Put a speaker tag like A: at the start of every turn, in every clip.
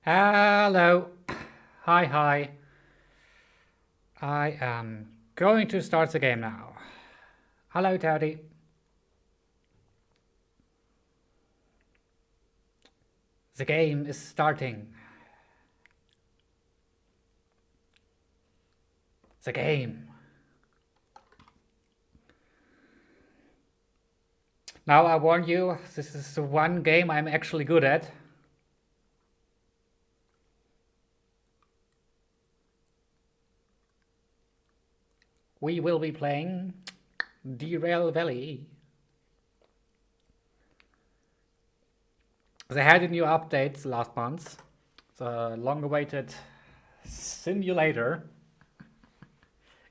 A: Hello. Hi, hi. I am going to start the game now. Hello, Teddy. The game is starting. The game. Now I warn you, this is the one game I'm actually good at. We will be playing Derail Valley. They had a new update last month. The long-awaited simulator.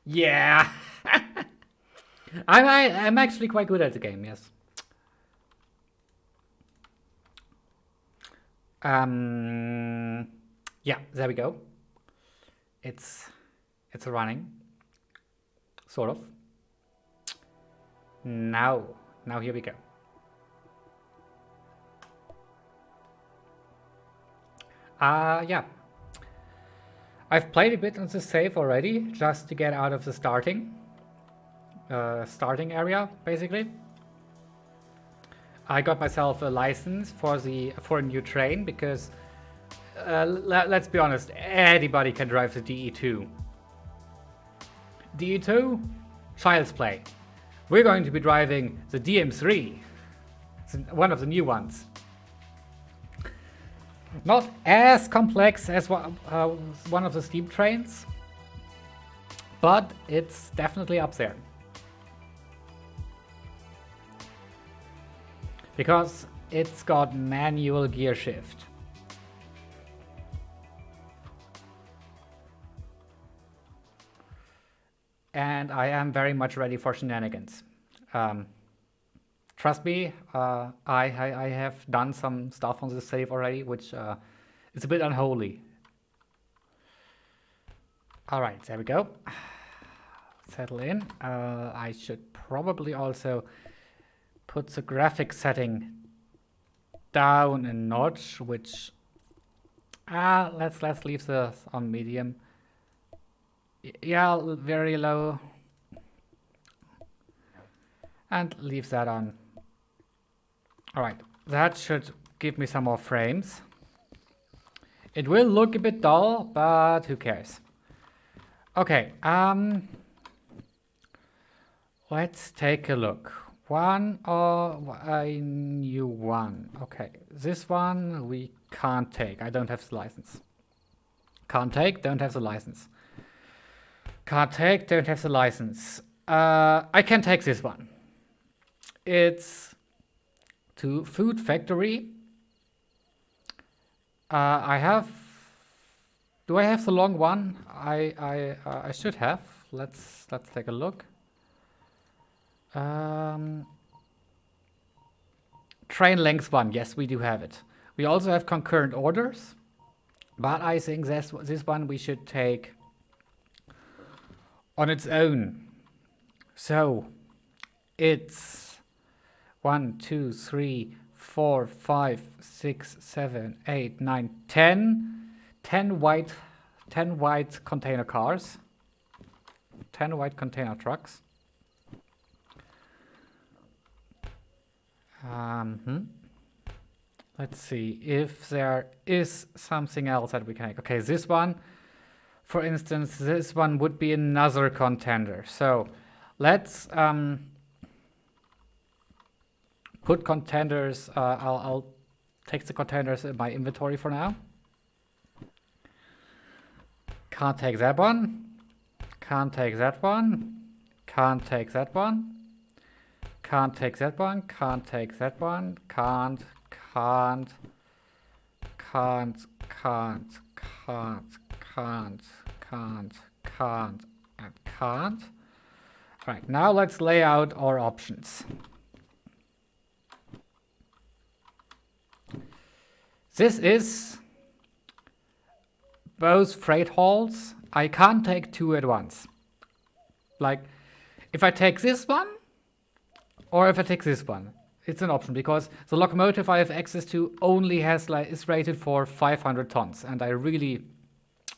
A: Yeah, I'm actually quite good at the game. Yes. Yeah, there we go. It's it's running, sort of. Now, now here we go. Yeah. I've played a bit on the save already, just to get out of the starting area, basically. I got myself a license for a new train because let's be honest, anybody can drive the DE2. DE2, child's play. We're going to be driving the DM3, one of the new ones. Not as complex as one of the steam trains, but it's definitely up there. Because it's got manual gear shift. And I am very much ready for shenanigans. Trust me, I have done some stuff on the save already, which is a bit unholy. All right, there we go. Settle in. I should probably also put the graphic setting down a notch, which let's leave this on medium. Yeah, very low, and leave that on. All right, that should give me some more frames. It will look a bit dull, but who cares? Okay, let's take a look. One or a new one? Okay, this one we can't take. I don't have the license. Can't take, don't have the license. Can't take, don't have the license. I can take this one. It's to Food Factory. I have. Do I have the long one? I should have. Let's take a look. Train length one. Yes, we do have it. We also have concurrent orders, but I think this one we should take on its own. So it's 1, 2, 3, 4, 5, 6, 7, 8, 9, 10. 10 white container cars. 10 white container trucks. Let's see if there is something else that we can make. Okay, this one, for instance, this one would be another contender. So let's put contenders. I'll take the contenders in my inventory for now. Can't take that one. Can't take that one. Can't take that one. Can't take that one. Can't take that one. Can't, and can't. All right, now let's lay out our options. This is both freight hauls. I can't take two at once. Like, if I take this one, or if I take this one, It's an option because the locomotive I have access to only has is rated for 500 tons, and I really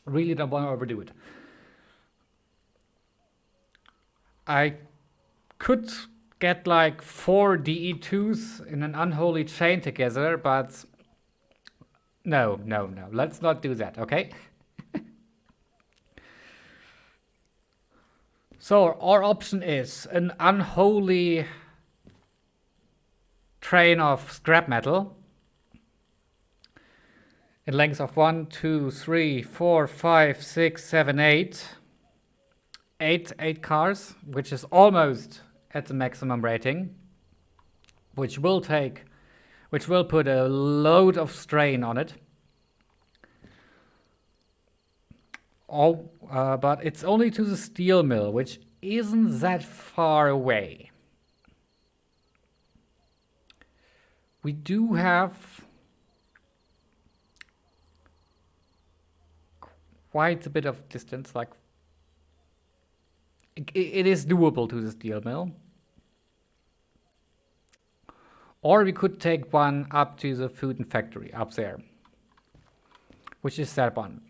A: don't want to overdo it. I could get like 4 DE2s in an unholy chain together, but no, let's not do that, okay? So our option is an unholy train of scrap metal in lengths of 1, 2, 3, 4, 5, 6, 7, 8. 8 cars, which is almost at the maximum rating, which will put a load of strain on it. But it's only to the steel mill, which isn't that far away. We do have quite a bit of distance, like it is doable to the steel mill. Or we could take one up to the food and factory up there, which is that one.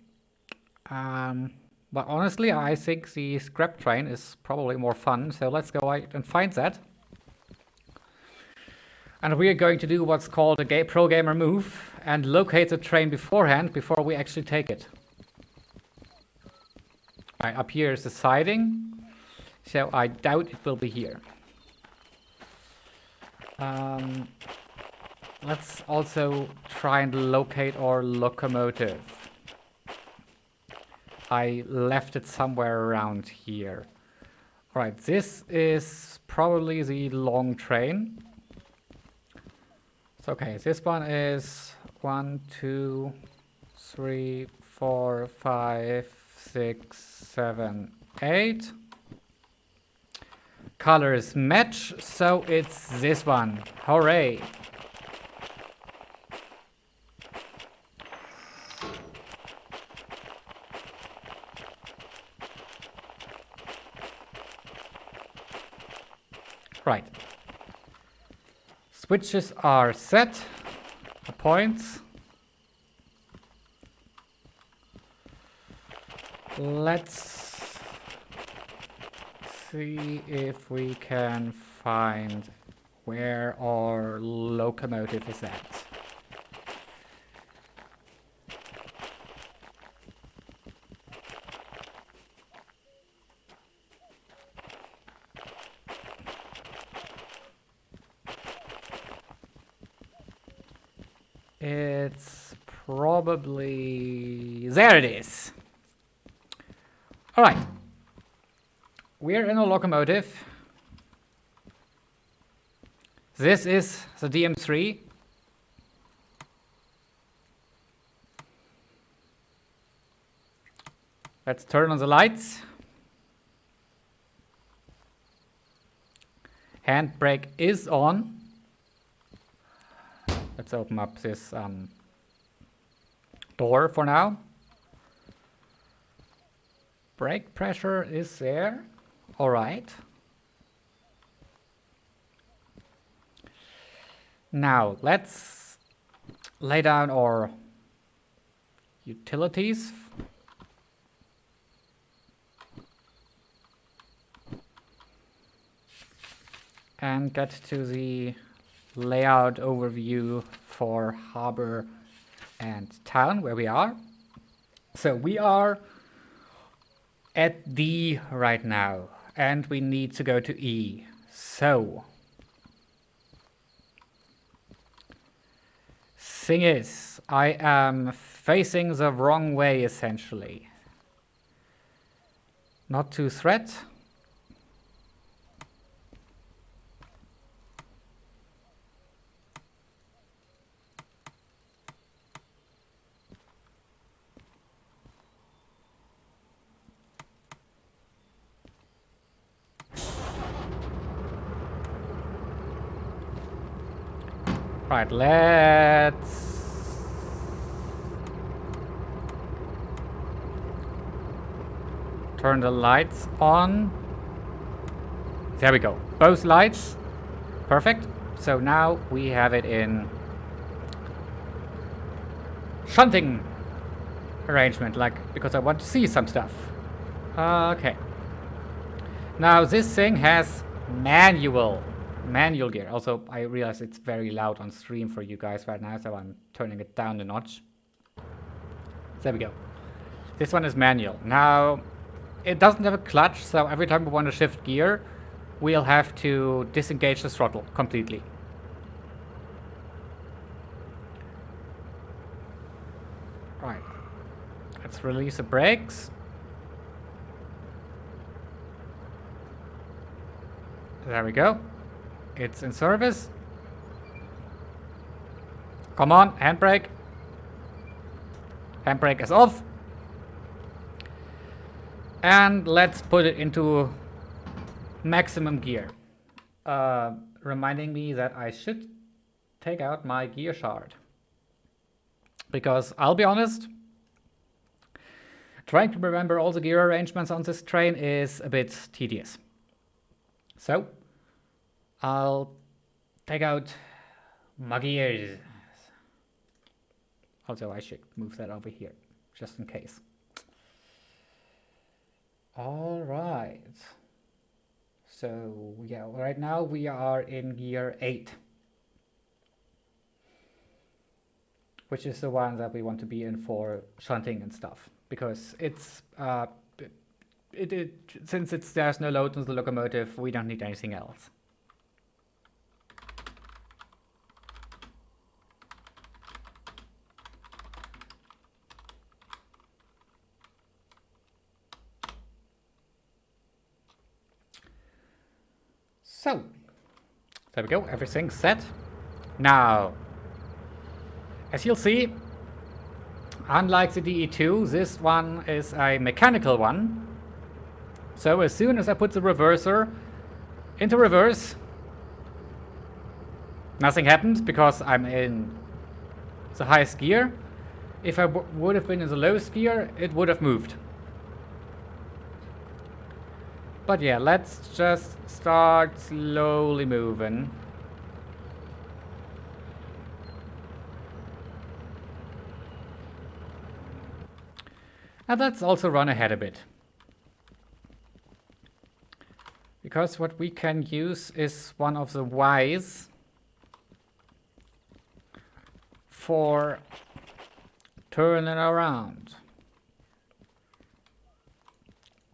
A: But honestly, I think the scrap train is probably more fun, so let's go out and find that. And we are going to do what's called a pro gamer move and locate the train beforehand before we actually take it. Right, up here is the siding, so I doubt it will be here. Let's also try and locate our locomotive. I left it somewhere around here. Alright, this is probably the long train. So, okay, this one is 1, 2, 3, 4, 5, 6, 7, 8. Colors match, so it's this one. Hooray! Right. Switches are set. The points. Let's see if we can find where our locomotive is at. It's probably... there it is! Alright. We're in a locomotive. This is the DM3. Let's turn on the lights. Handbrake is on. Let's open up this door for now. Brake pressure is there. All right. Now let's lay down our utilities. And get to the layout overview for harbor and town where we are. So we are at D right now and we need to go to E. So thing is, I am facing the wrong way essentially. Not to threat. Right, let's turn the lights on. There we go. Both lights. Perfect. So now we have it in shunting arrangement, like, because I want to see some stuff. Okay. Now this thing has manual gear. Also, I realize it's very loud on stream for you guys right now, so I'm turning it down a notch. There we go. This one is manual. Now, it doesn't have a clutch, so every time we want to shift gear, we'll have to disengage the throttle completely. Right. Let's release the brakes. There we go. It's in service. Come on, handbrake. Handbrake is off. And let's put it into maximum gear. Reminding me that I should take out my gear shard. Because I'll be honest, trying to remember all the gear arrangements on this train is a bit tedious. So, I'll take out my gears. Also, I should move that over here, just in case. All right. So, yeah, right now we are in gear 8. Which is the one that we want to be in for shunting and stuff. Because it's, since there's no load on the locomotive, we don't need anything else. So, there we go, everything's set. Now, as you'll see, unlike the DE2, this one is a mechanical one. So as soon as I put the reverser into reverse, nothing happens because I'm in the highest gear. If I would have been in the lowest gear, it would have moved. But yeah, let's just start slowly moving. And let's also run ahead a bit. Because what we can use is one of the Ys for turning around.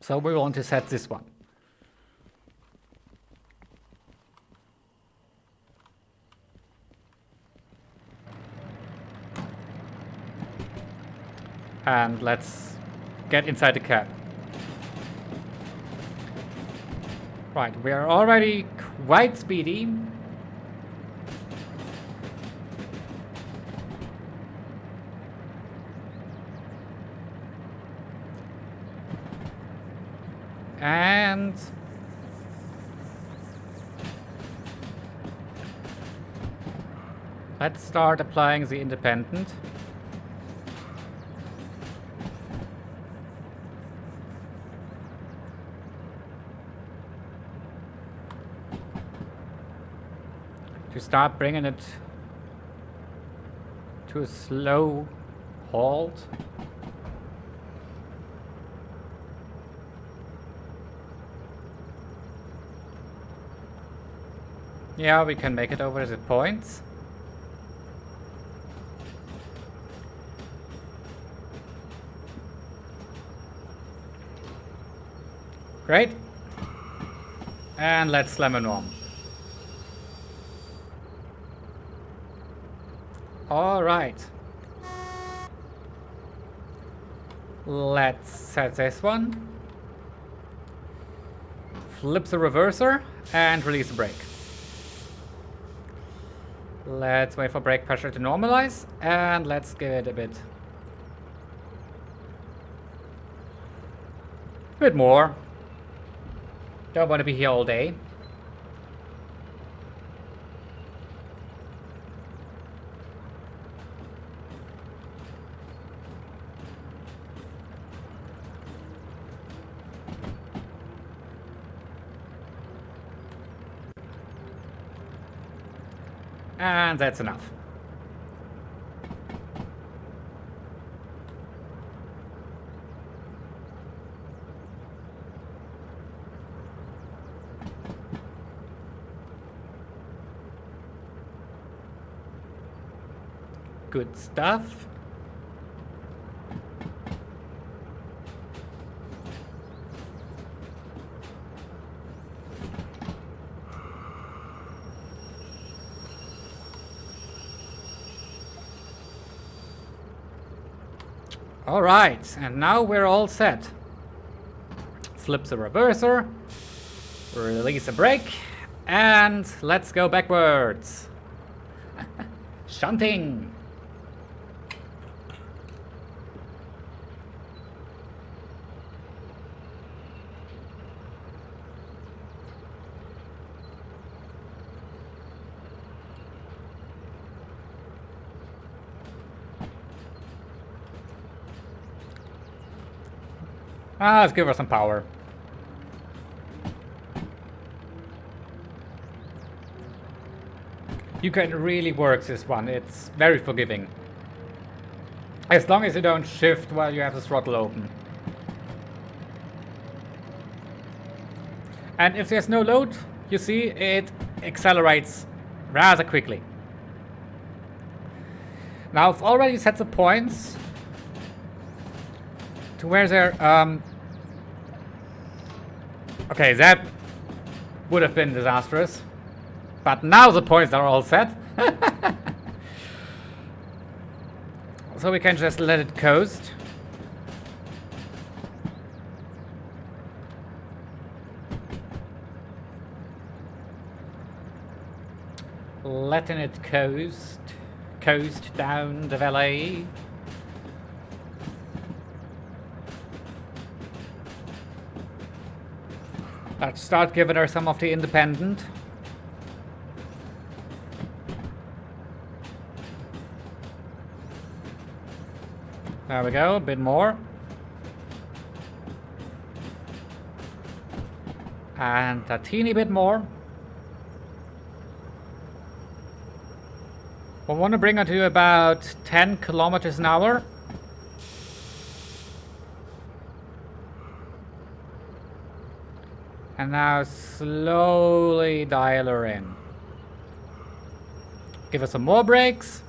A: So we want to set this one. And let's get inside the cab. Right, we are already quite speedy. And let's start applying the independent. To start bringing it to a slow halt. Yeah, we can make it over the points. Great. And let's slam a norm. All right. Let's set this one. Flip the reverser and release the brake. Let's wait for brake pressure to normalize and let's give it a bit more. Don't want to be here all day. And that's enough. Good stuff. All right, and now we're all set. Flip the reverser, release the brake, and let's go backwards. Shunting. Let's give her some power. You can really work this one. It's very forgiving. As long as you don't shift while you have the throttle open. And if there's no load, you see it accelerates rather quickly. Now I've already set the points to where they're okay, that would have been disastrous. But now the points are all set. So we can just let it coast. Letting it coast down the valley. Let's start giving her some of the independent. There we go, a bit more. And a teeny bit more. We want to bring her to about 10 kilometers an hour. And now slowly dial her in. Give her some more brakes.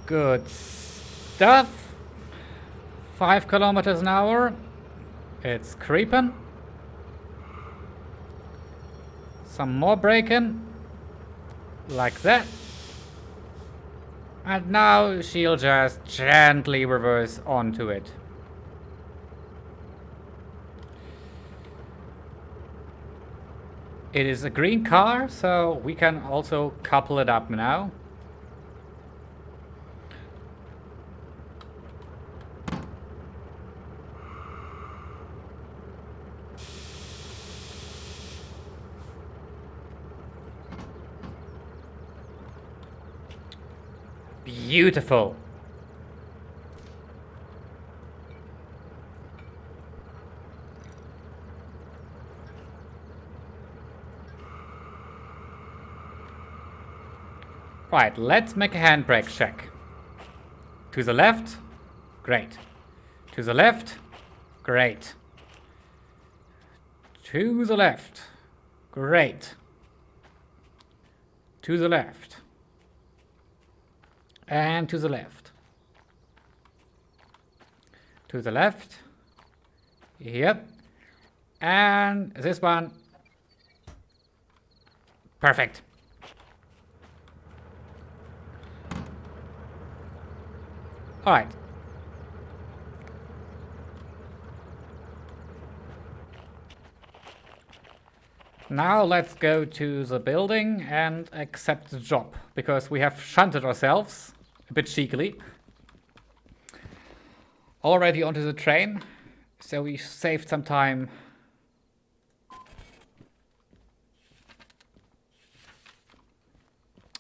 A: Good stuff. 5 kilometers an hour. It's creeping. Some more braking. Like that. And now she'll just gently reverse onto it. It is a green car, so we can also couple it up now. Beautiful. Right, let's make a handbrake check. To the left, great. To the left, great. To the left, great. To the left. And to the left. To the left. Yep. And this one. Perfect. All right. Now let's go to the building and accept the job, because we have shunted ourselves a bit cheekily already onto the train, so we saved some time.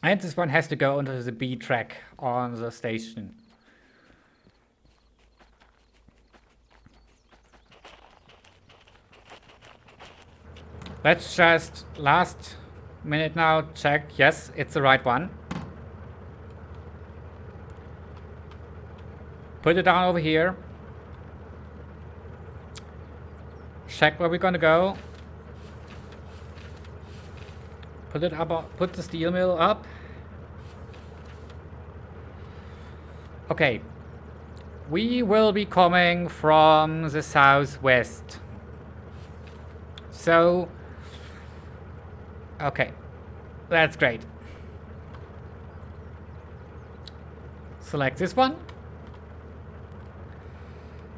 A: And this one has to go onto the B track on the station. Let's just last minute now check. Yes, it's the right one. Put it down over here. Check where we're gonna go. Put it up. Put the steel mill up. Okay. We will be coming from the southwest. So, okay, that's great. Select this one.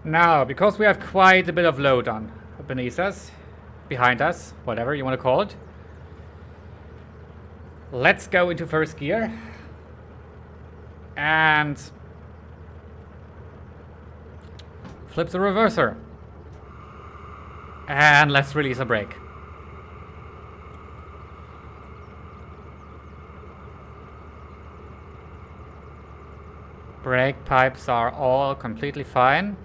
A: Now, because we have quite a bit of load on beneath us, behind us, whatever you want to call it, let's go into first gear and flip the reverser. And let's release a brake. Brake pipes are all completely fine.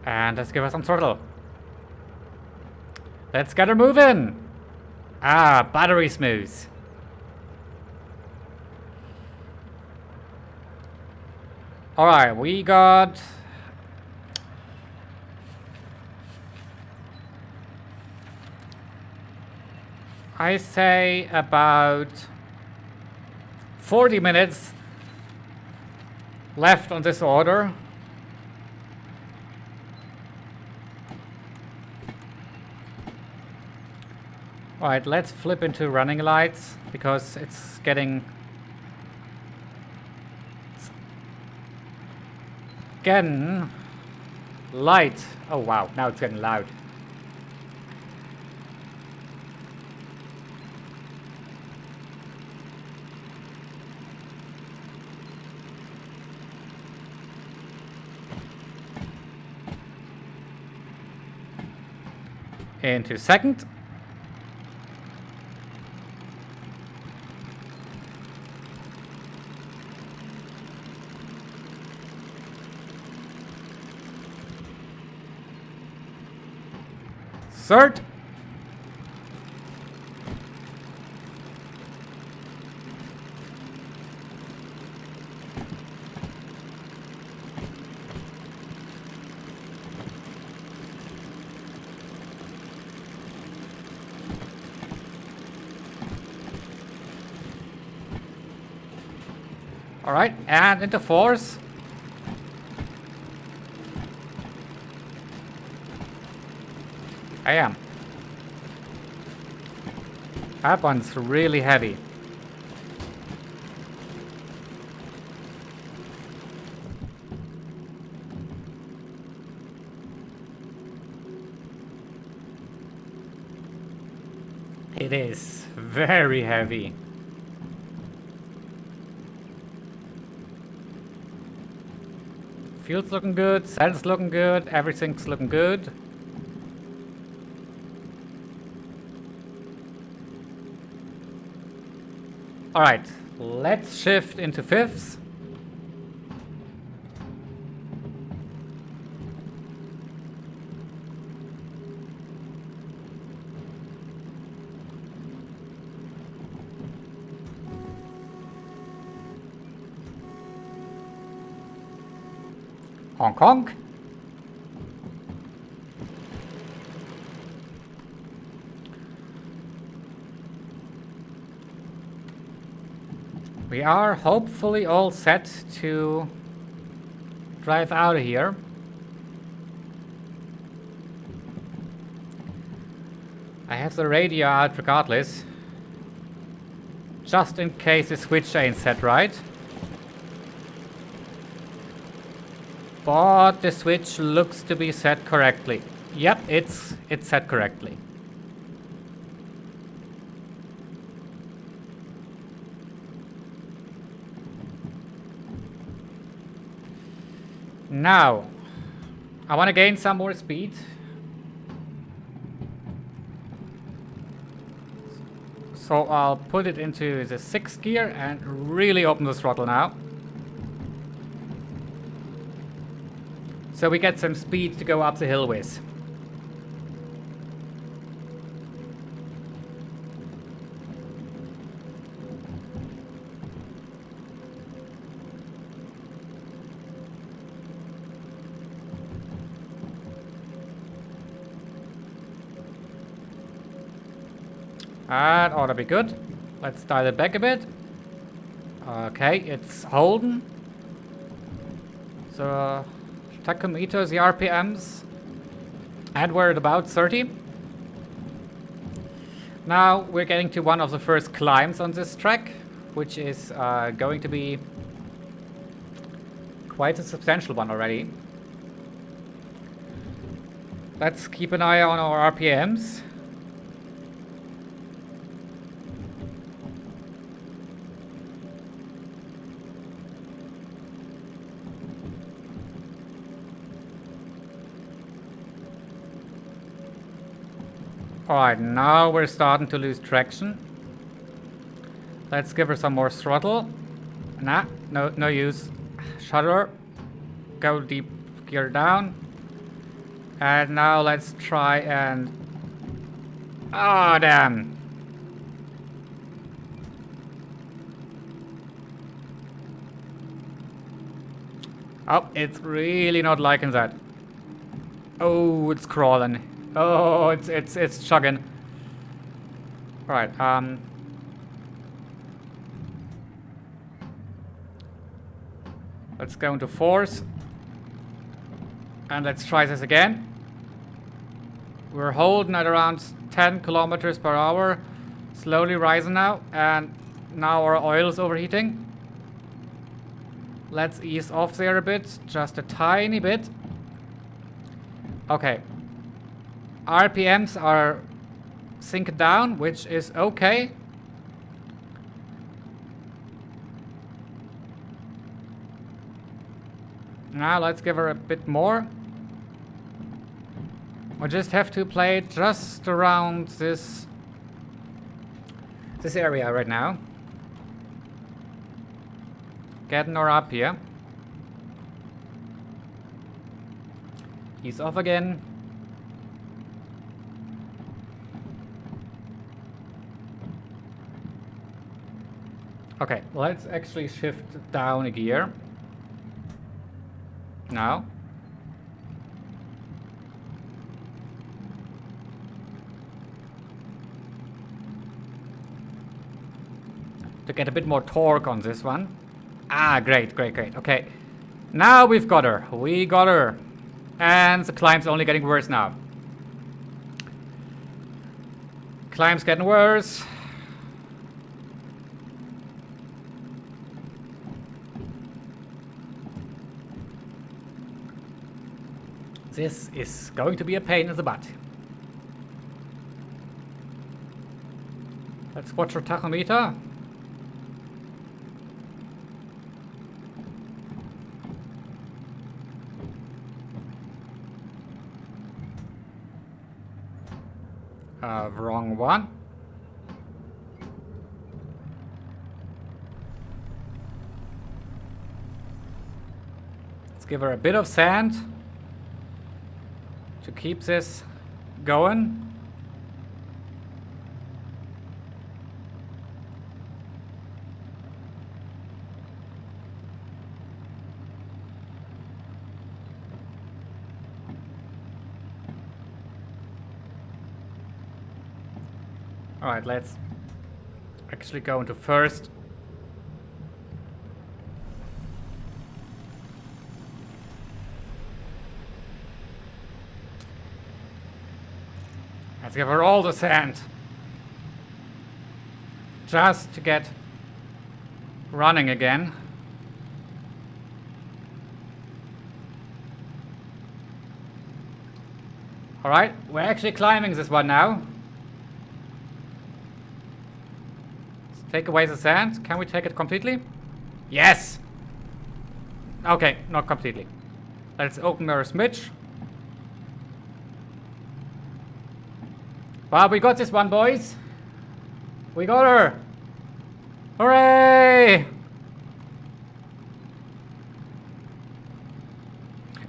A: And let's give her some throttle. Let's get her moving. Ah, battery smooth. Alright, we got... I say about 40 minutes left on this order. Alright, let's flip into running lights because it's getting light. Oh wow, now it's getting loud. Into second. Third. All right, and into fourth. I am. That one's really heavy. It is very heavy. Fuel's looking good, saddle's looking good, everything's looking good. Alright, let's shift into fifths. Hong Kong. We are hopefully all set to drive out of here. I have the radio out regardless, just in case the switch ain't set right. But the switch looks to be set correctly. Yep, it's set correctly. Now, I want to gain some more speed. So I'll put it into the 6th gear and really open the throttle now. So we get some speed to go up the hill with. That ought to be good. Let's dial it back a bit. Okay, it's holding. So, tachometers, the RPMs, and we're at about 30. Now we're getting to one of the first climbs on this track, which is going to be quite a substantial one already. Let's keep an eye on our RPMs. Alright, now we're starting to lose traction. Let's give her some more throttle. Nah, no use. Shutter. Go deep gear down. And now let's try and... Oh, damn. Oh, it's really not liking that. Oh, it's crawling. Oh, it's chugging. Right, let's go into force. And let's try this again. We're holding at around 10 kilometers per hour. Slowly rising now. And now our oil is overheating. Let's ease off there a bit. Just a tiny bit. Okay. RPMs are sinking down, which is okay. Now let's give her a bit more. We just have to play just around this area right now. Getting her up here. Ease off again. Okay, let's actually shift down a gear. Now. To get a bit more torque on this one. Ah, great. Okay. Now we've got her. We got her. And the climb's only getting worse now. Climb's getting worse. This is going to be a pain in the butt. Let's watch our tachometer. Wrong one. Let's give her a bit of sand to keep this going. Alright, let's actually go into first. Let's give her all the sand. Just to get running again. Alright, we're actually climbing this one now. Let's take away the sand. Can we take it completely? Yes! Okay, not completely. Let's open our smidge. But we got this one, boys. We got her. Hooray!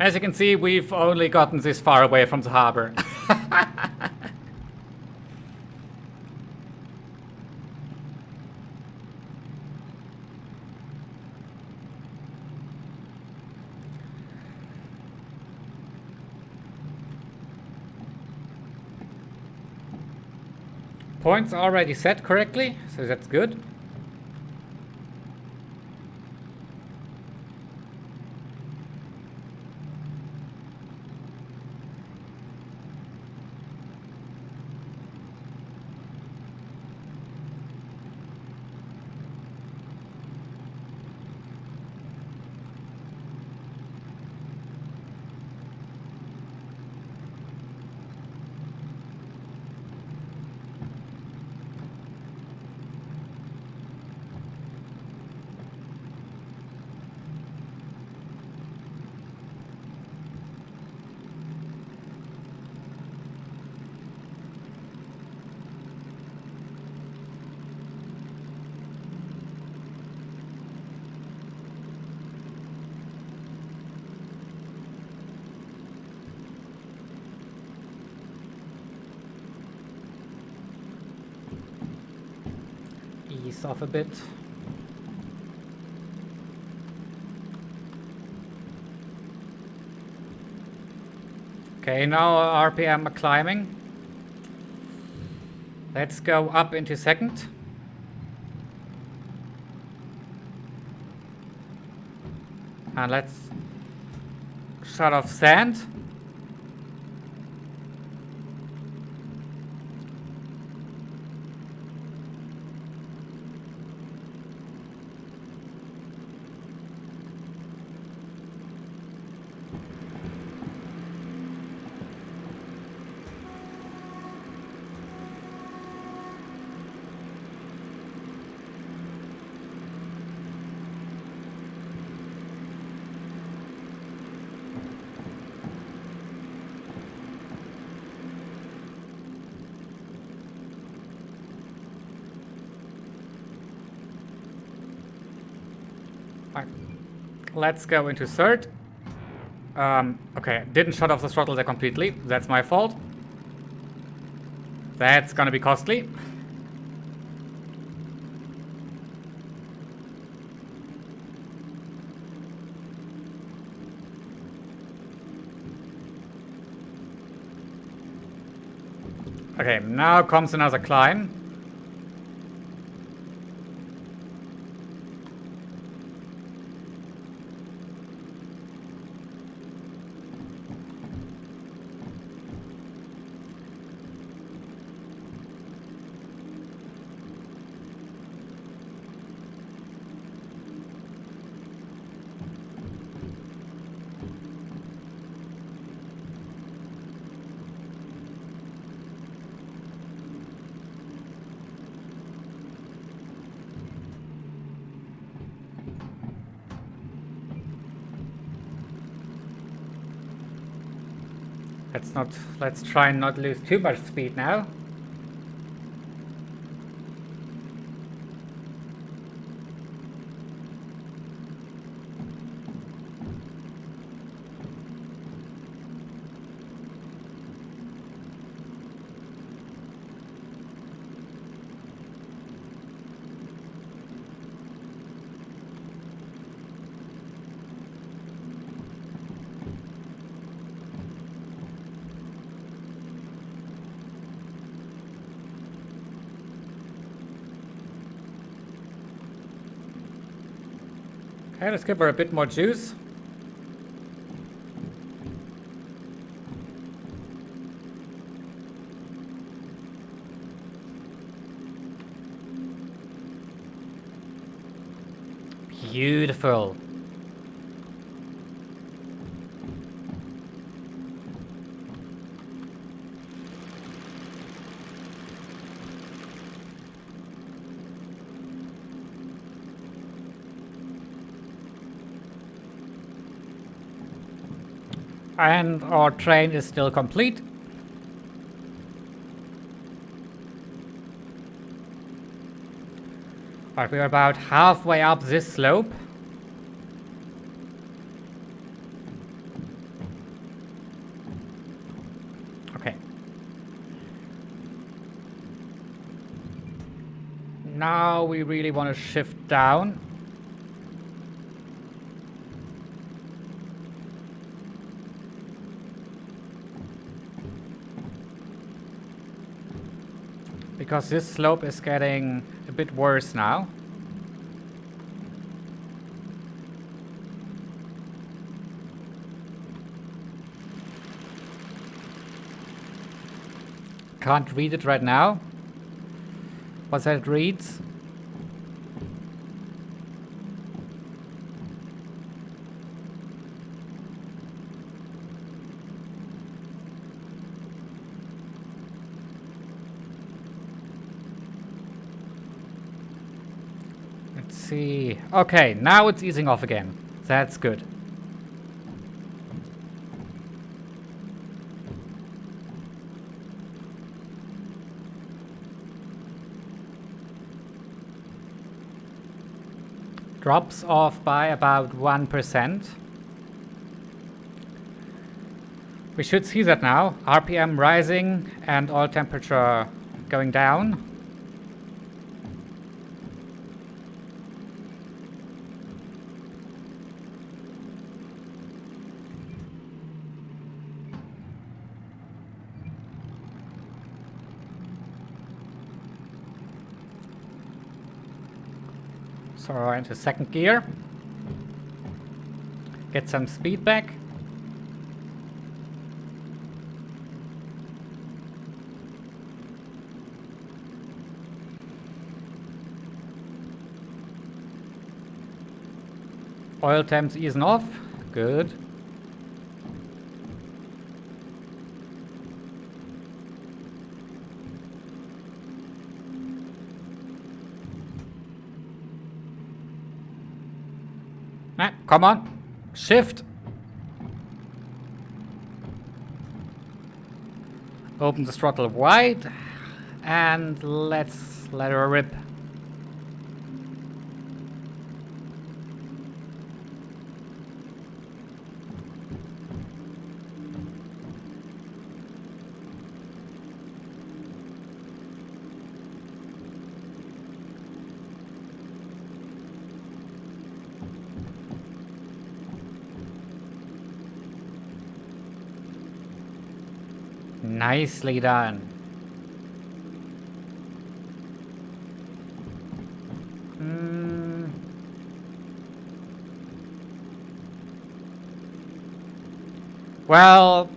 A: As you can see, we've only gotten this far away from the harbor. Points already set correctly, so that's good. Ease off a bit. Okay, now RPM are climbing. Let's go up into second. And let's shut off sand. Let's go into third. Okay, didn't shut off the throttle there completely. That's my fault. That's gonna be costly. Okay, now comes another climb. Let's try and not lose too much speed now. Okay, let's give her a bit more juice. Beautiful. And our train is still complete. But we're about halfway up this slope. Now we really want to shift down. Because this slope is getting a bit worse now. Can't read it right now. What that reads? Let's see. Okay, now it's easing off again. That's good. Drops off by about 1%. We should see that now. RPM rising and oil temperature going down. So we're into second gear. Get some speed back. Oil temps easing off. Good. Come on. Shift. Open the throttle wide. And let's let her rip. Nicely done. Well,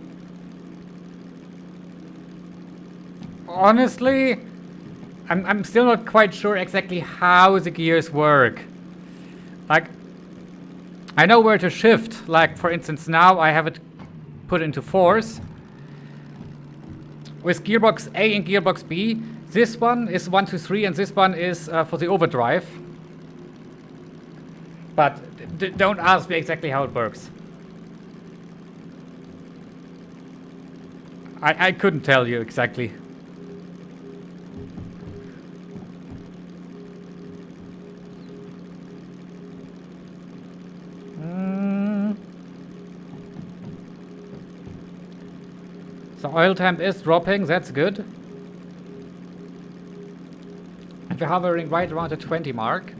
A: honestly, I'm still not quite sure exactly how the gears work. Like, I know where to shift. Like, for instance, now I have it put into fourth. With gearbox A and gearbox B, this one is 1, 2, 3, and this one is for the overdrive. But don't ask me exactly how it works. I couldn't tell you exactly. So oil temp is dropping, that's good. And we're hovering right around the 20 mark.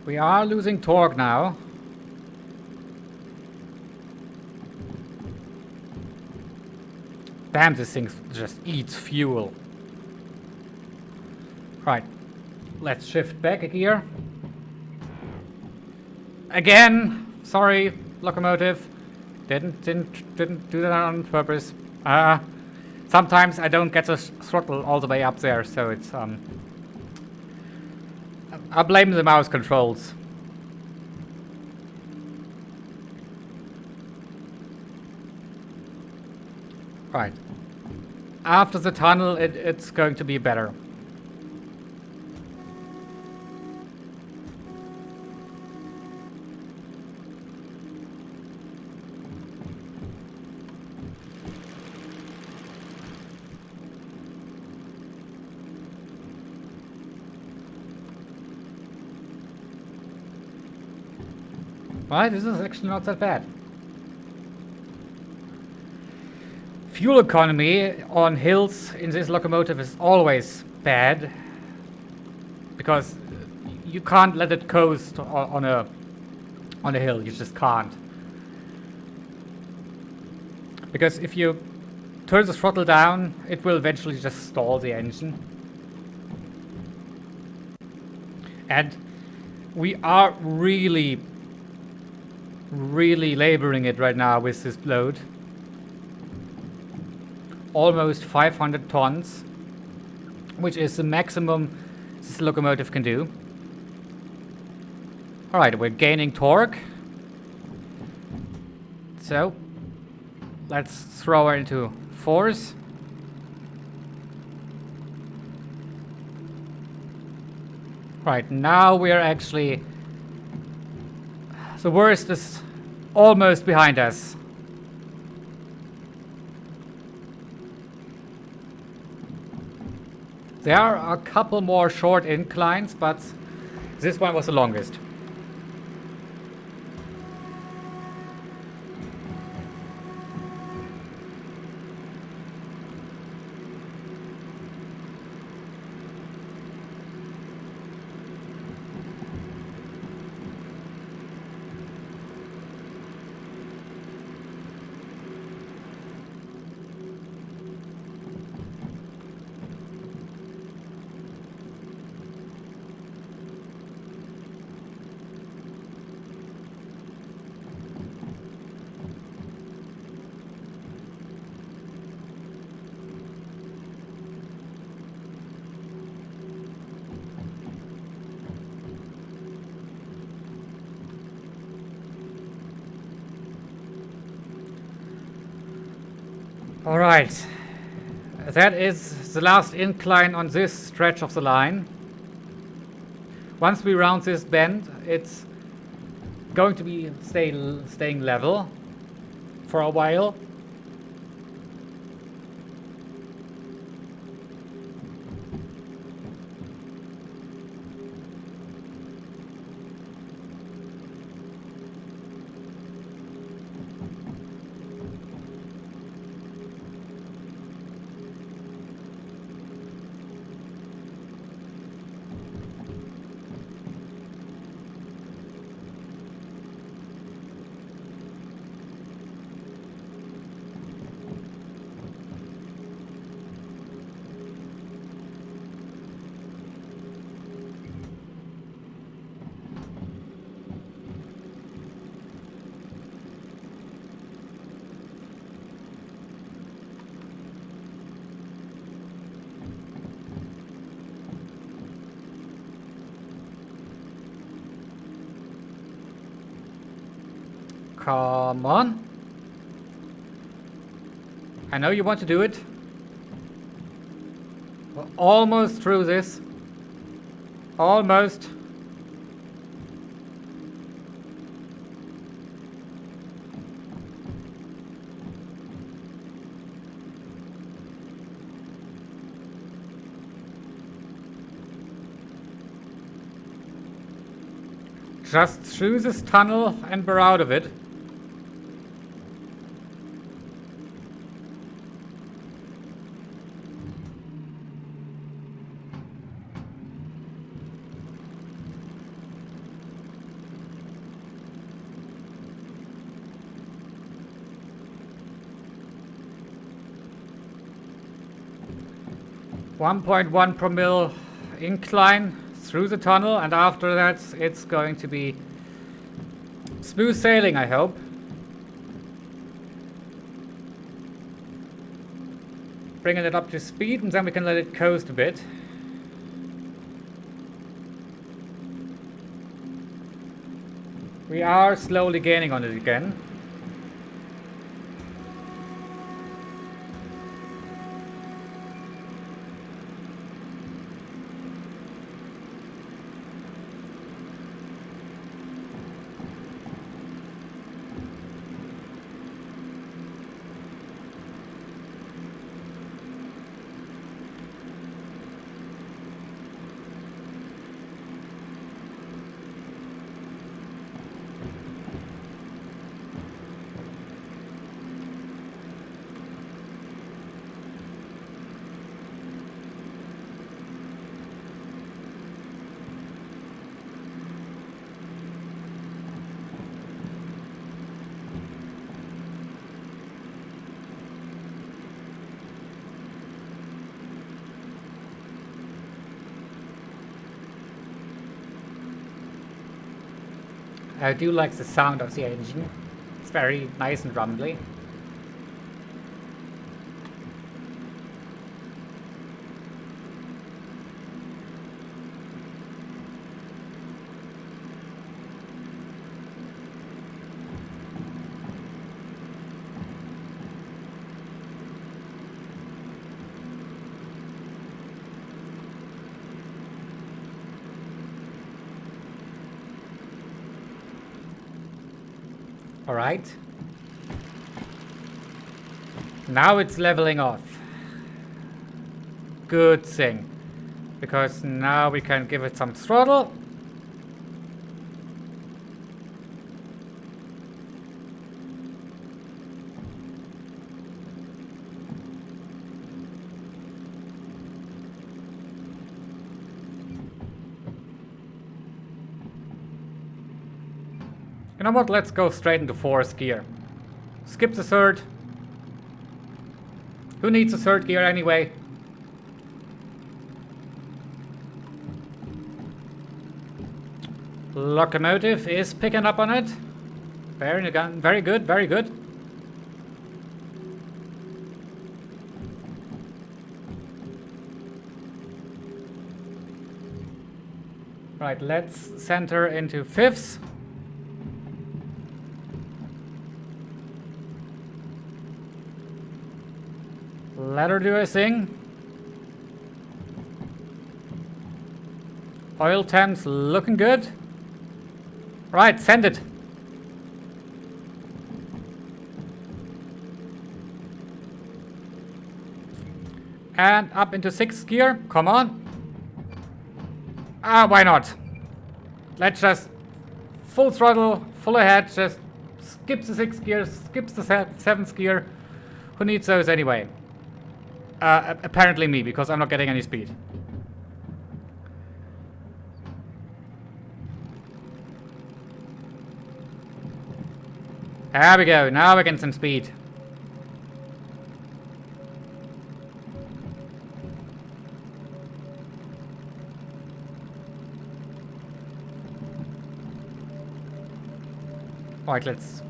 A: We are losing torque now. Damn, this thing just eats fuel. Right, let's shift back a gear. Again, sorry, locomotive. Didn't do that on purpose. Sometimes I don't get the throttle all the way up there, so it's I blame the mouse controls. Right. After the tunnel, it's going to be better. Right, this is actually not that bad. Fuel economy on hills in this locomotive is always bad, because you can't let it coast on a hill. You just can't. Because if you turn the throttle down, it will eventually just stall the engine. And we are really laboring it right now with this load. Almost 500 tons, which is the maximum this locomotive can do. Alright, we're gaining torque. So, let's throw her into force. Right, now we are actually... the worst is almost behind us. There are a couple more short inclines, but this one was the longest. Alright, that is the last incline on this stretch of the line. Once we round this bend, it's going to be staying level for a while. Come on. I know you want to do it. We're almost through this. Almost. Just through this tunnel and we're out of it. .1 promille incline through the tunnel, and after that it's going to be smooth sailing, I hope. Bringing it up to speed, and then we can let it coast a bit. We are slowly gaining on it again. I do like the sound of the engine. It's very nice and rumbly. Alright. Now it's leveling off. Good thing. Because now we can give it some throttle. You know what, let's go straight into fourth gear. Skip the third. Who needs a third gear anyway? Locomotive is picking up on it. Very good, very good. Right, let's center into fifths. Let her do her thing. Oil temps looking good. Right, send it. And up into sixth gear. Come on. Ah, why not? Let's just full throttle, full ahead. Just skip the sixth gear, skips the seventh gear. Who needs those anyway? Apparently me, because I'm not getting any speed. There we go, now we're getting some speed. Alright, let's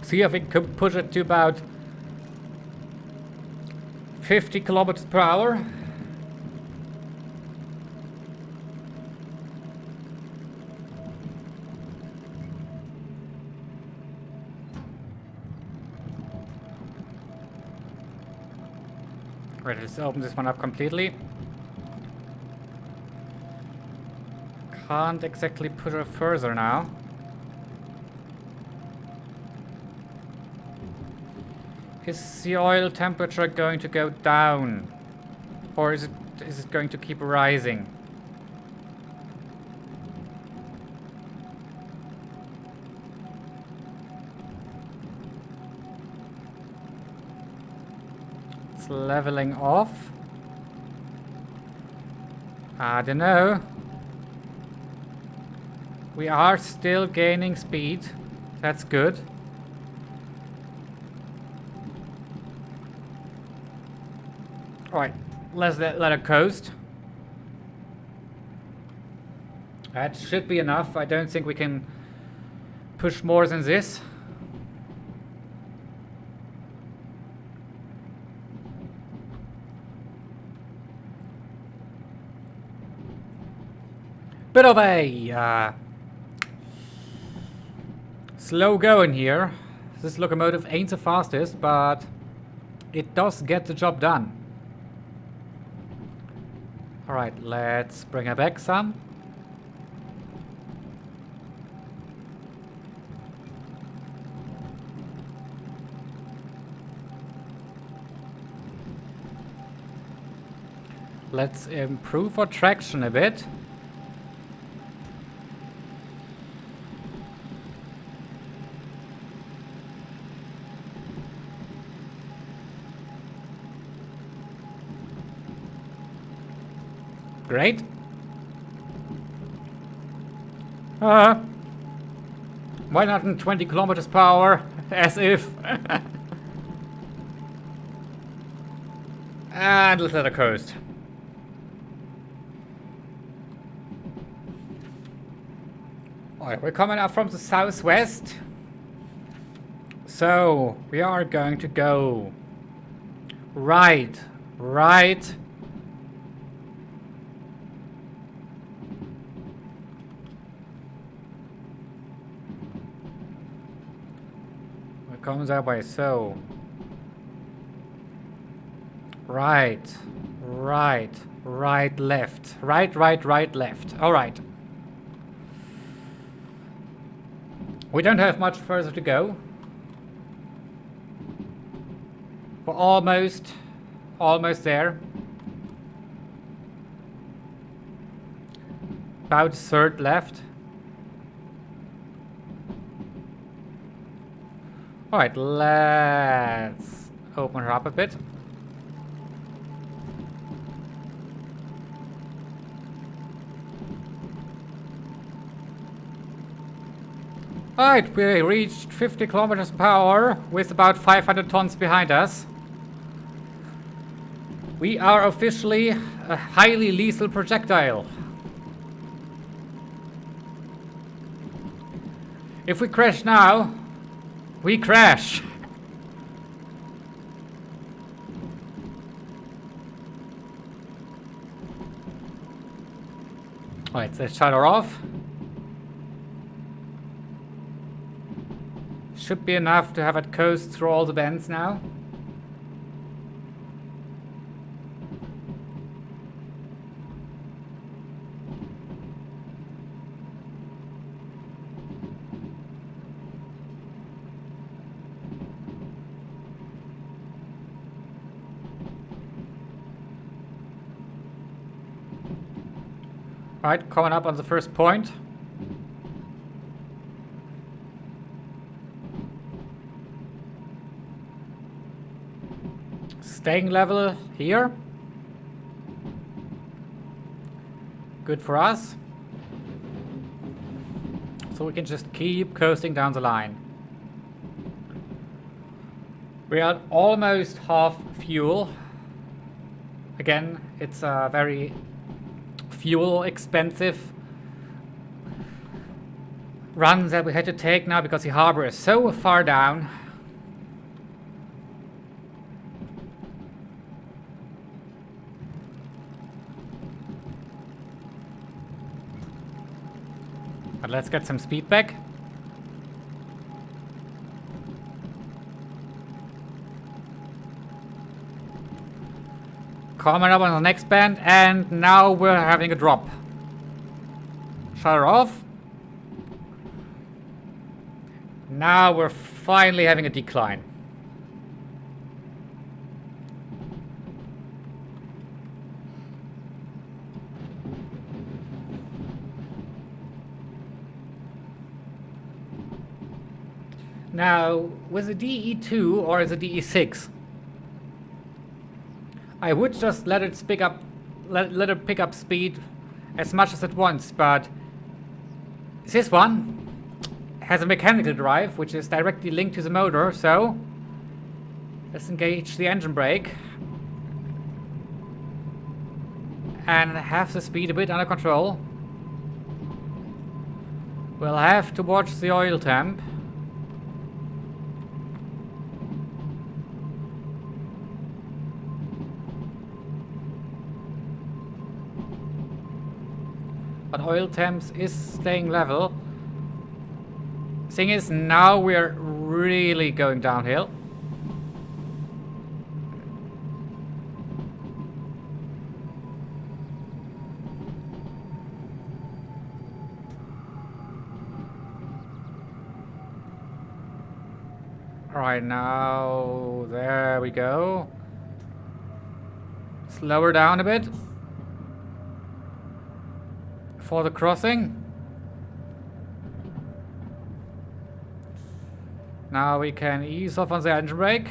A: see if we can push it to about 50 kilometers per hour. Right, let's open this one up completely. Can't exactly push it further now. Is the oil temperature going to go down? Or is it going to keep rising? It's leveling off. I don't know. We are still gaining speed. That's good. Alright, let's let it coast. That should be enough. I don't think we can push more than this. Bit of a slow going here. This locomotive ain't the fastest, but it does get the job done. Alright, let's bring her back some. Let's improve our traction a bit. Great. 120 kilometers per hour, as if. And let's let it coast. Alright, we're coming up from the southwest. So, we are going to go right. We're coming that way, so. Right, left. Right, left. Alright. We don't have much further to go. We're almost there. About a third left. Alright, let's open her up a bit. Alright, we reached 50 kilometers per hour with about 500 tons behind us. We are officially a highly lethal projectile. If we crash now, we crash. Alright, let's shut her off. Should be enough to have it coast through all the bends now. Alright, coming up on the first point. Staying level here. Good for us. So we can just keep coasting down the line. We are almost half fuel. Again, it's a very fuel expensive run that we had to take now because the harbor is so far down. But let's get some speed back. Coming up on the next bend, and now we're having a drop. Shut her off. Now we're finally having a decline. Now, with the DE2 or the DE6, I would just let it pick up speed as much as it wants, but this one has a mechanical drive which is directly linked to the motor, so let's engage the engine brake and have the speed a bit under control. We'll have to watch the oil temp. But oil temps is staying level. Thing is, now we're really going downhill. Alright, now there we go. Slower down a bit for the crossing. Now we can ease off on the engine brake.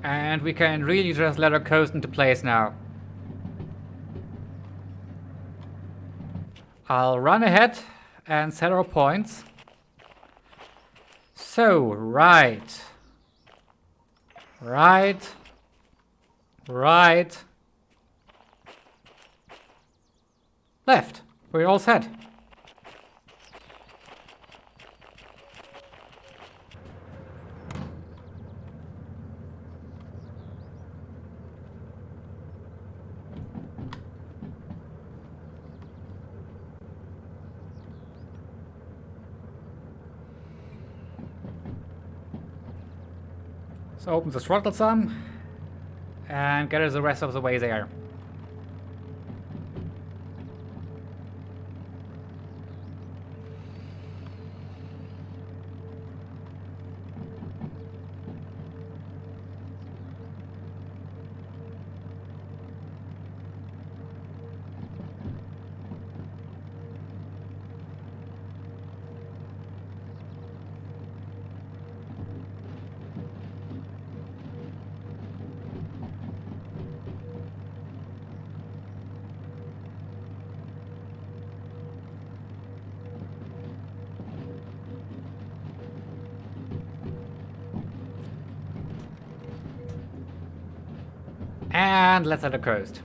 A: And we can really just let her coast into place now. I'll run ahead and set our points. So, right. Right. Right. Left. We're all set. So open the throttle some and get us the rest of the way there. And let's let it coast.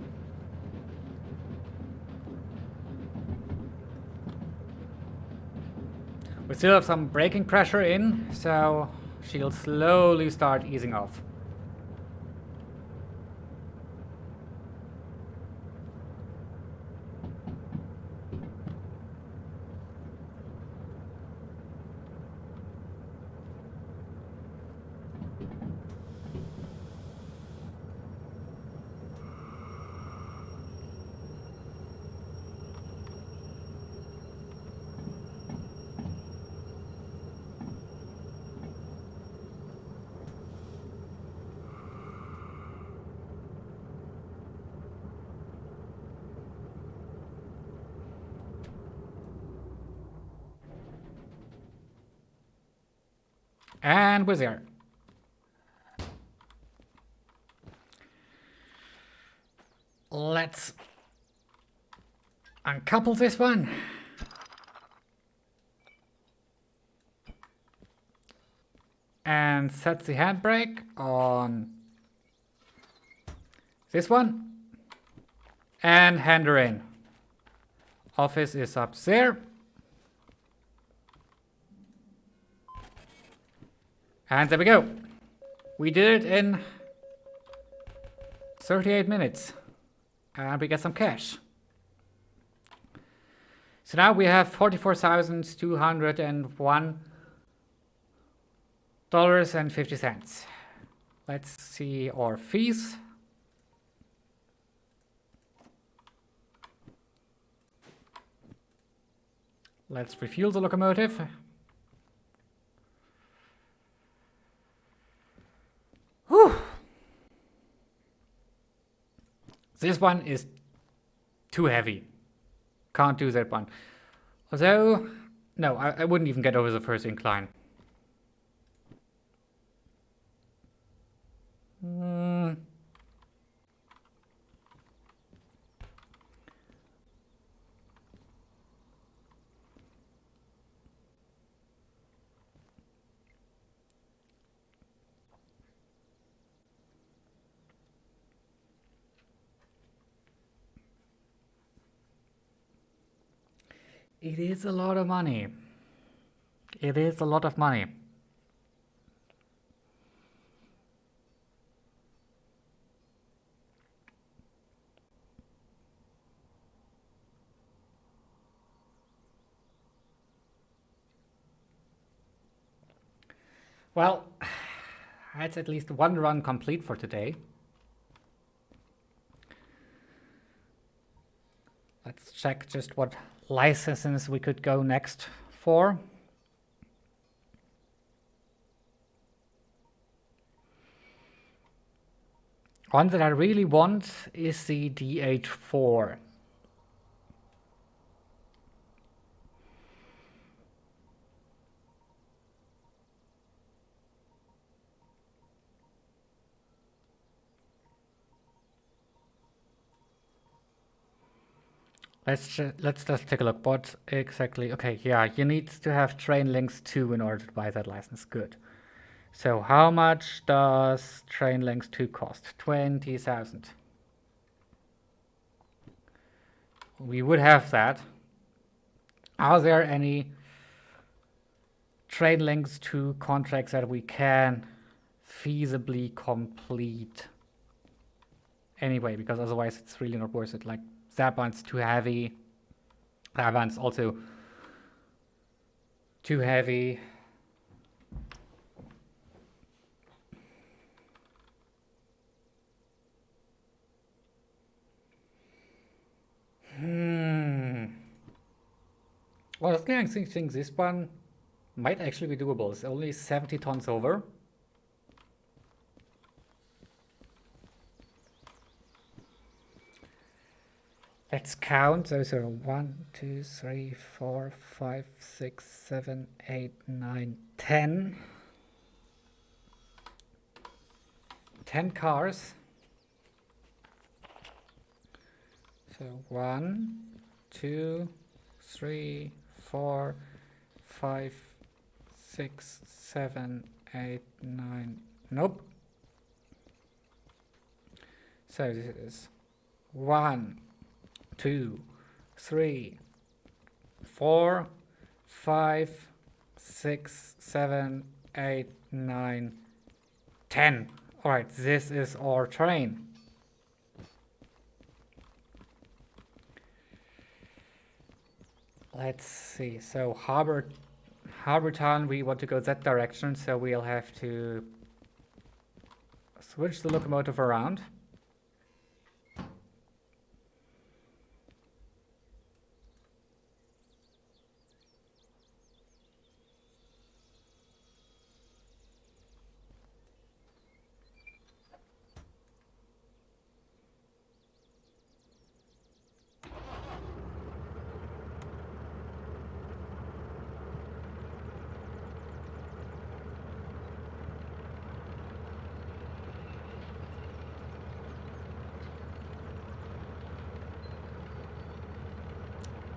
A: We still have some braking pressure in, so she'll slowly start easing off. And we're there. Let's uncouple this one. And set the handbrake on this one. And hand her in. Office is up there. And there we go. We did it in 38 minutes. And we get some cash. So now we have $44,201.50. Let's see our fees. Let's refuel the locomotive. Whew. This one is too heavy. Can't do that one. Although, no, I wouldn't even get over the first incline. It is a lot of money. It is a lot of money. Well, that's at least one run complete for today. Let's check just what licenses we could go next for. One that I really want is the DH4. Let's just take a look. What exactly? Okay, yeah, you need to have train links 2 in order to buy that license. Good. So how much does train length 2 cost? 20,000. We would have that. Are there any train length 2 contracts that we can feasibly complete anyway? Because otherwise it's really not worth it. Like that one's too heavy. That one's also too heavy. Well, I think this one might actually be doable. It's only 70 tons over. Let's count. Those are 1, 2, 3, 4, 5, 6, 7, 8, 9, 10. 10 cars. So 1, 2, 3, 4, 5, 6, 7, 8, 9. Nope. So this is 1, 2, 3, 4, 5, 6, 7, 8, 9, 10. All right, this is our train. Let's see. So Harbor Town, we want to go that direction, so we'll have to switch the locomotive around.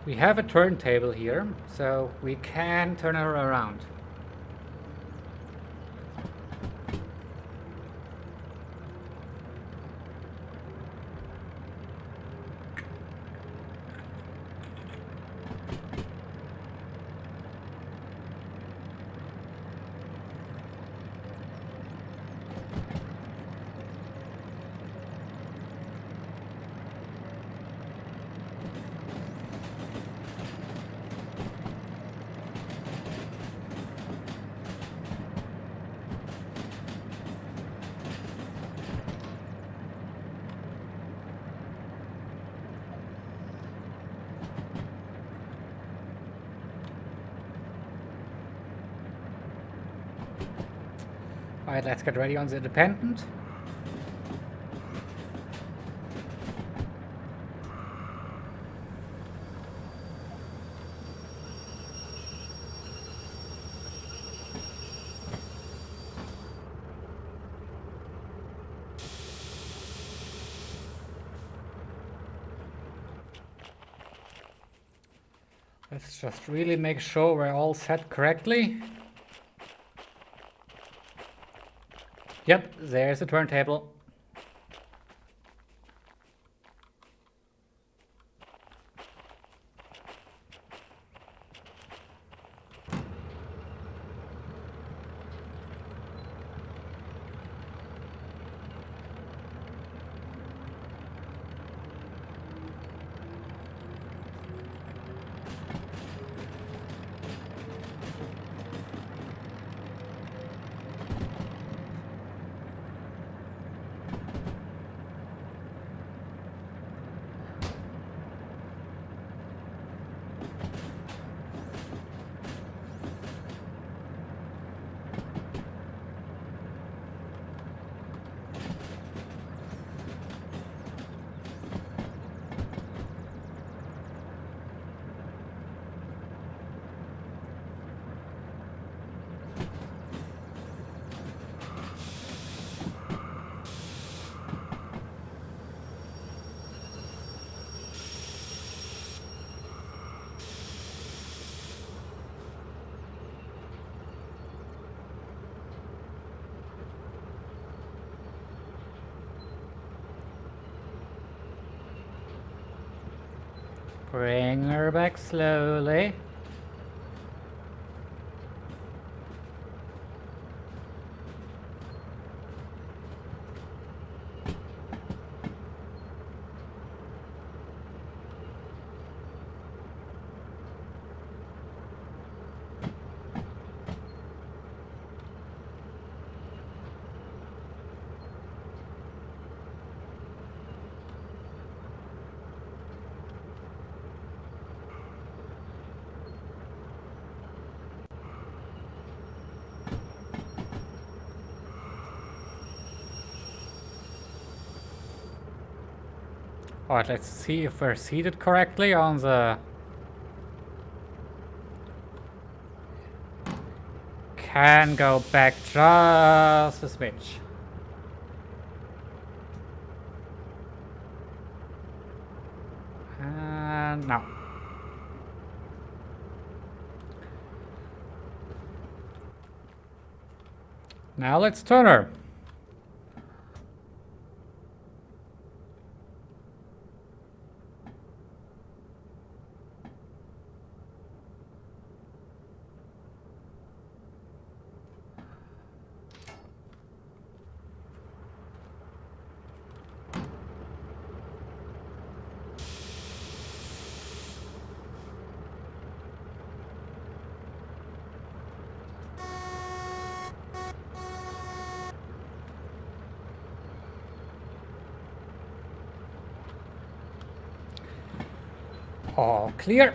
A: We have a turntable here, so we can turn her around. All right, let's get ready on the independent. Let's just really make sure we're all set correctly. Yep, there's the turntable. Bring her back slowly. Alright, let's see if we're seated correctly on the... Can go back just a smidge. And now. Now let's turn her. All clear.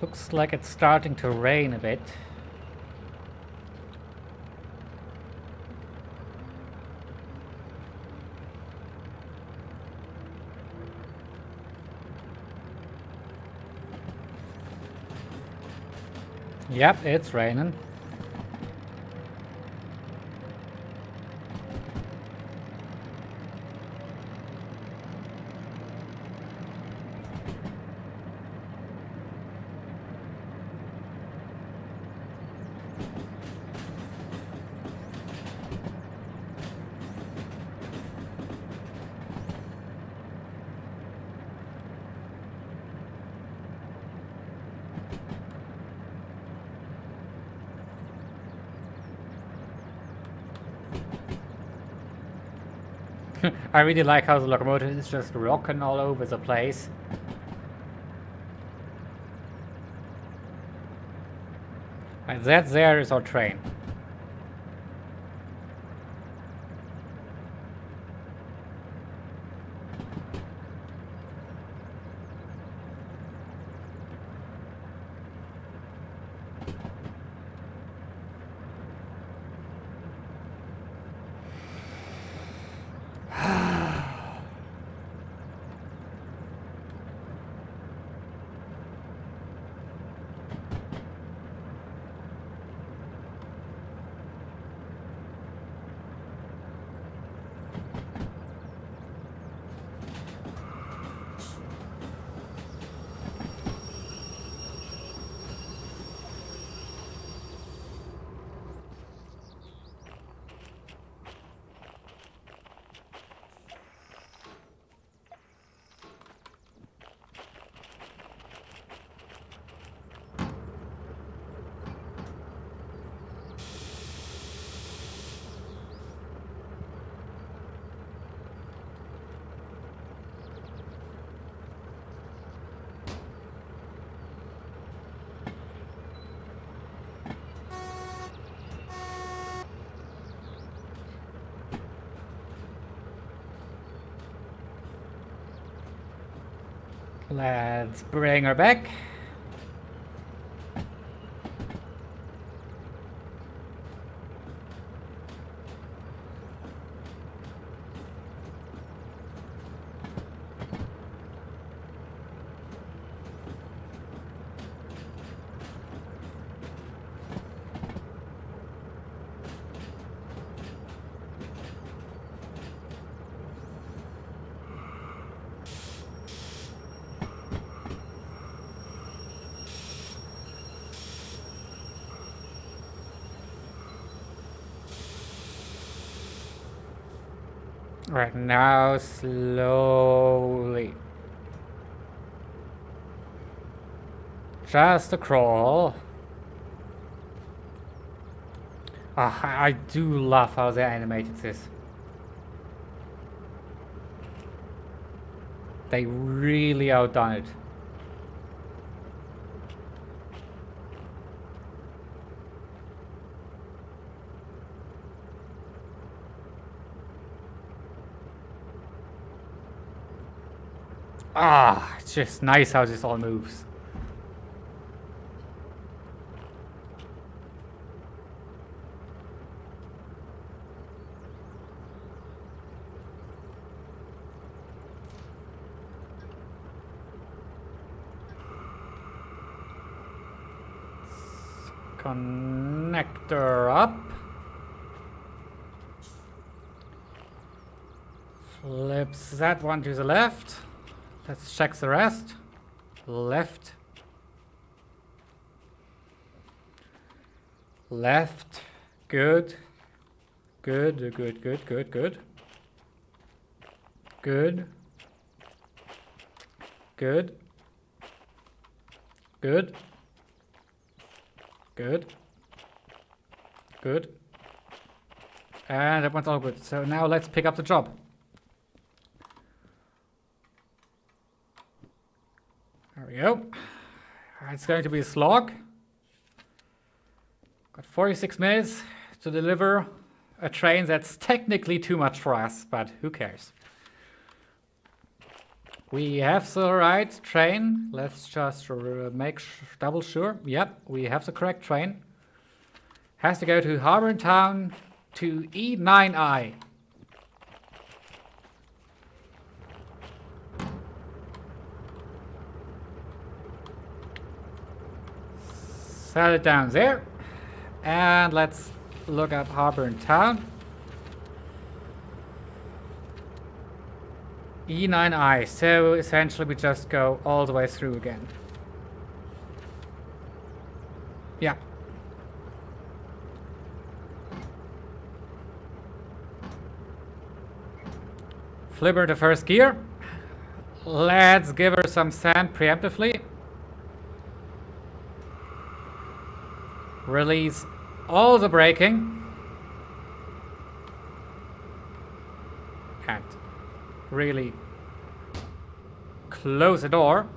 A: Looks like it's starting to rain a bit. Yep, it's raining. I really like how the locomotive is just rocking all over the place. And that there is our train. Let's bring her back. Right now, slowly. Just a crawl. I do love how they animated this. They really outdone it. It's just nice how this all moves. Connector up. Flips that one to the left. Let's check the rest. Left. Left. Good. Good, good, good, good, good. Good. Good. Good. Good. Good. And that one's all good. So now let's pick up the job. There we go. It's going to be a slog. Got 46 minutes to deliver a train that's technically too much for us, but who cares? We have the right train. Let's just make double sure. Yep, we have the correct train. Has to go to Harbour Town to E9I. Set it down there. And let's look up Harbour Town. E9I, so essentially we just go all the way through again. Yeah. Flip her to first gear. Let's give her some sand preemptively. Release all the braking. And really close the door.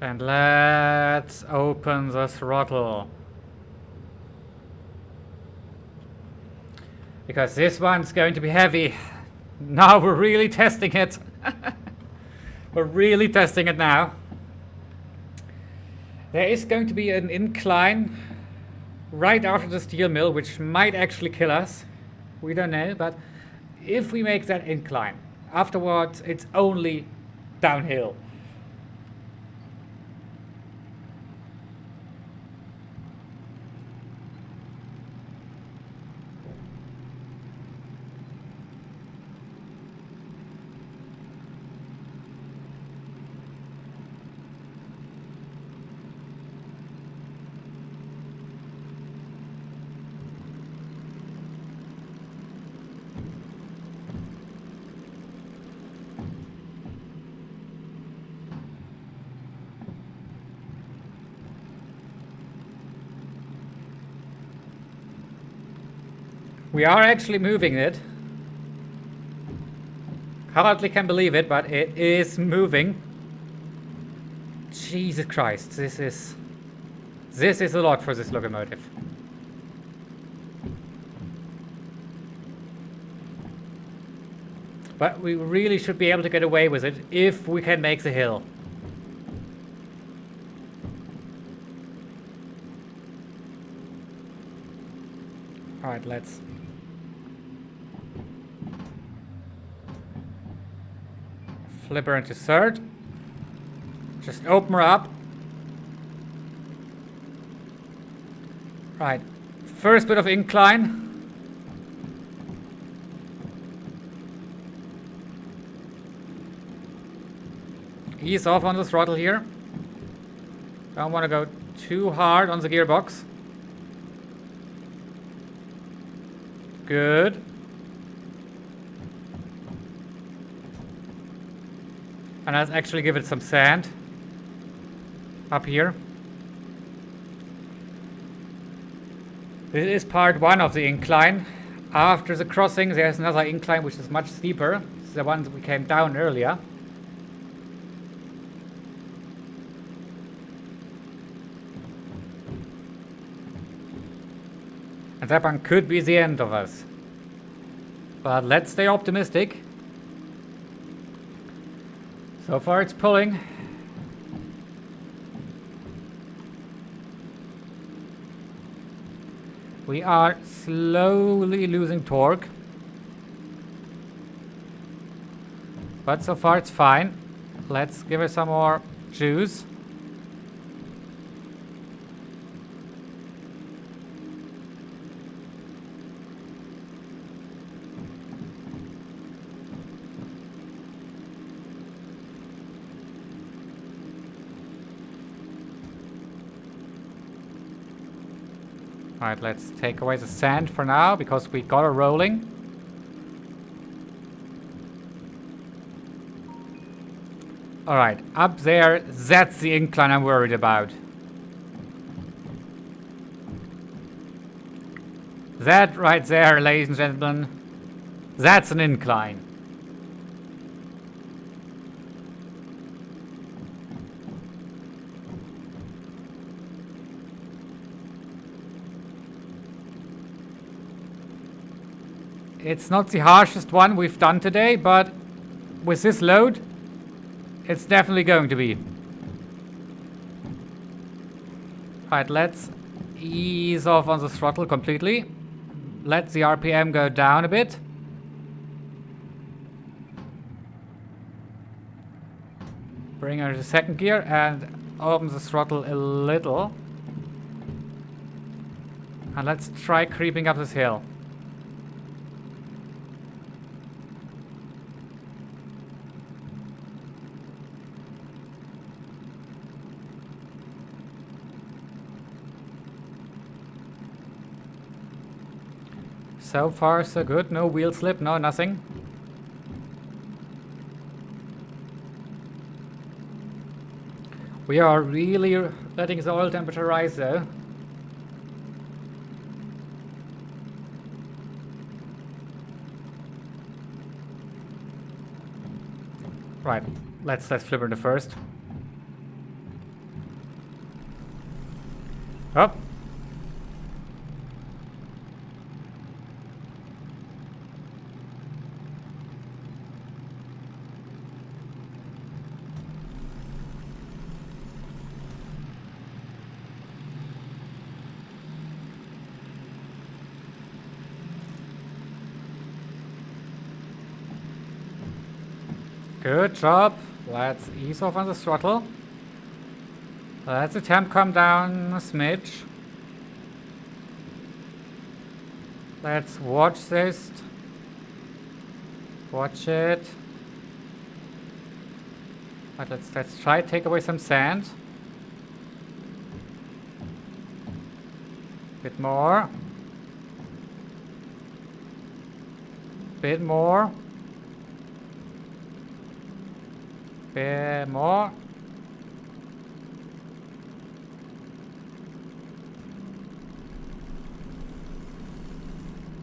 A: And let's open the throttle. Because this one's going to be heavy. Now we're really testing it. We're really testing it now. There is going to be an incline right after the steel mill, which might actually kill us. We don't know, but if we make that incline, afterwards it's only downhill. We are actually moving it. Hardly can believe it, but it is moving. Jesus Christ, this is a lot for this locomotive. But we really should be able to get away with it if we can make the hill. Alright, let's... flip her into third. Just open her up. Right. First bit of incline. Ease off on the throttle here. Don't want to go too hard on the gearbox. Good. And let's actually give it some sand. Up here. This is part one of the incline. After the crossing there's another incline which is much steeper. It's the one that we came down earlier. And that one could be the end of us. But let's stay optimistic. So far it's pulling. We are slowly losing torque. But so far it's fine. Let's give it some more juice. Alright, let's take away the sand for now, because we got her rolling. Alright, up there, that's the incline I'm worried about. That right there, ladies and gentlemen, that's an incline. It's not the harshest one we've done today, but with this load, it's definitely going to be. Alright, let's ease off on the throttle completely. Let the RPM go down a bit. Bring her to second gear and open the throttle a little. And let's try creeping up this hill. So far so good, no wheel slip, no nothing. We are really letting the oil temperature rise though. Right, let's flip her to first. Up. Good job. Let's ease off on the throttle. Let's the temp come down a smidge. Let's watch this. Watch it. Right, let's try to take away some sand. Bit more. Bit more. Bit more.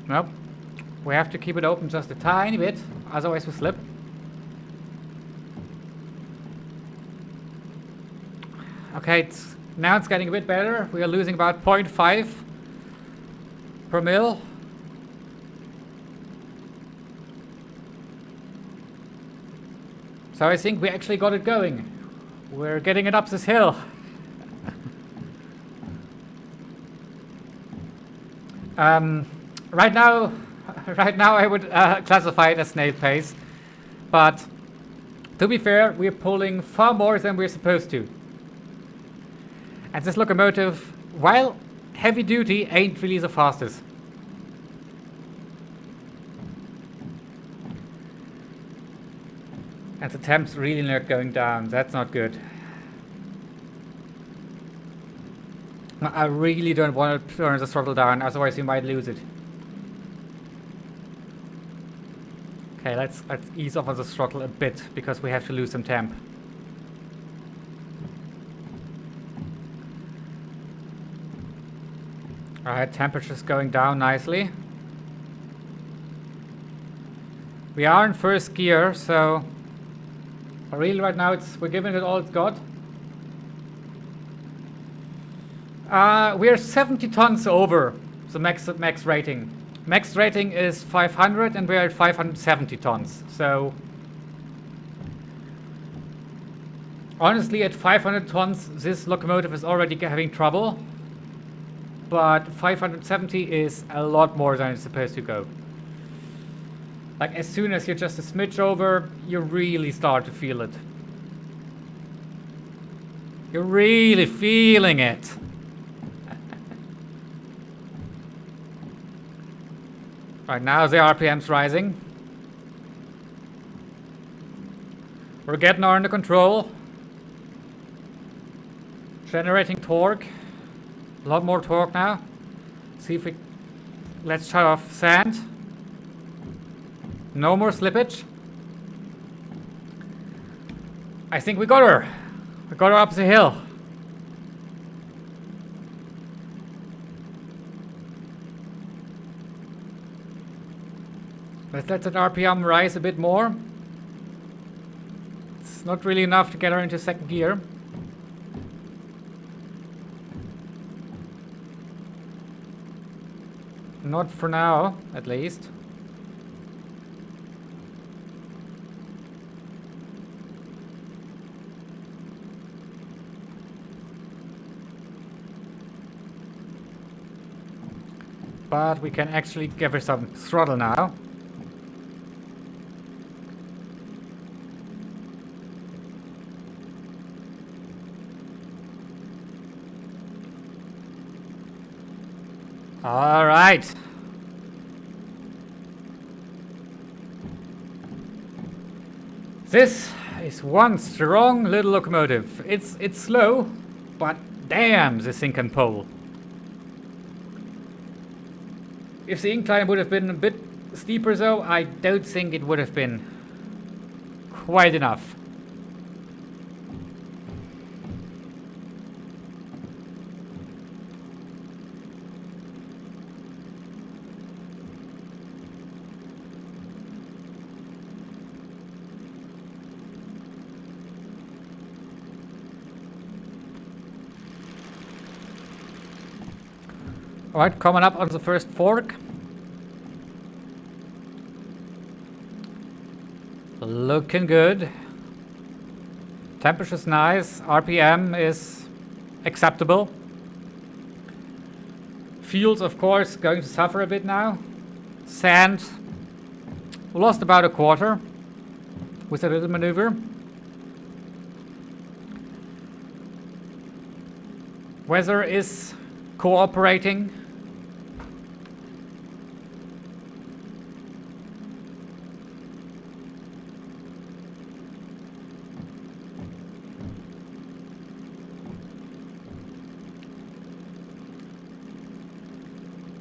A: Nope. We have to keep it open just a tiny bit, otherwise we slip. Okay, now it's getting a bit better. We are losing about 0.5 per mil. So I think we actually got it going. We're getting it up this hill. Right now, I would classify it as snail pace, but to be fair, we're pulling far more than we're supposed to. And this locomotive, while heavy duty, ain't really the fastest. And the temp's really not going down. That's not good. I really don't want to turn the throttle down, otherwise we might lose it. Okay, let's ease off on the throttle a bit, because we have to lose some temp. Alright, temperature's going down nicely. We are in first gear, so really right now we're giving it all it's got. We're 70 tons over the max rating. Max rating is 500 and we're at 570 tons. So honestly, at 500 tons, this locomotive is already having trouble. But 570 is a lot more than it's supposed to go. Like, as soon as you're just a smidge over, you really start to feel it. You're really feeling it. Right now the RPM's rising. We're getting her under control. Generating torque. A lot more torque now. See if we... Let's shut off sand. No more slippage. I think we got her. We got her up the hill. Let's let that RPM rise a bit more. It's not really enough to get her into second gear. Not for now, at least. But we can actually give her some throttle now. All right. This is one strong little locomotive. It's slow, but damn, this thing can pull. If the incline would have been a bit steeper though, I don't think it would have been quite enough. Alright, coming up on the first fork. Looking good. Temperature's nice. RPM is acceptable. Fuel's, of course, going to suffer a bit now. Sand. We lost about a quarter with a little maneuver. Weather is cooperating.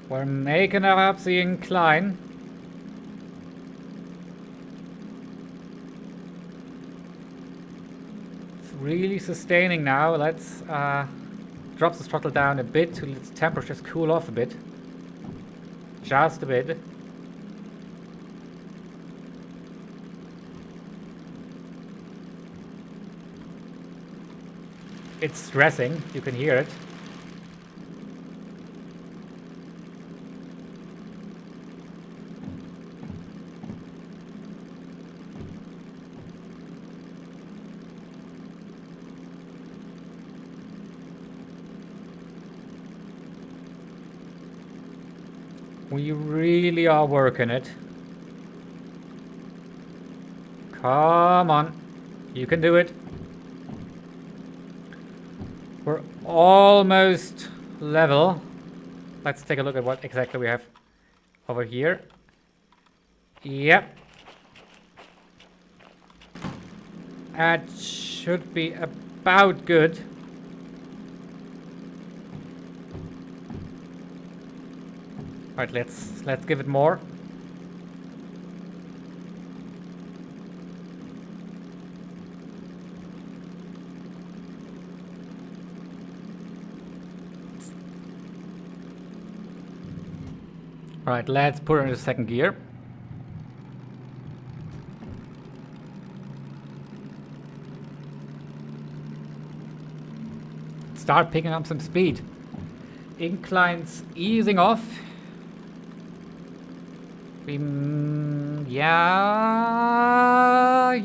A: We're making up the incline. It's really sustaining now. Let's drop the throttle down a bit to let the temperatures cool off a bit. Just a bit. It's stressing, you can hear it. We really are working it. Come on. You can do it. We're almost level. Let's take a look at what exactly we have over here. Yep. That should be about good. Right, let's give it more. Right, let's put it into second gear. Start picking up some speed. Incline's easing off. Yeah.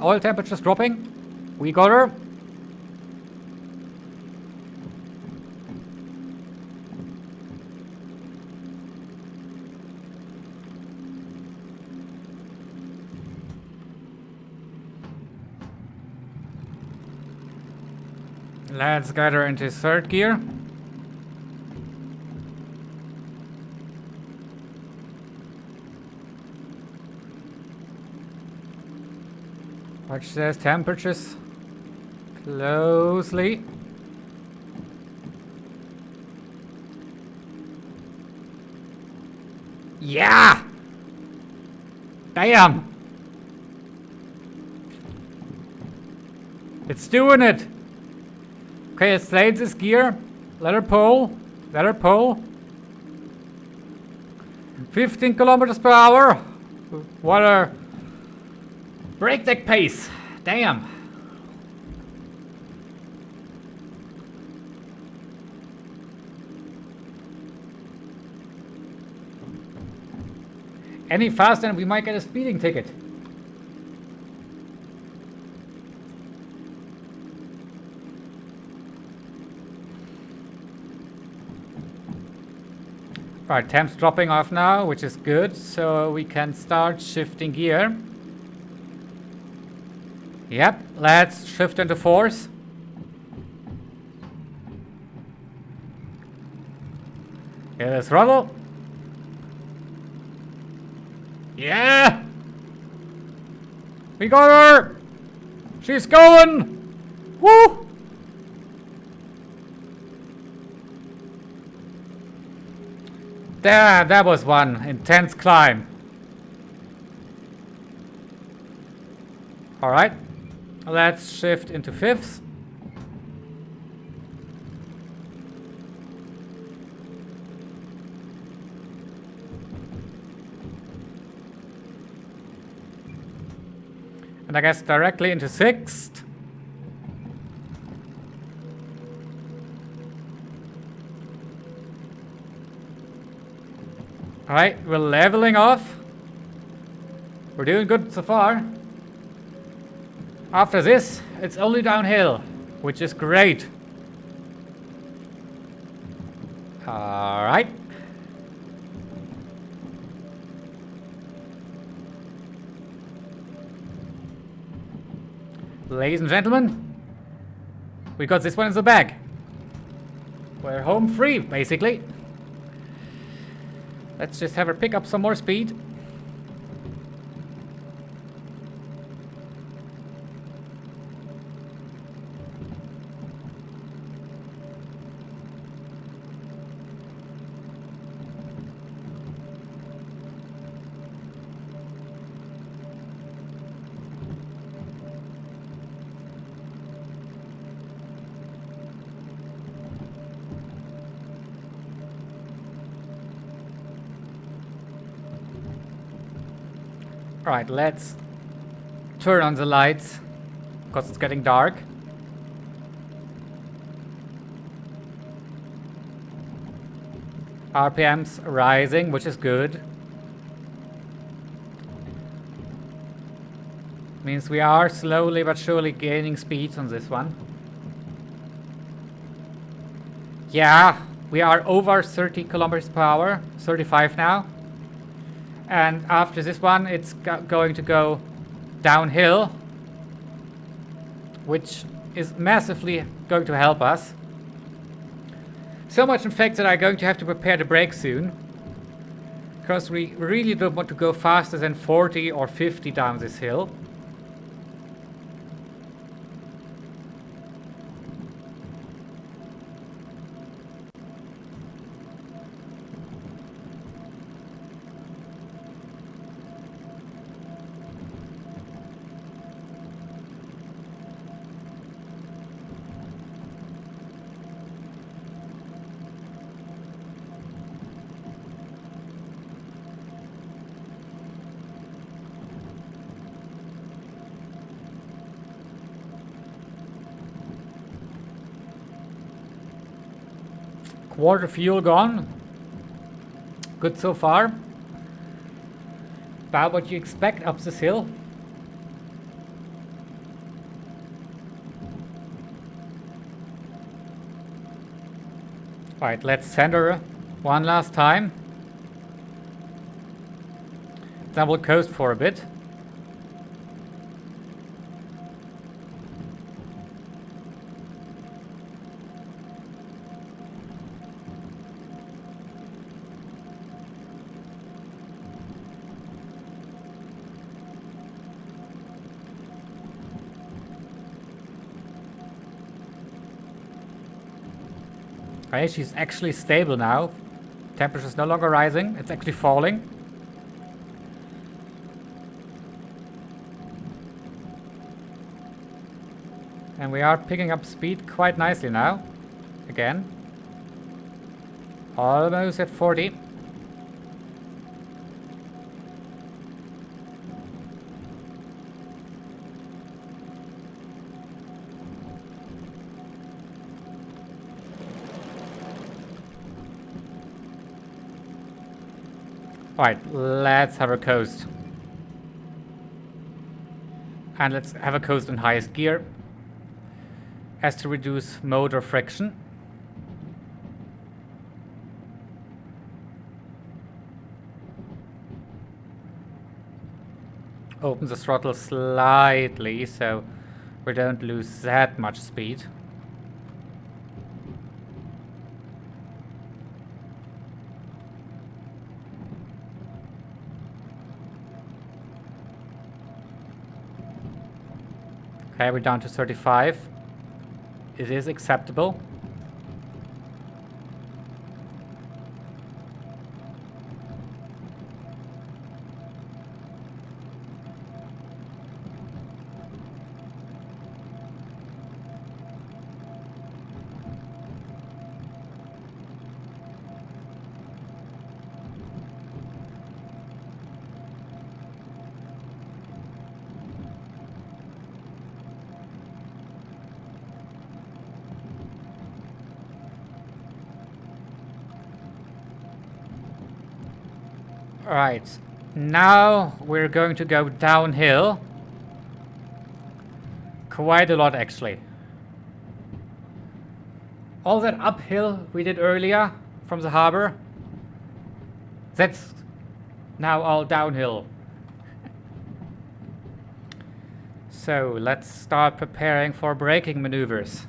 A: Oil temperature's dropping. We got her. Let's get her into third gear. Watch those temperatures closely. Yeah! Damn! It's doing it! Okay, it stays this gear. Let her pull. Let her pull. 15 kilometers per hour. What a breakneck pace. Damn. Any faster and we might get a speeding ticket. Right, temp's dropping off now, which is good, so we can start shifting gear. Yep, let's shift into fourth. Get the throttle. Yeah! We got her! She's going! Woo! There, that was one intense climb. Alright, let's shift into fifth. And I guess directly into sixth. Alright, we're leveling off. We're doing good so far. After this, it's only downhill, which is great. Alright. Ladies and gentlemen, we got this one in the bag. We're home free, basically. Let's just have her pick up some more speed. Alright, let's turn on the lights, because it's getting dark. RPM's rising, which is good. Means we are slowly but surely gaining speed on this one. Yeah, We are over 30 kilometers per hour, 35 now. And after this one, it's going to go downhill, which is massively going to help us. So much in fact that I'm going to have to prepare the brake soon, because we really don't want to go faster than 40 or 50 down this hill. Quarter fuel gone. Good so far. About what you expect up this hill. Alright, let's center one last time. Then we'll coast for a bit. Okay, she's actually stable now. Temperature is no longer rising, it's actually falling. And we are picking up speed quite nicely now. Again. Almost at 40. Alright, let's have a coast. And let's have a coast in highest gear, as to reduce motor friction. Open the throttle slightly so we don't lose that much speed. Okay, we're down to 35. It is acceptable. Right, now we're going to go downhill. Quite a lot, actually. All that uphill we did earlier from the harbor, that's now all downhill. So let's start preparing for braking maneuvers.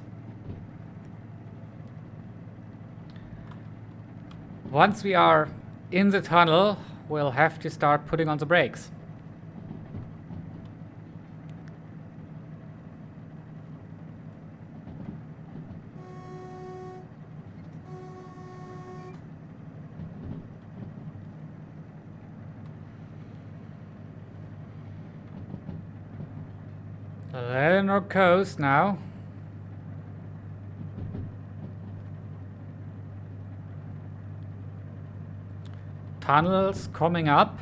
A: Once we are in the tunnel, we'll have to start putting on the brakes. Letting her coast now. Tunnels coming up.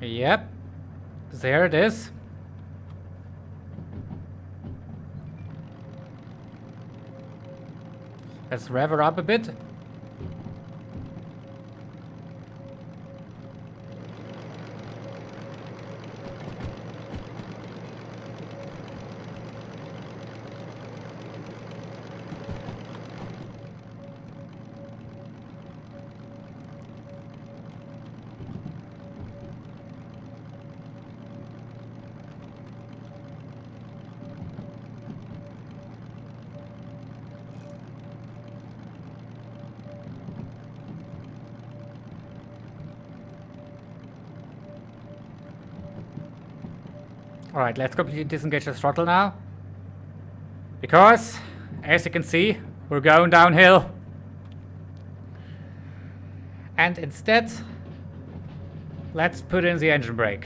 A: Yep, there it is. Let's rev her up a bit. Alright, let's completely disengage the throttle now. Because, as you can see, we're going downhill. And instead, let's put in the engine brake.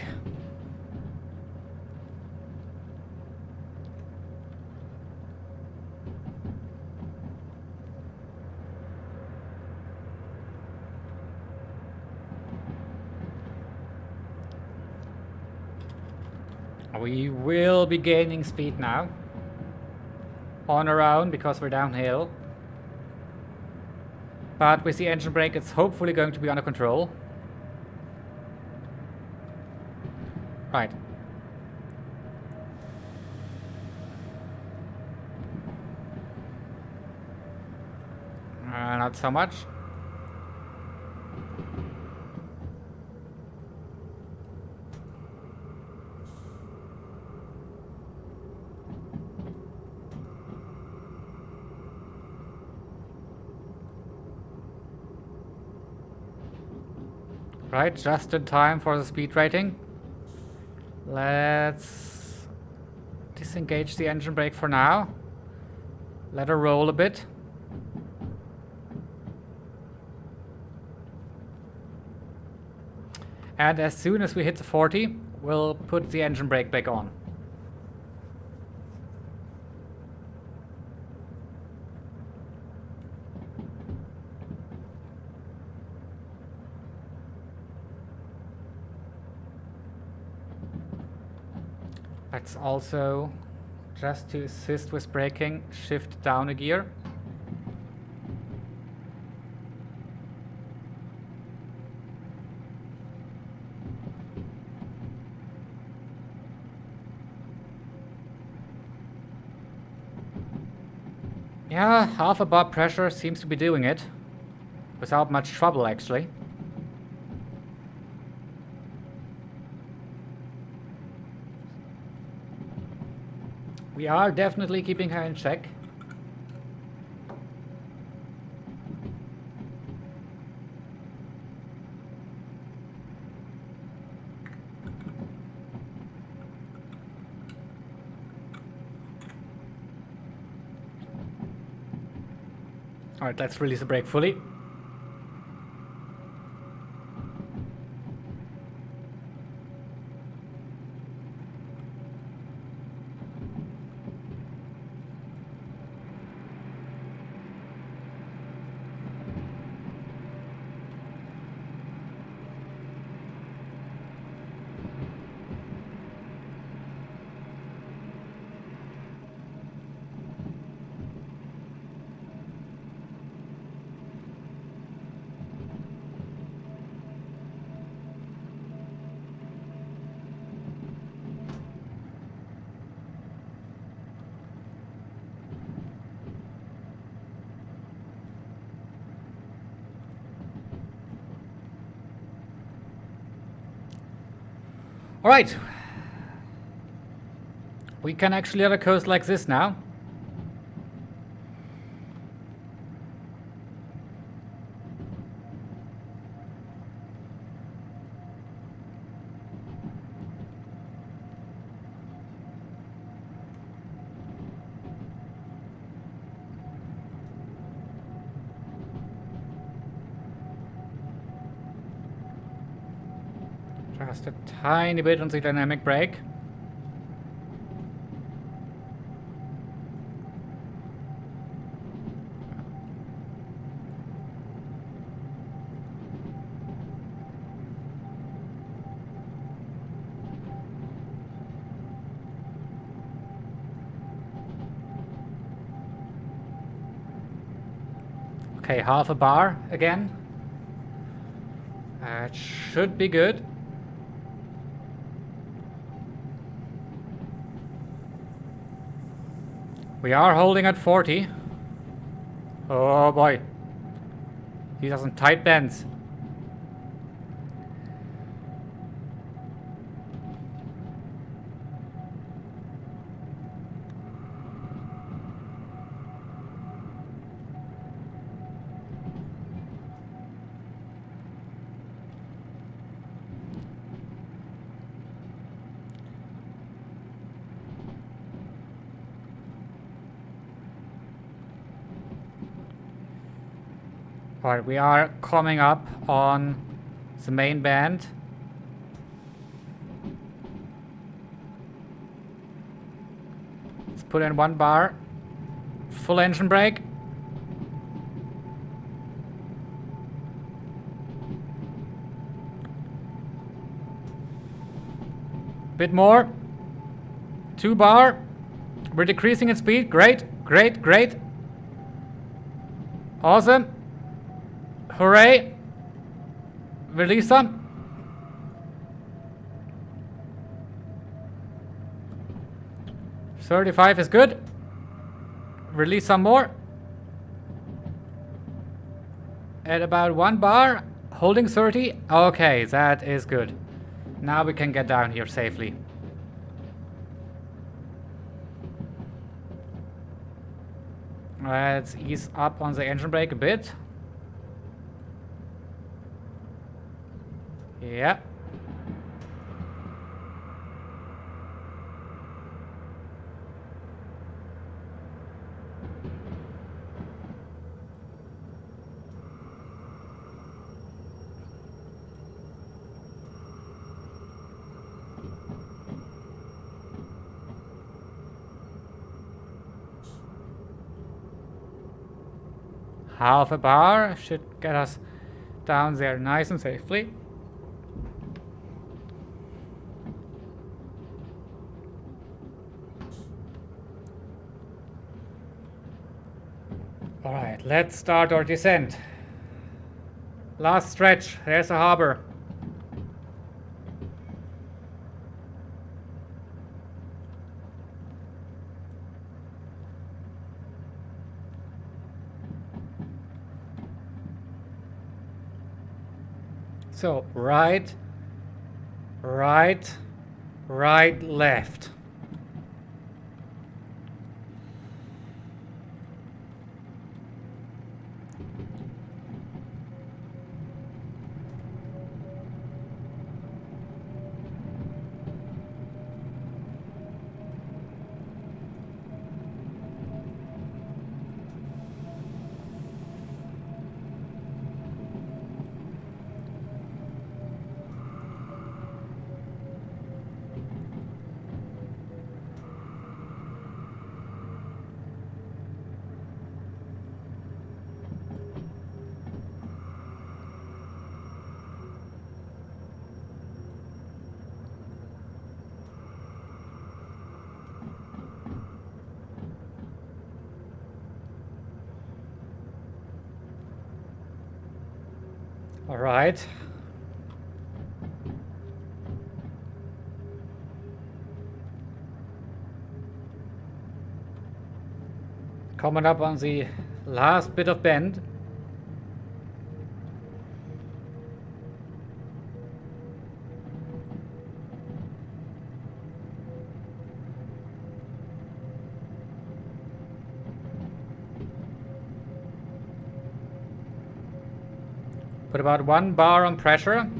A: We will be gaining speed now. On our own, because we're downhill. But with the engine brake, it's hopefully going to be under control. Right. Not so much. Right, just in time for the speed rating. Let's disengage the engine brake for now. Let her roll a bit. And as soon as we hit the 40, we'll put the engine brake back on. Let's also, just to assist with braking, shift down a gear. Yeah, half a bar pressure seems to be doing it. Without much trouble, actually. We are definitely keeping her in check. Alright, let's release the brake fully. Alright. We can actually let a coast like this now. Just a tiny bit on the dynamic brake. Okay, half a bar again. That should be good. We are holding at 40. Oh boy. These are some tight bends. Alright, we are coming up on the main band. Let's put in 1 bar. Full engine brake. Bit more. 2 bar. We're decreasing in speed. Great, great, great. Awesome. Hooray. Release some. $35 is good. Release some more. At about 1 bar. Holding 30. Okay, that is good. Now we can get down here safely. Let's ease up on the engine brake a bit. Yeah. Half a bar should get us down there nice and safely. Alright, let's start our descent. Last stretch, there's a harbor. So, right, right, right, left. All right. Coming up on the last bit of bend. Put about 1 bar on pressure.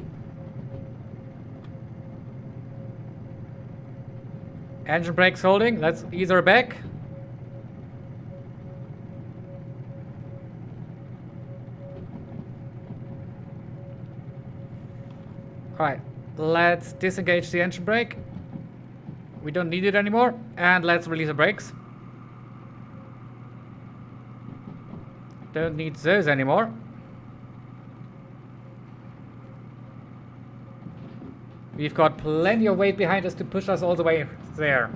A: Engine brakes holding. Let's ease her back. Alright, let's disengage the engine brake. We don't need it anymore. And let's release the brakes. Don't need those anymore. We've got plenty of weight behind us to push us all the way there.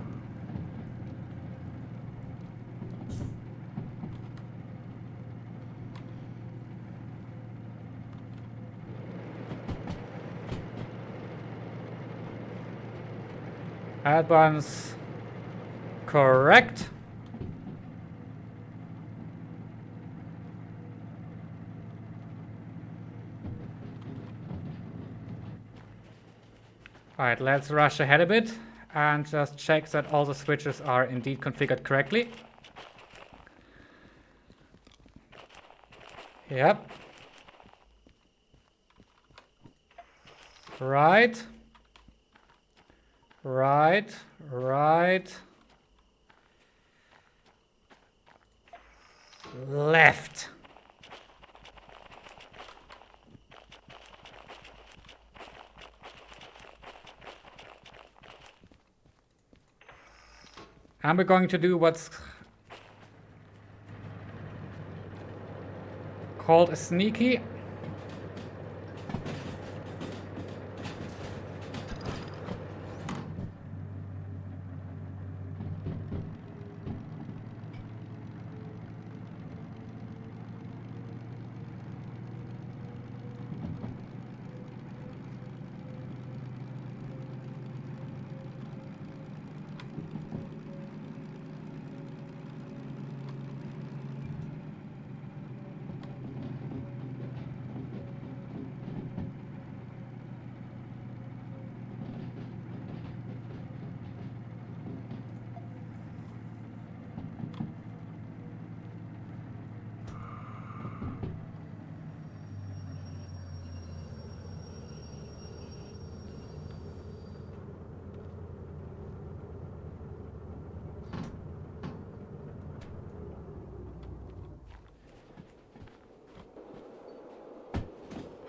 A: Add ones. Correct. Alright, let's rush ahead a bit and just check that all the switches are indeed configured correctly. Yep. Right. Right. Right. Left. And we're going to do what's called a sneaky.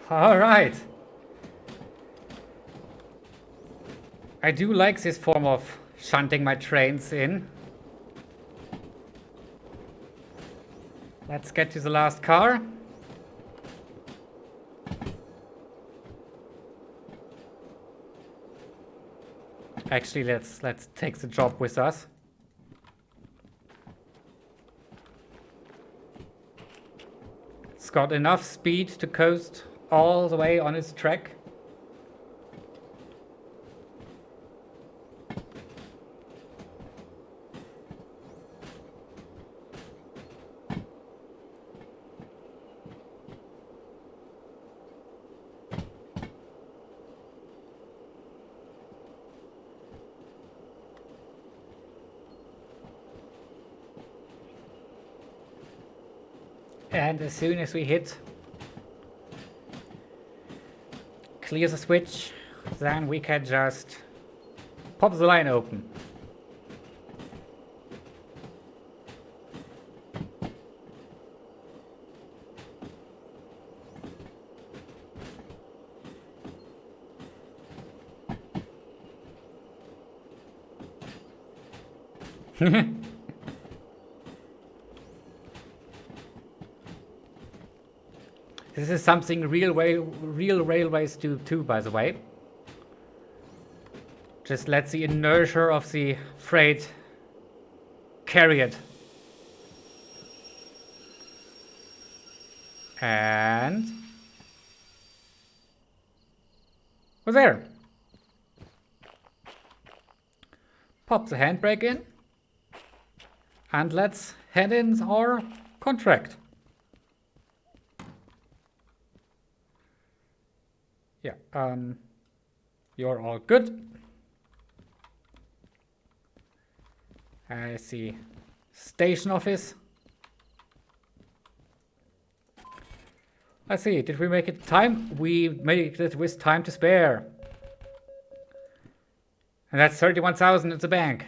A: All right. I do like this form of shunting my trains in. Let's get to the last car. Actually, let's take the job with us. It's got enough speed to coast all the way on its track. And as soon as we hit clear the switch, then we can just pop the line open. This is something real railways do too, by the way. Just let the inertia of the freight carry it. And we're there. Pop the handbrake in. And let's head in our contract. Yeah, you're all good. I see station office. Let's see, did we make it time? We made it with time to spare. And that's 31,000 at the bank.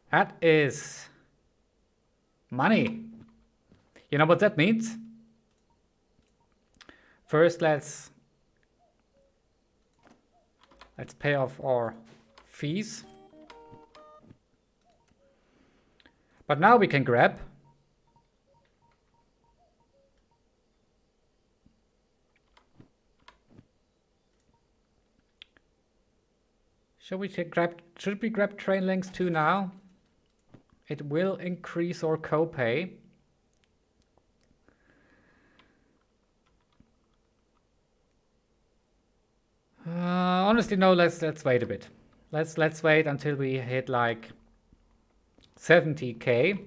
A: That is money. You know what that means? First, let's pay off our fees. But now we can grab should we grab train links too now? It will increase our copay. Honestly, no, let's wait a bit. let's wait until we hit like 70k.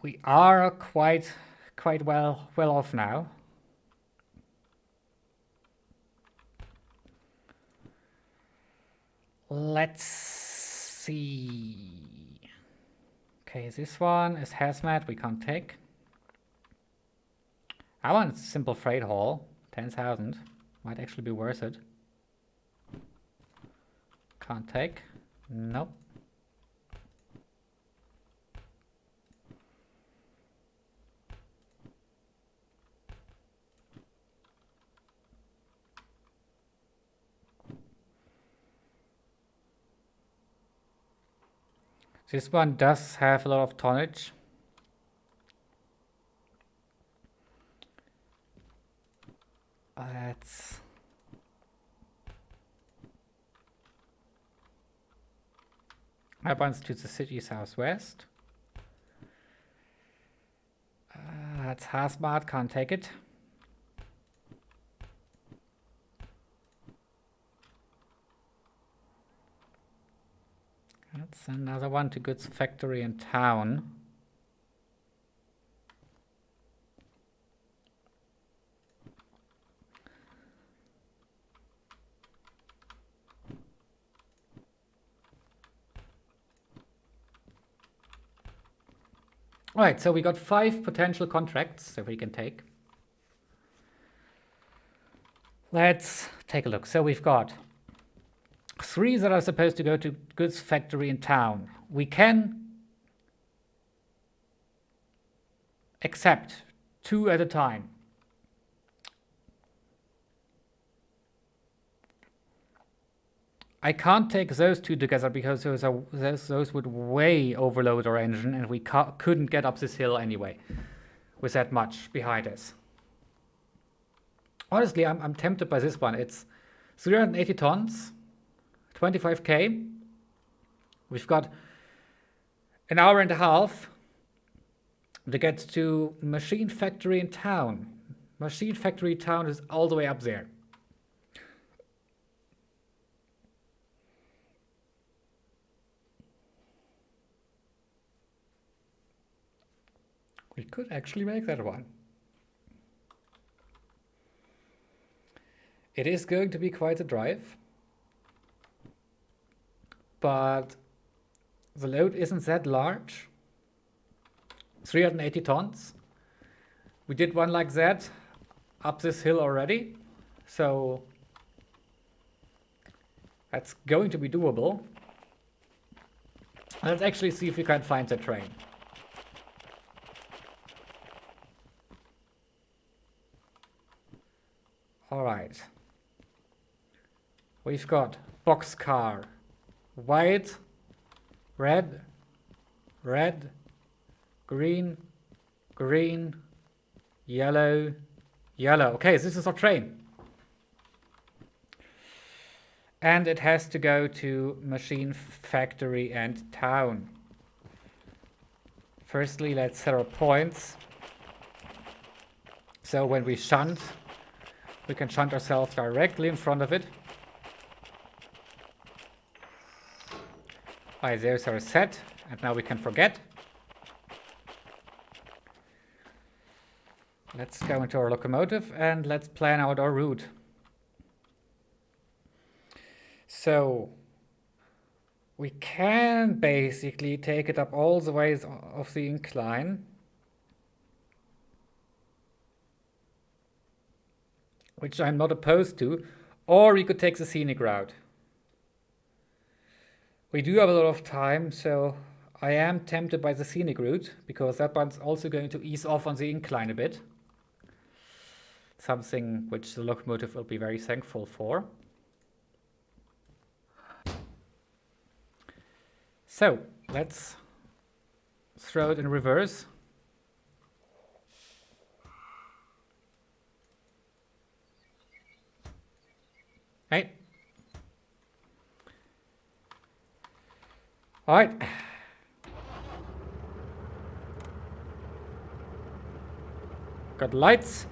A: We are quite well off now. Let's see. Okay, this one is hazmat, we can't take. I want simple freight haul, 10,000. Might actually be worth it. Can't take. Nope. This one does have a lot of tonnage. Let's happens to the city southwest. That's hazmat, can't take it. That's another one to goods factory in town. All right, so we got 5 potential contracts that we can take. Let's take a look. So we've got 3 that are supposed to go to goods factory in town. We can accept 2 at a time. I can't take those 2 together because those would way overload our engine, and we couldn't get up this hill anyway with that much behind us. Honestly, I'm tempted by this one. It's 380 tons, 25k. We've got an hour and a half to get to machine factory in town. Machine factory town is all the way up there. We could actually make that one. It is going to be quite a drive, but the load isn't that large. 380 tons. We did one like that up this hill already, so that's going to be doable. Let's actually see if we can find the train. All right. We've got boxcar, white, red, red, green, green, yellow, yellow. Okay, this is our train. And it has to go to machine factory and town. Firstly, let's set our points. So when we shunt, we can shunt ourselves directly in front of it. Alright, there's our set, and now we can forget. Let's go into our locomotive and let's plan out our route. So we can basically take it up all the ways of the incline. Which I'm not opposed to, or we could take the scenic route. We do have a lot of time, so I am tempted by the scenic route, because that one's also going to ease off on the incline a bit. Something which the locomotive will be very thankful for. So, let's throw it in reverse. Hey. All right. Got lights.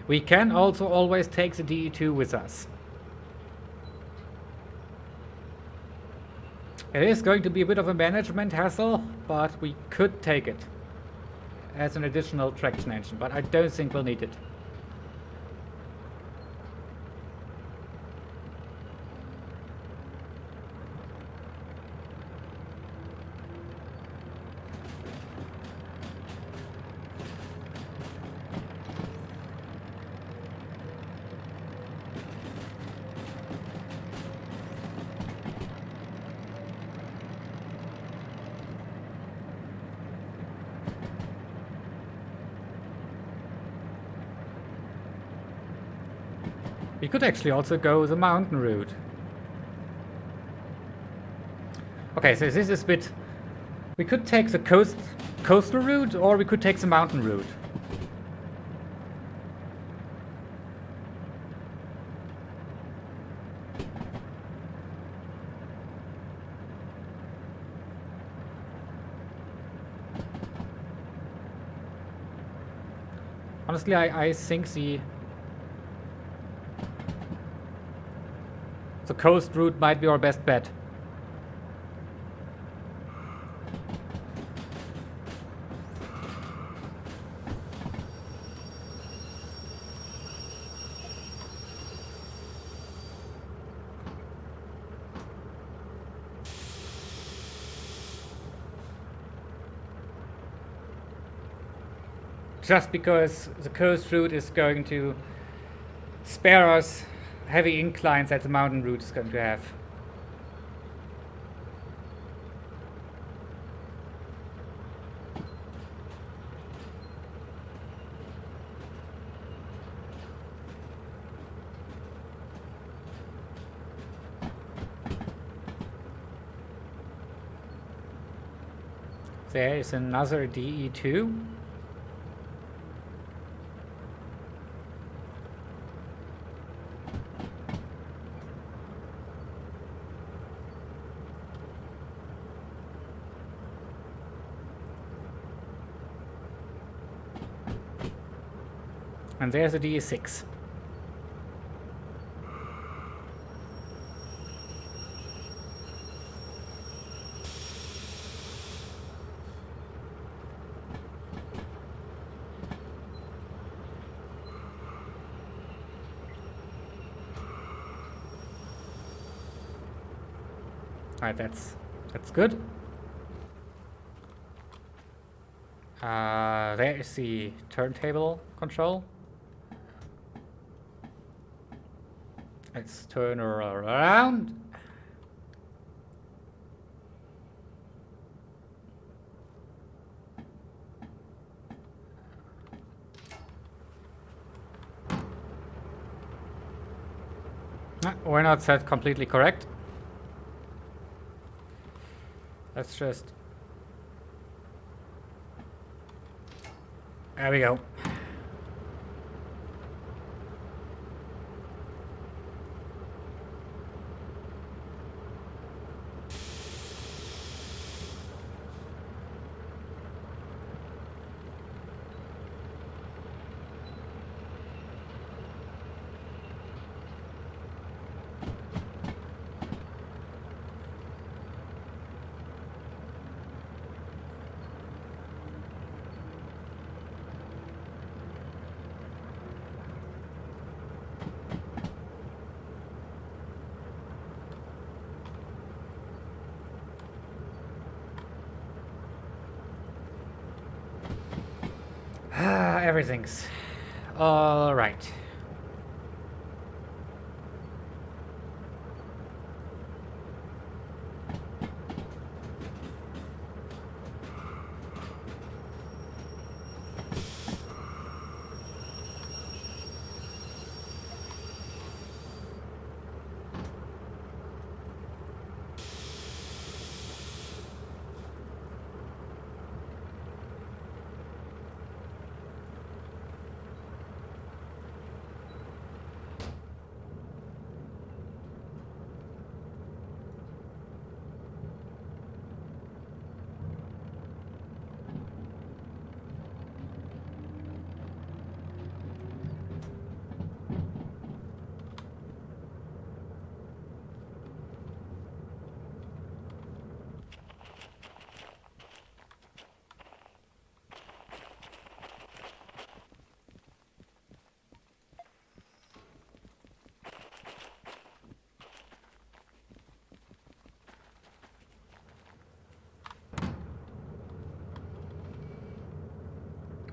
A: We can also always take the DE2 with us. It is going to be a bit of a management hassle, but we could take it as an additional traction engine, but I don't think we'll need it. We could actually also go the mountain route. Okay, so this is a bit... We could take the coastal route, or we could take the mountain route. Honestly, I think the coast route might be our best bet. Just because the coast route is going to spare us heavy inclines that the mountain route is going to have. There is another DE2. And there's a DE6. Alright, that's good. There is the turntable control. Let's turn her around. We're not set completely correct. Let's just... There we go. Everything's all right.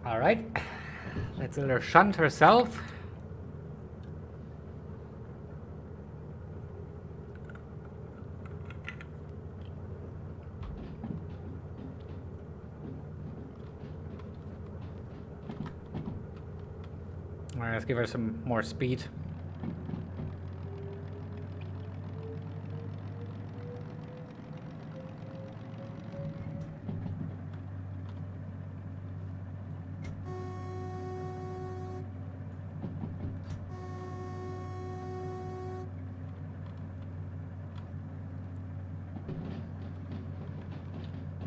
A: Alright, let's let her shunt herself. Alright, let's give her some more speed.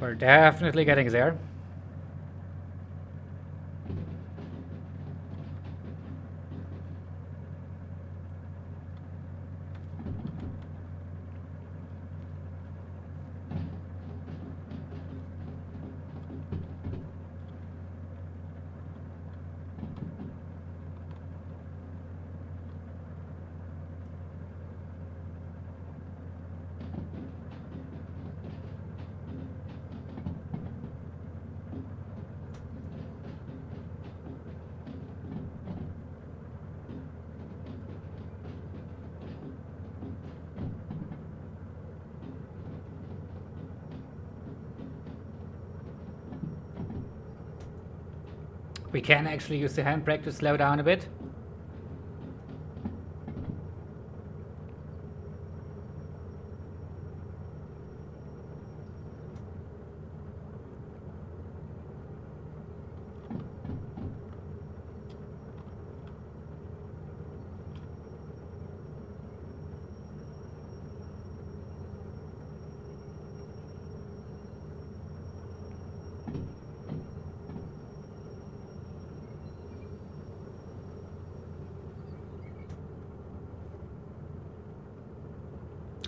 A: We're definitely getting there. We can actually use the handbrake to slow down a bit.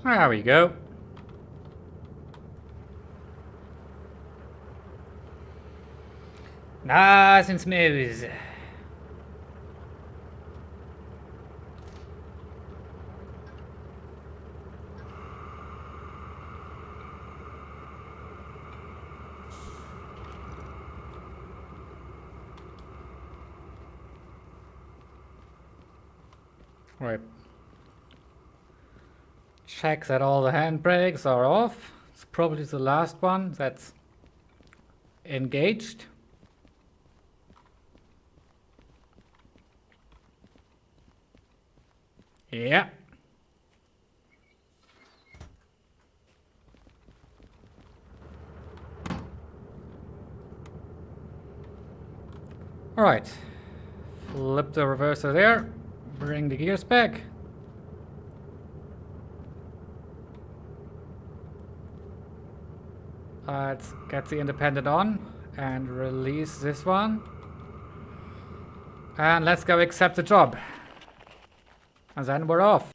A: There we go. Nice and smooth. Right. Check that all the handbrakes are off. It's probably the last one that's engaged. Yeah. Alright. Flip the reverser there. Bring the gears back. Let's get the independent on and release this one. And let's go accept the job. And then we're off.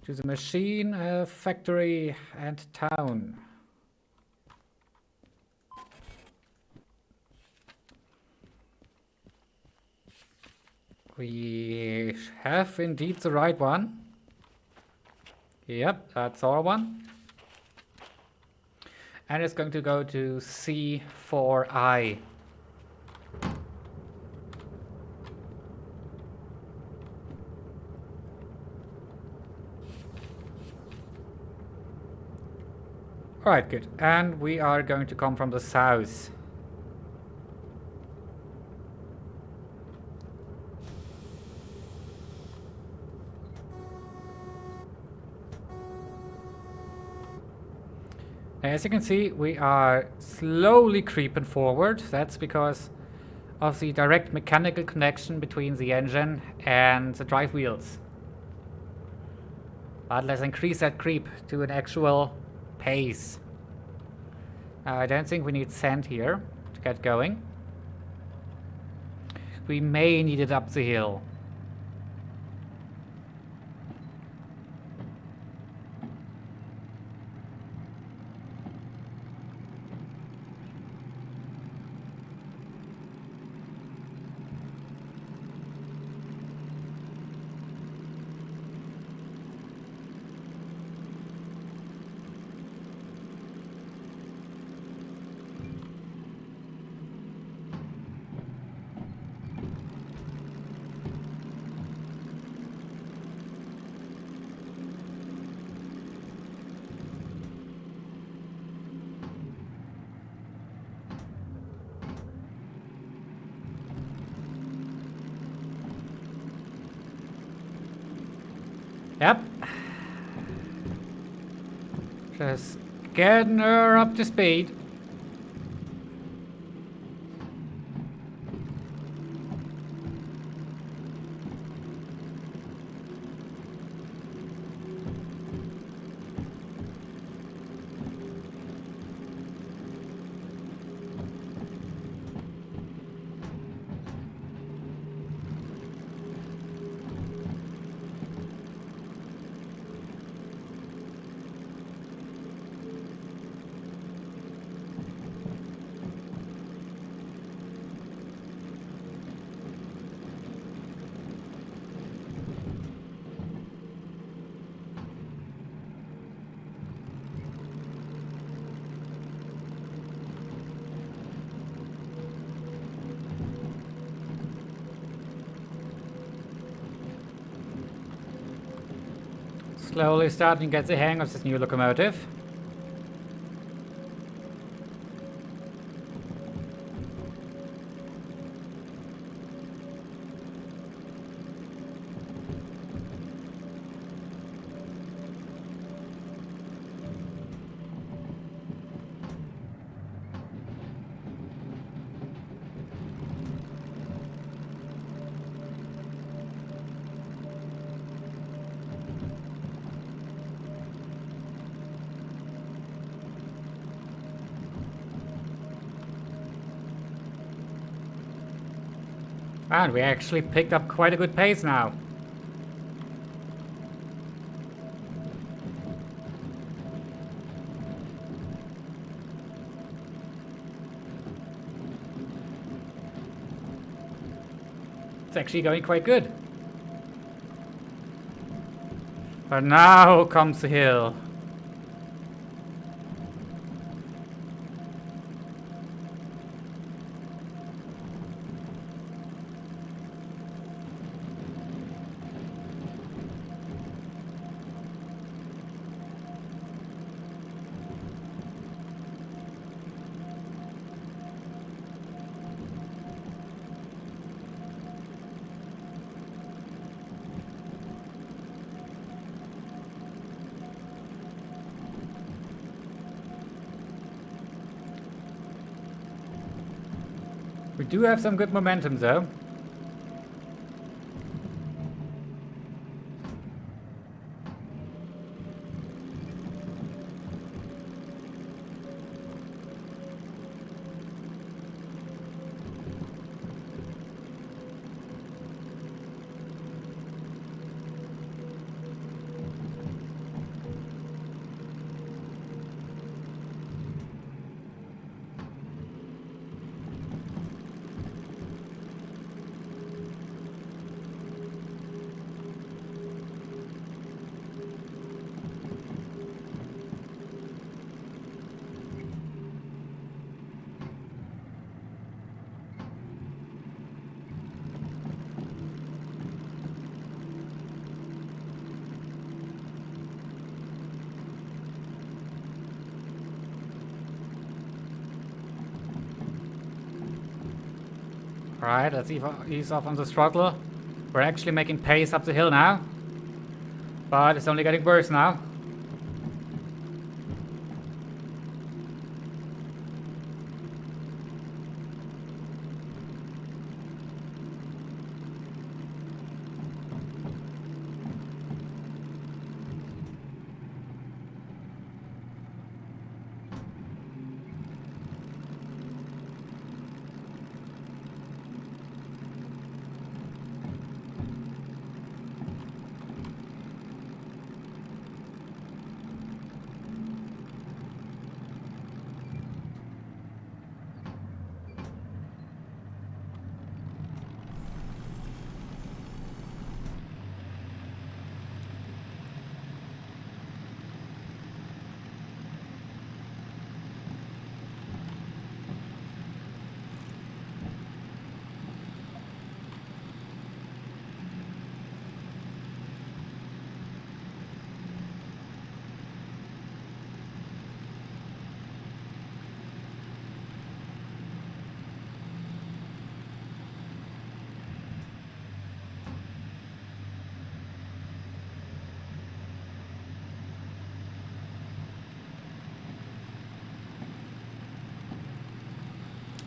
A: To the machine, factory, and town. We have indeed the right one. Yep, that's our one. And it's going to go to C4I. Alright, good. And we are going to come from the south. As you can see, we are slowly creeping forward. That's because of the direct mechanical connection between the engine and the drive wheels. But let's increase that creep to an actual pace. I don't think we need sand here to get going. We may need it up the hill. Yep. Just getting her up to speed. Slowly starting to get the hang of this new locomotive. And we actually picked up quite a good pace now. It's actually going quite good. But now comes the hill. We do have some good momentum though. Alright, let's ease off on the throttle. We're actually making pace up the hill now. But it's only getting worse now.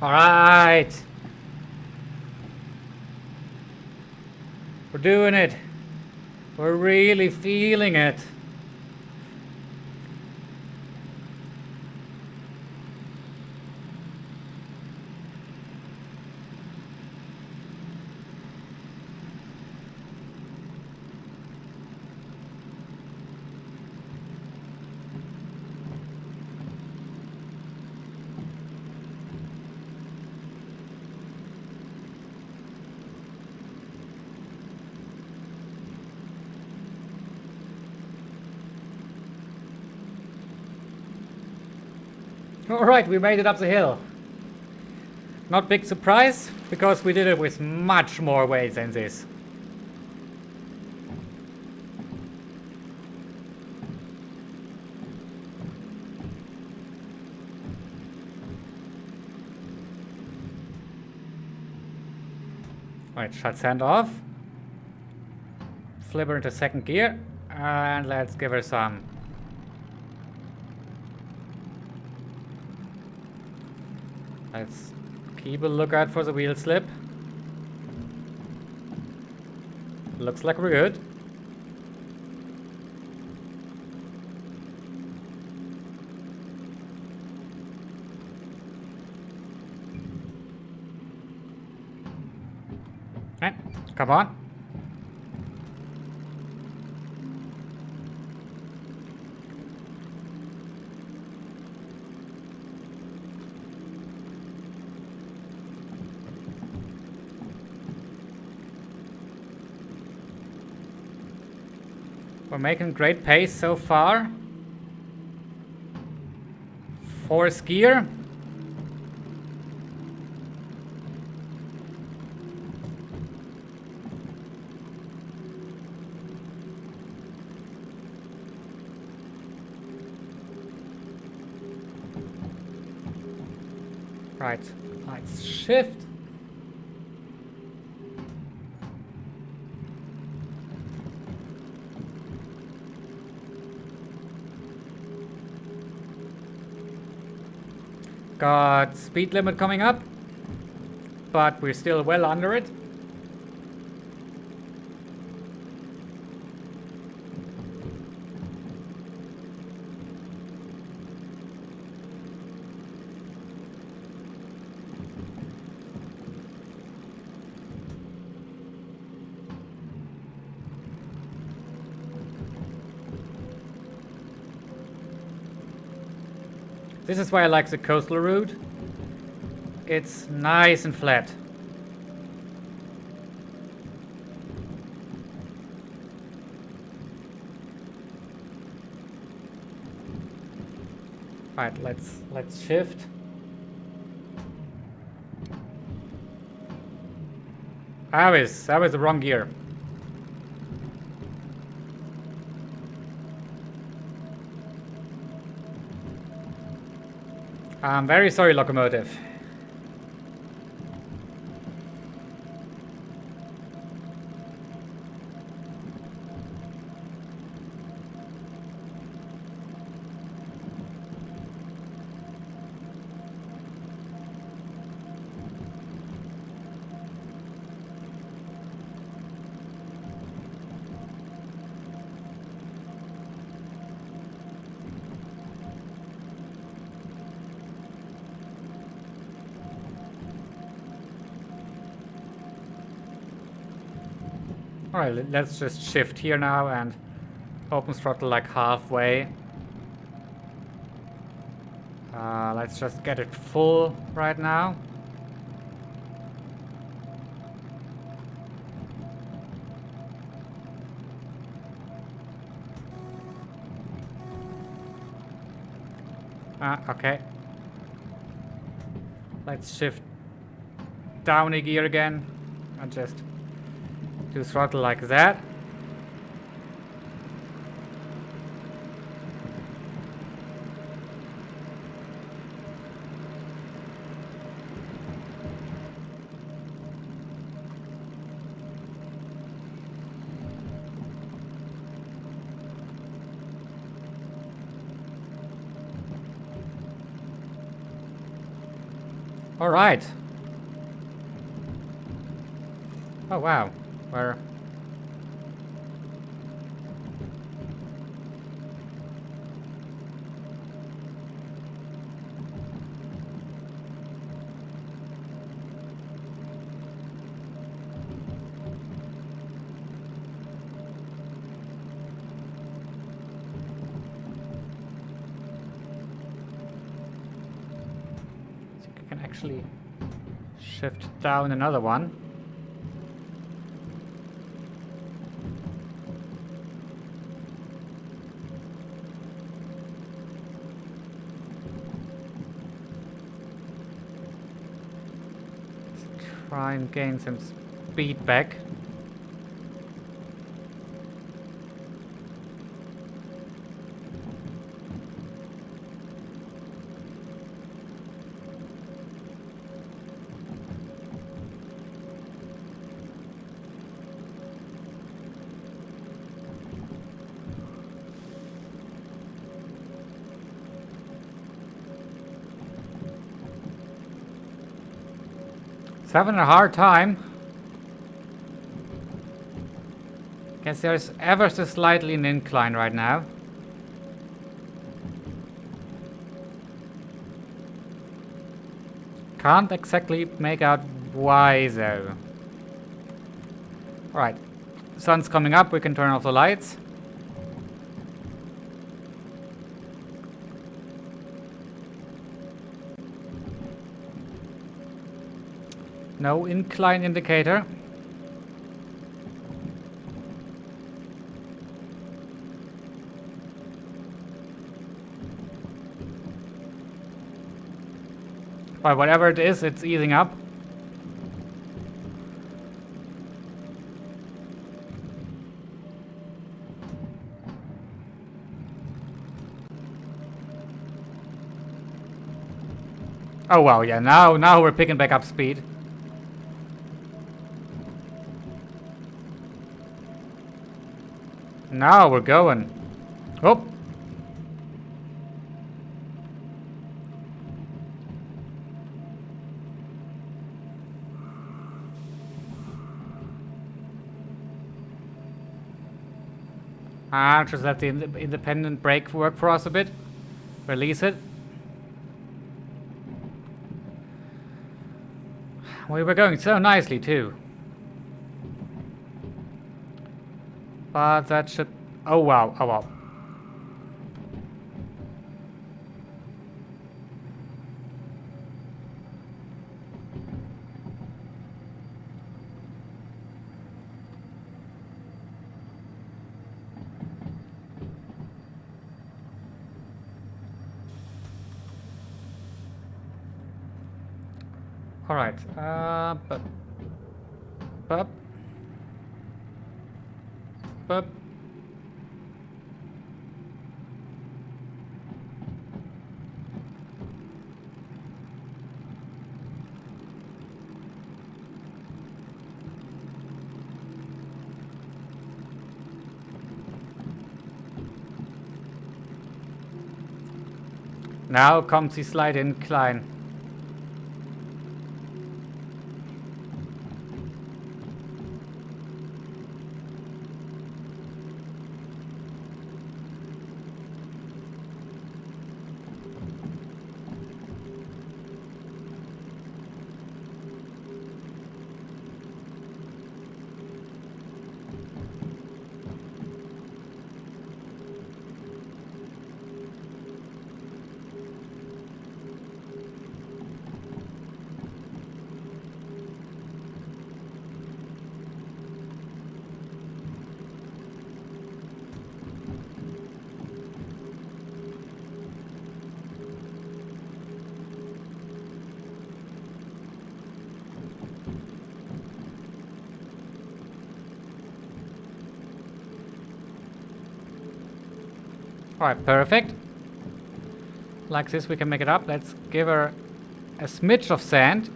A: Alright. We're doing it. We're really feeling it. Alright, we made it up the hill. Not big surprise, because we did it with much more weight than this. Alright, shut sand off. Flip her into second gear, and let's give her some. Let's keep a lookout for the wheel slip. Looks like we're good. Right, come on. We're making great pace so far. Fourth gear. Right, let's shift. Got speed limit coming up, but we're still well under it. This is why I like the coastal route. It's nice and flat. Alright, let's shift. That was the wrong gear. I'm very sorry, locomotive. Alright, let's just shift here now and open throttle like halfway. Let's just get it full right now. Okay. Let's shift down a gear again and just do throttle like that. All right. Oh wow. Where? I think I can actually shift down another one. Let's try and gain some speed back. It's having a hard time. Guess there's ever so slightly an incline right now. Can't exactly make out why though. Alright, sun's coming up, we can turn off the lights. No incline indicator. But whatever it is, it's easing up. Oh wow, yeah, now we're picking back up speed. Now we're going. Oh! Just let the independent brake work for us a bit. Release it. We were going so nicely too. But that should... Oh wow, oh wow. Alright, bup. Now comes the slight incline. Alright, perfect. Like this we can make it up. Let's give her a smidge of sand.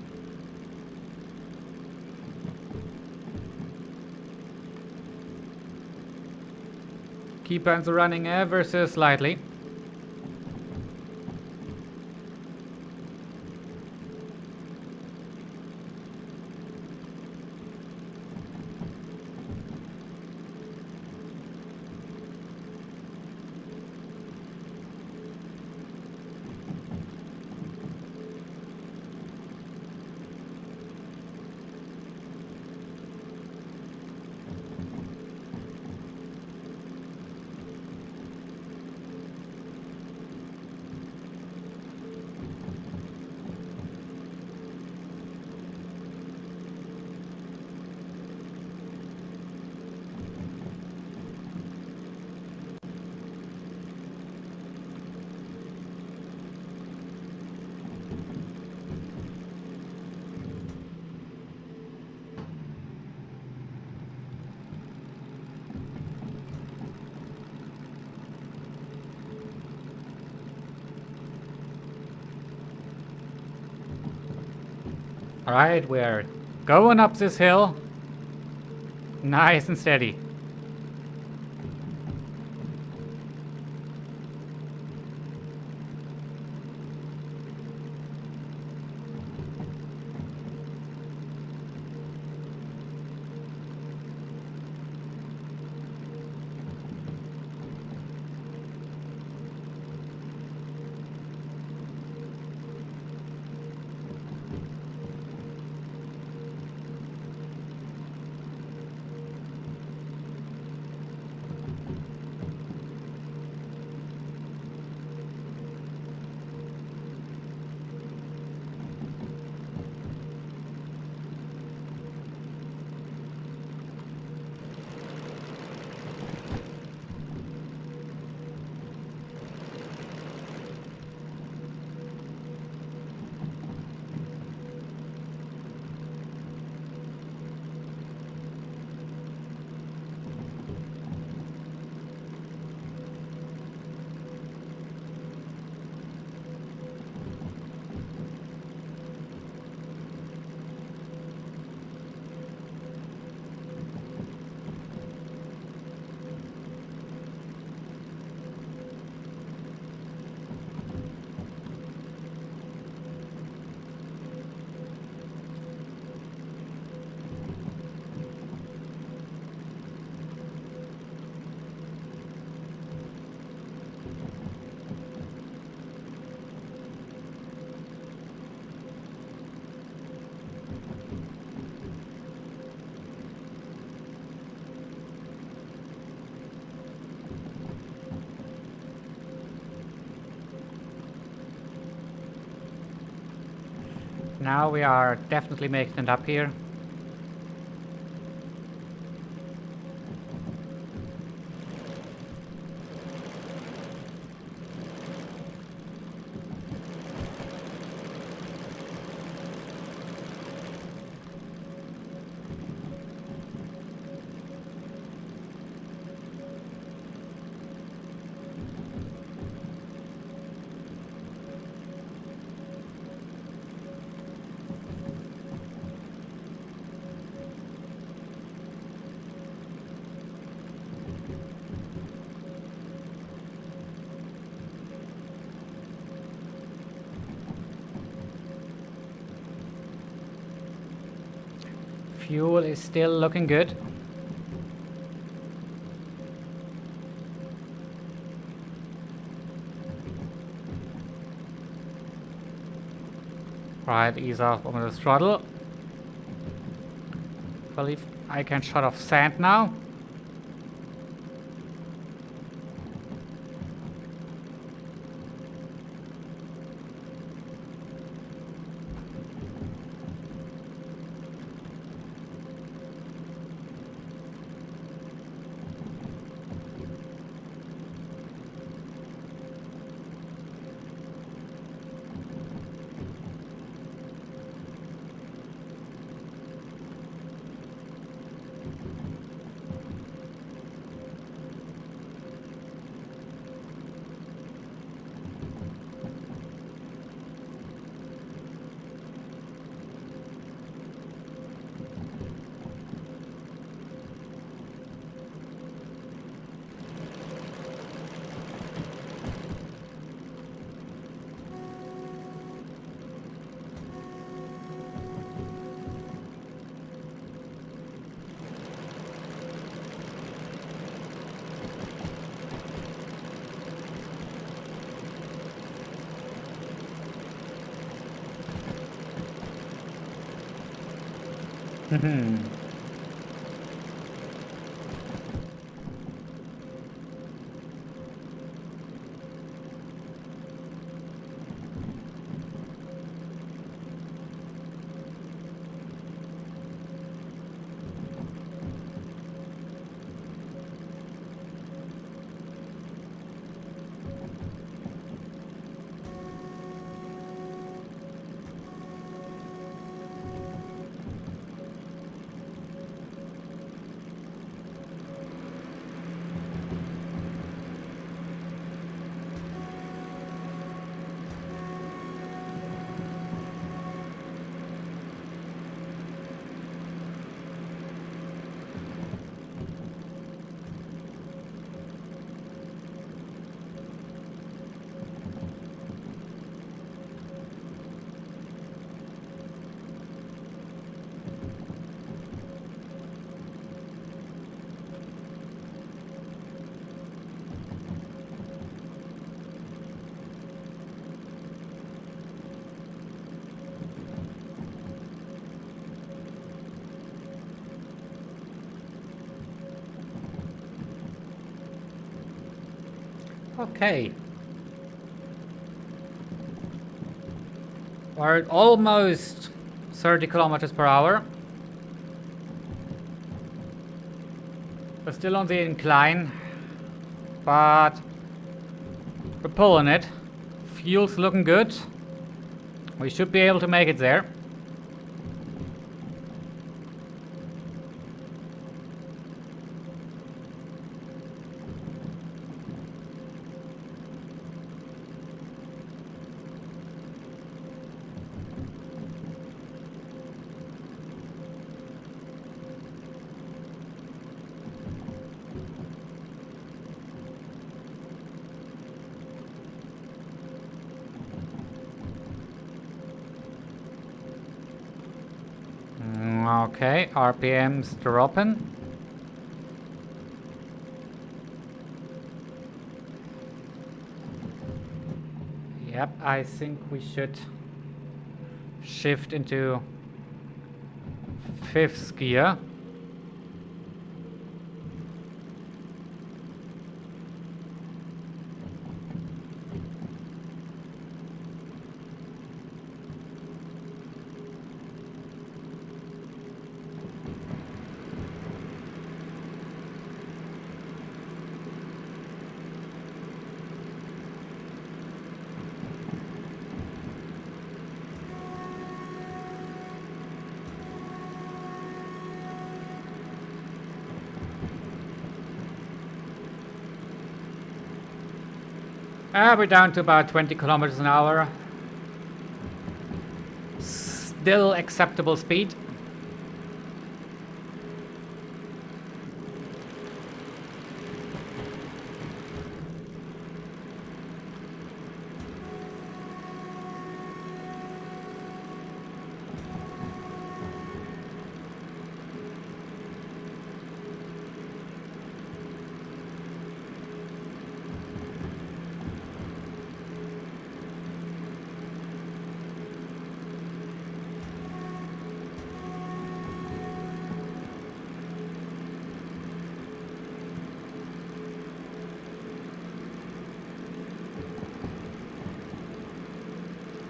A: Keep on running ever so slightly. Alright, we're going up this hill. Nice and steady. Now we are definitely making it up here. Fuel is still looking good. Right, ease off on the throttle. I believe I can shut off sand now. Okay. We're at almost 30 kilometers per hour. We're still on the incline, but we're pulling it. Fuel's looking good. We should be able to make it there. Okay, RPM's dropping. Yep, I think we should shift into fifth gear. We're down to about 20 kilometers an hour. Still acceptable speed.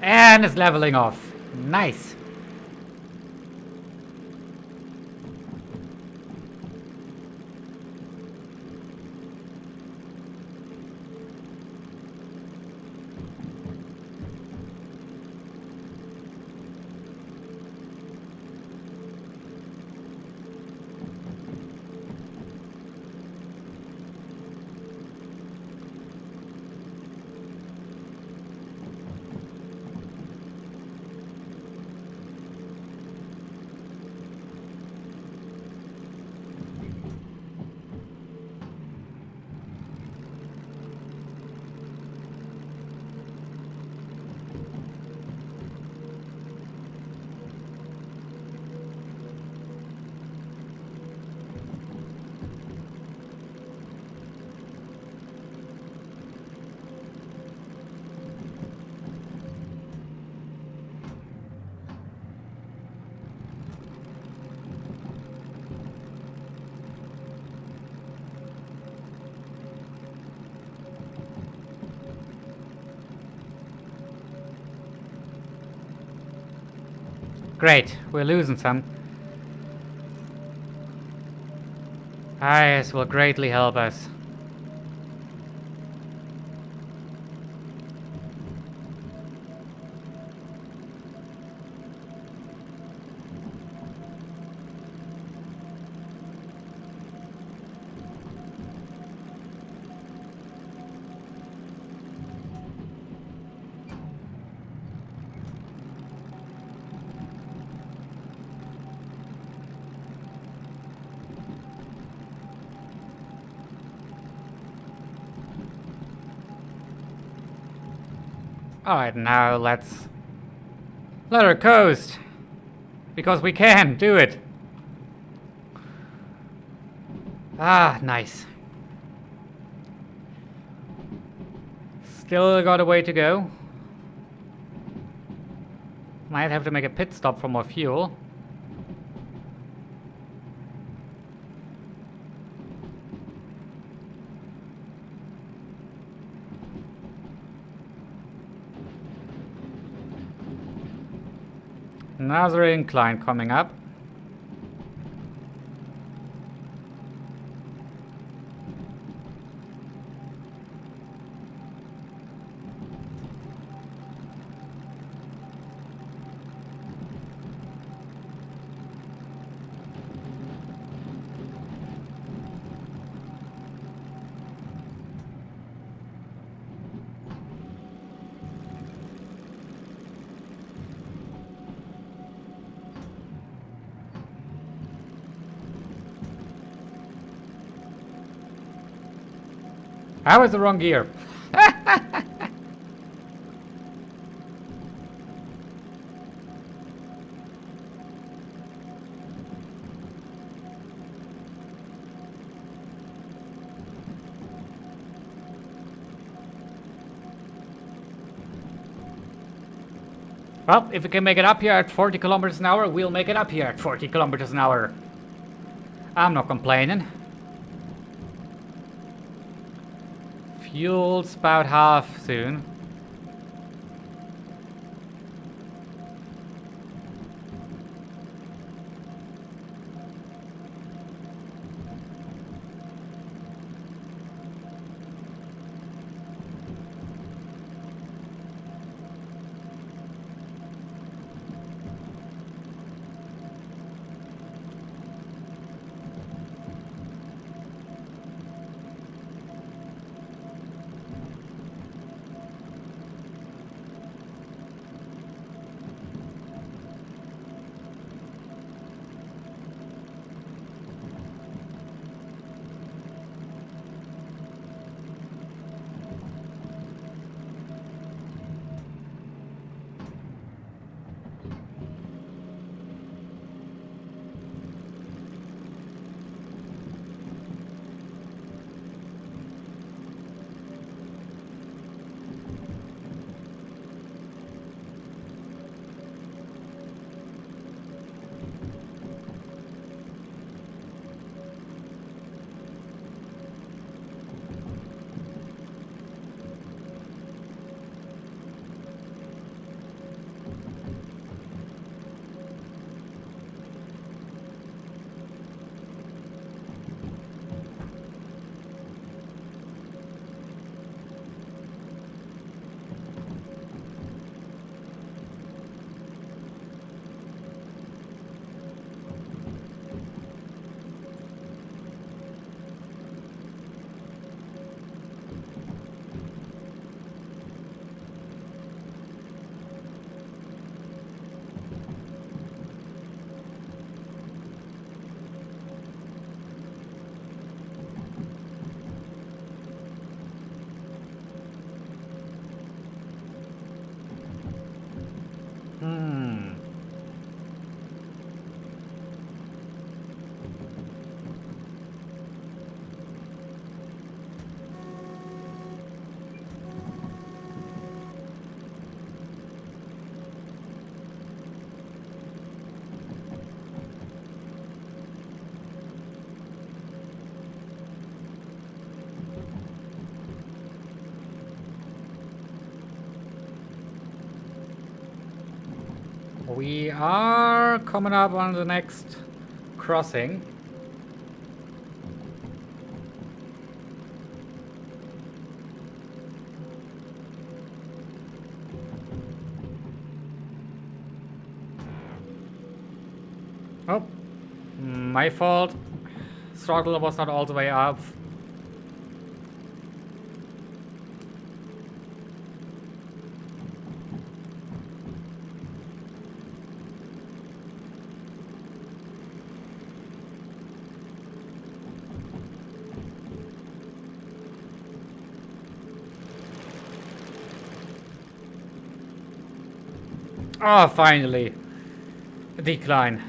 A: And it's leveling off. Nice. Great, we're losing some. This will greatly help us. Alright, now let's let her coast. Because we can do it. Ah, nice. Still got a way to go. Might have to make a pit stop for more fuel. Another incline coming up. I was the wrong gear. Well, if we can make it up here at 40 kilometers an hour, we'll make it up here at 40 kilometers an hour. I'm not complaining. Fuel's about half soon. We are coming up on the next crossing. Oh, my fault. Throttle was not all the way up. Oh, finally. A decline.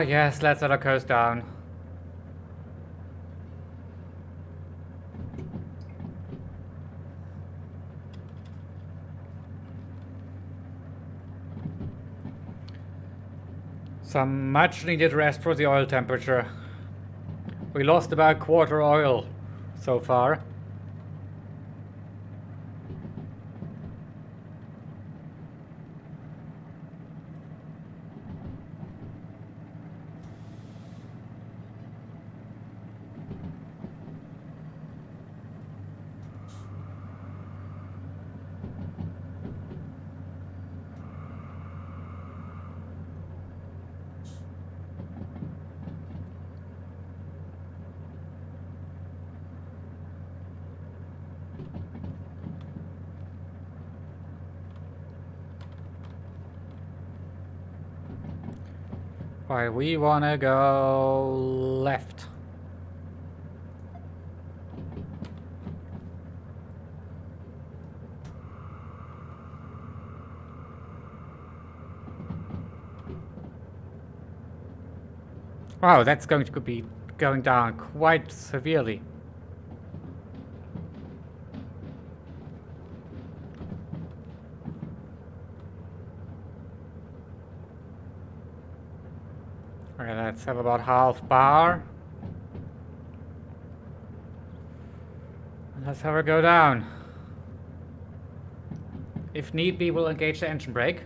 A: yes, let's let our coast down. Some much needed rest for the oil temperature. We lost about quarter oil so far. Right, we wanna go left. Wow, that's going to be going down quite severely. Alright, let's have about half bar. Let's have her go down. If need be, we'll engage the engine brake.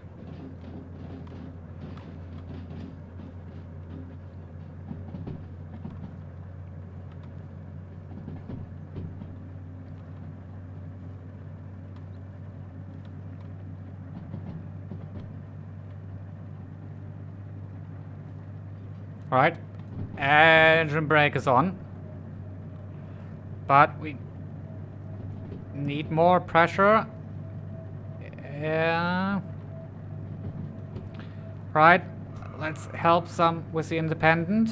A: Alright, engine brake is on. But we need more pressure. Yeah. Right, let's help some with the independent.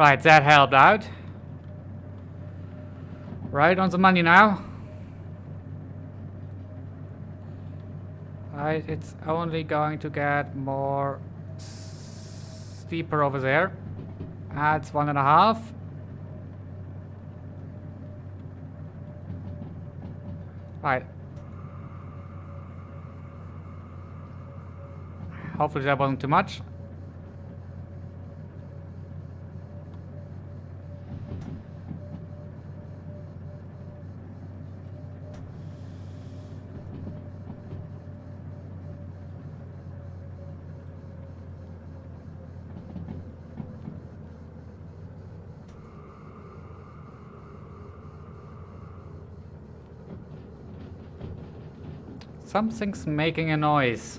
A: Right, that helped out. Right on the money now. Right, it's only going to get more steeper over there. That's 1.5. Right. Hopefully that wasn't too much. Something's making a noise.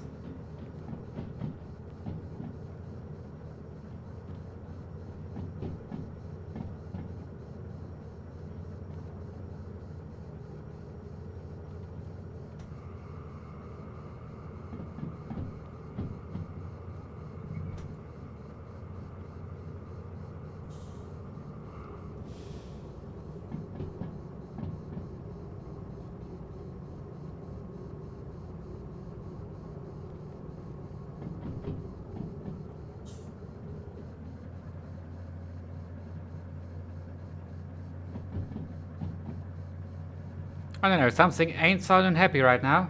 A: I don't know, something ain't sounding happy right now.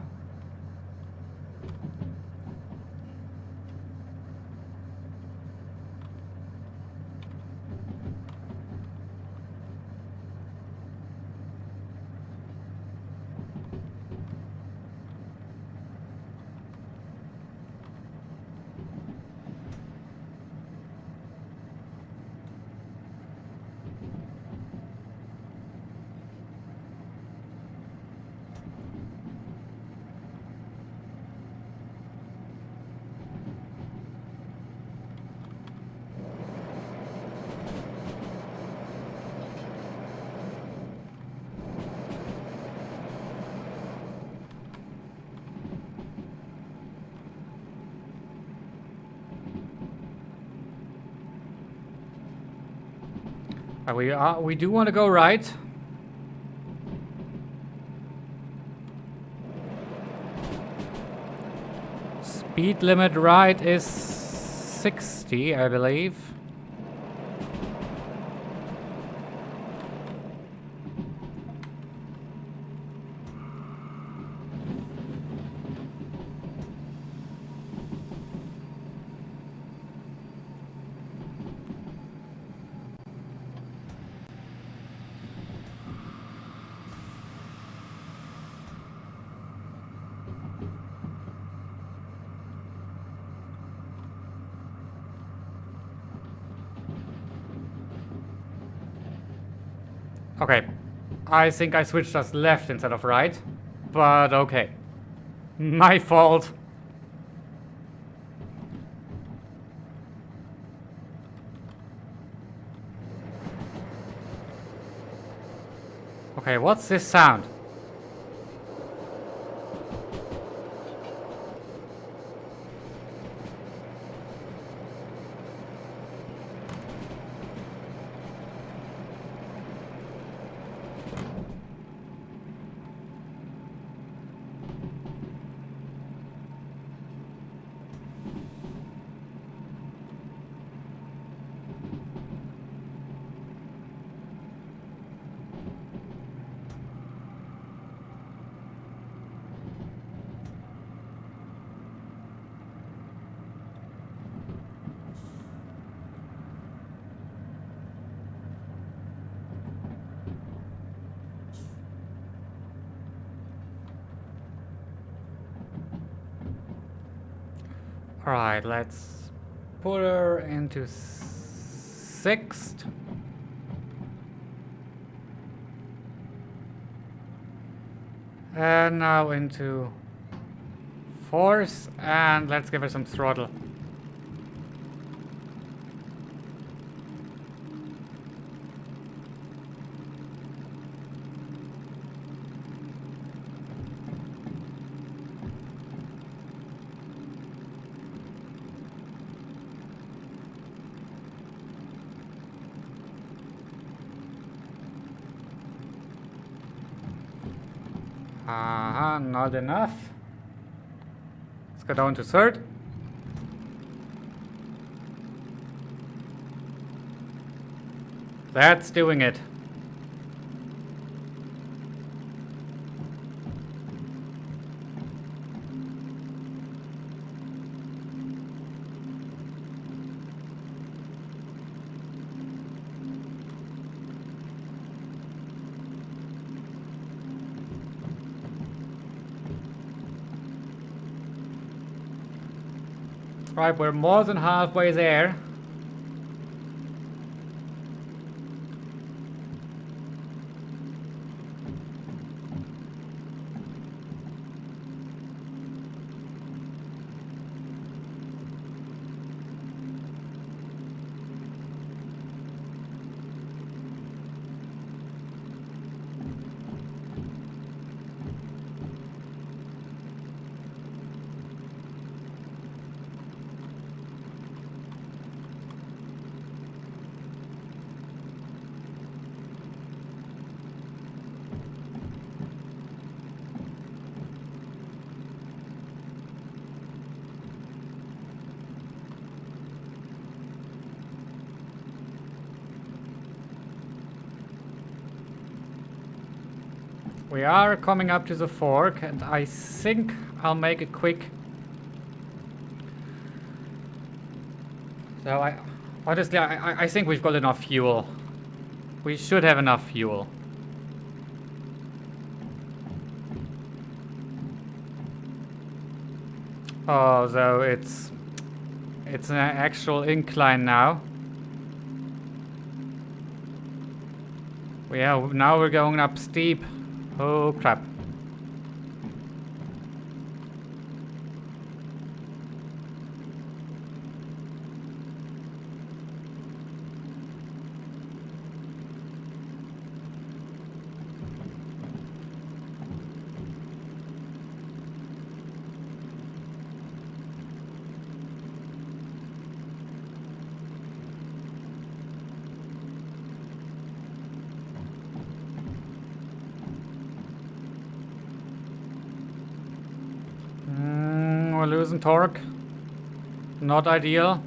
A: We do want to go right. Speed limit right is 60, I believe. Okay, I think I switched us left instead of right, but okay. My fault. Okay, what's this sound? Alright, let's put her into sixth. And now into fourth, and let's give her some throttle. Not enough. Let's go down to third. That's doing it. Right, we're more than halfway there. We are coming up to the fork, and I think I'll make it quick. So honestly, I think we've got enough fuel. We should have enough fuel. Oh, so it's an actual incline now. Yeah, now we're going up steep. Oh crap. we're losing torque. Not ideal.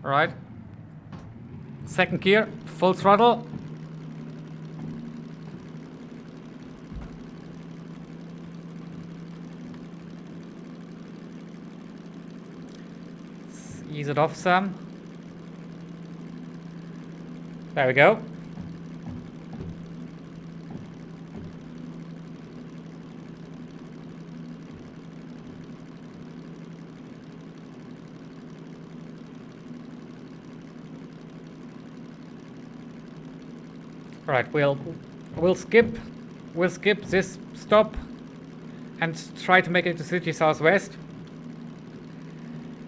A: Alright. Second gear, full throttle. Let's ease it off some. There we go. Right, we'll skip this stop and try to make it to City Southwest.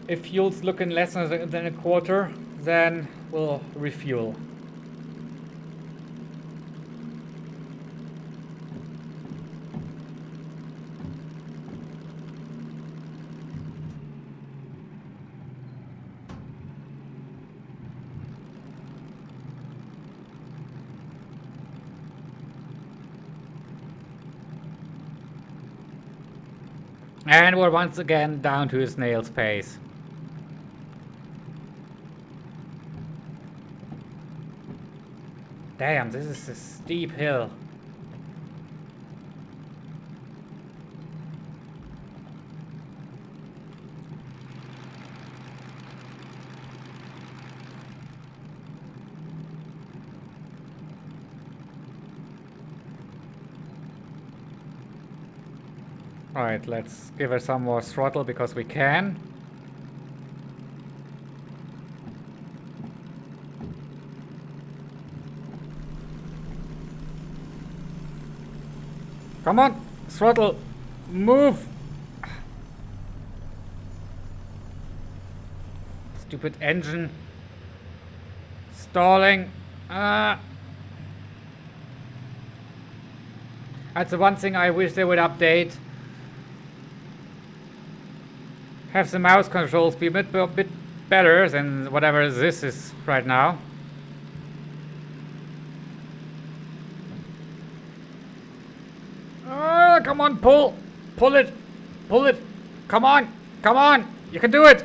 A: If fuel's looking less than a quarter, then we'll refuel. And we're once again down to a snail's pace. Damn, this is a steep hill. Alright, let's give her some more throttle because we can. Come on, throttle, move! Stupid engine. Stalling. That's the one thing I wish they would update. Have the mouse controls be a bit better than whatever this is right now. Come on, pull it, come on, you can do it.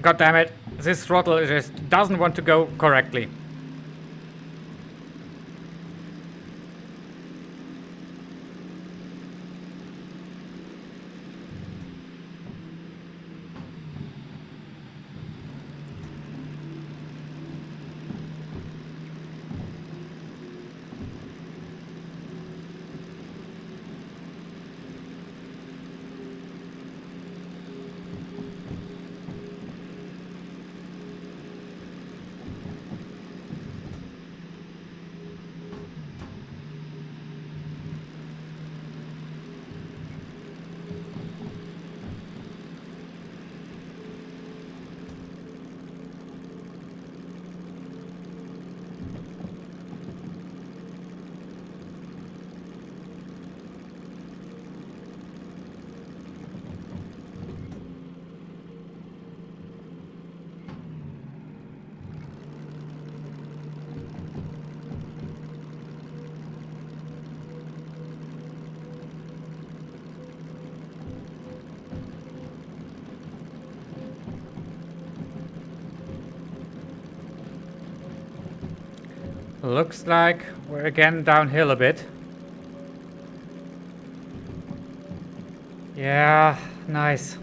A: God damn it, this throttle just doesn't want to go correctly. Looks like we're again downhill a bit. Yeah, nice.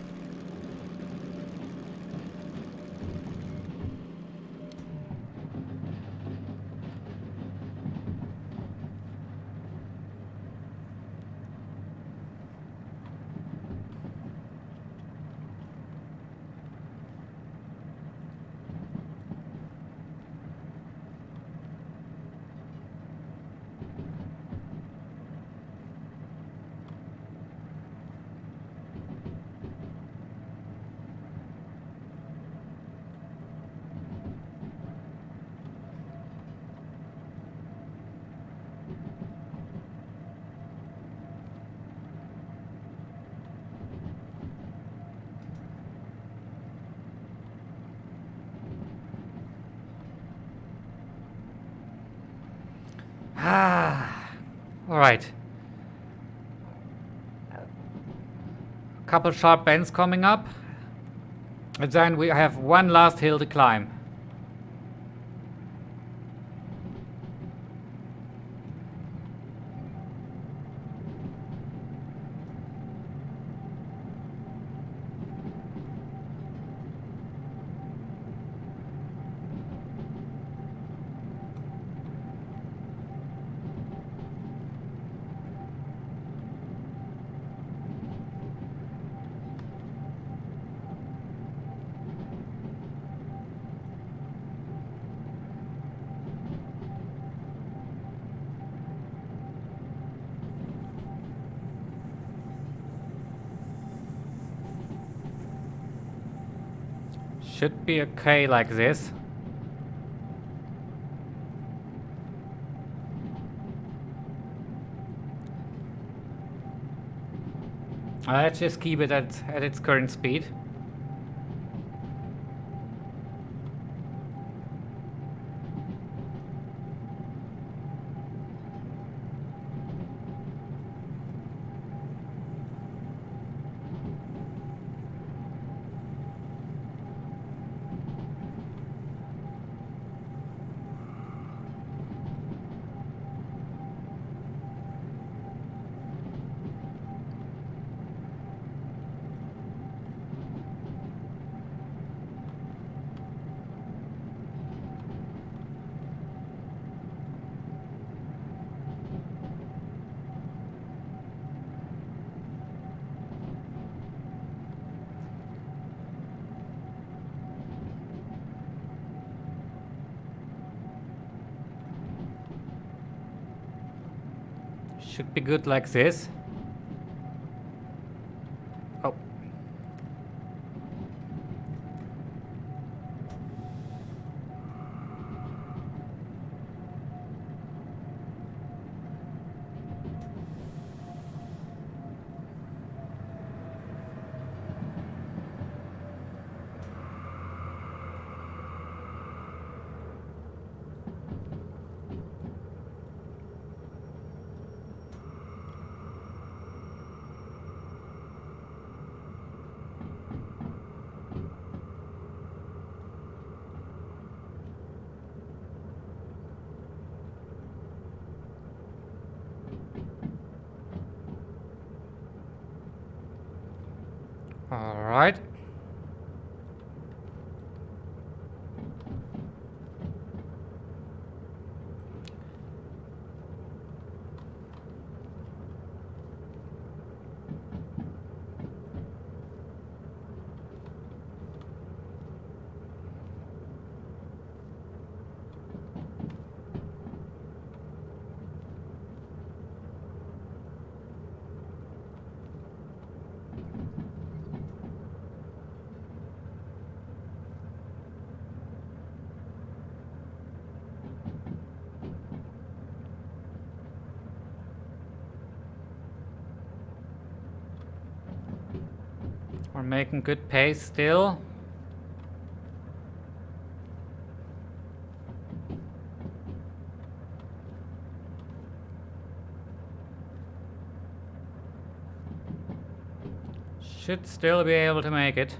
A: Alright. Couple sharp bends coming up. And then we have one last hill to climb. Should be okay like this. Let's just keep it at its current speed. Should be good like this. Oh. All right. We're making good pace still. Should still be able to make it.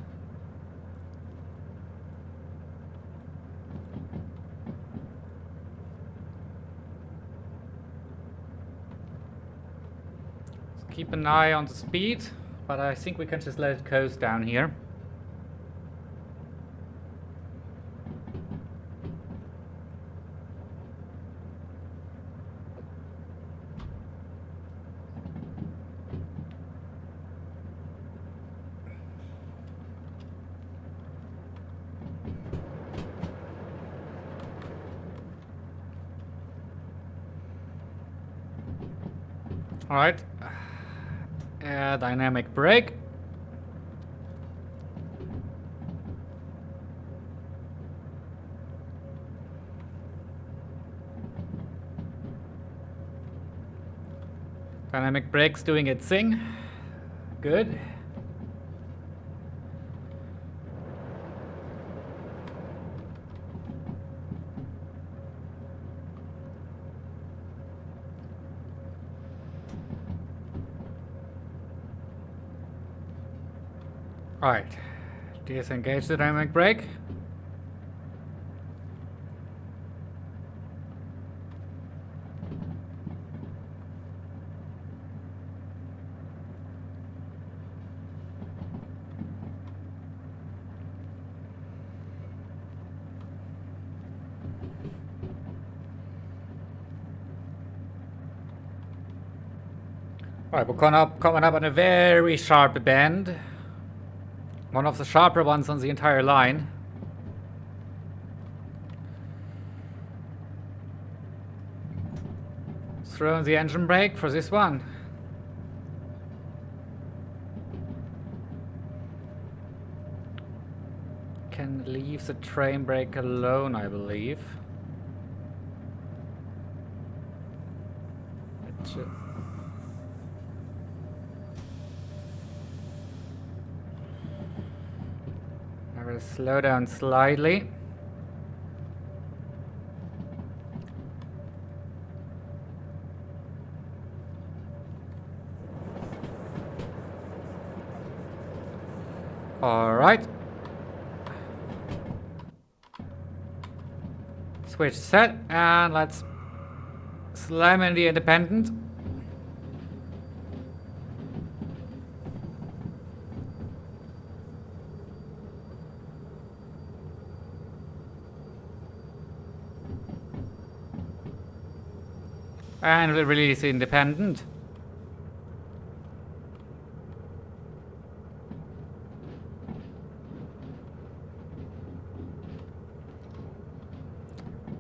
A: Let's keep an eye on the speed, but I think we can just let it coast down here. All right, dynamic brake. Dynamic brake's doing its thing. Good. Right. Disengage the dynamic brake. Right, we're coming up on a very sharp bend. One of the sharper ones on the entire line. Throw in the engine brake for this one. Can leave the train brake alone, I believe. I will slow down slightly. Alright. Switch set, and let's slam in the independent. And we'll release the independent.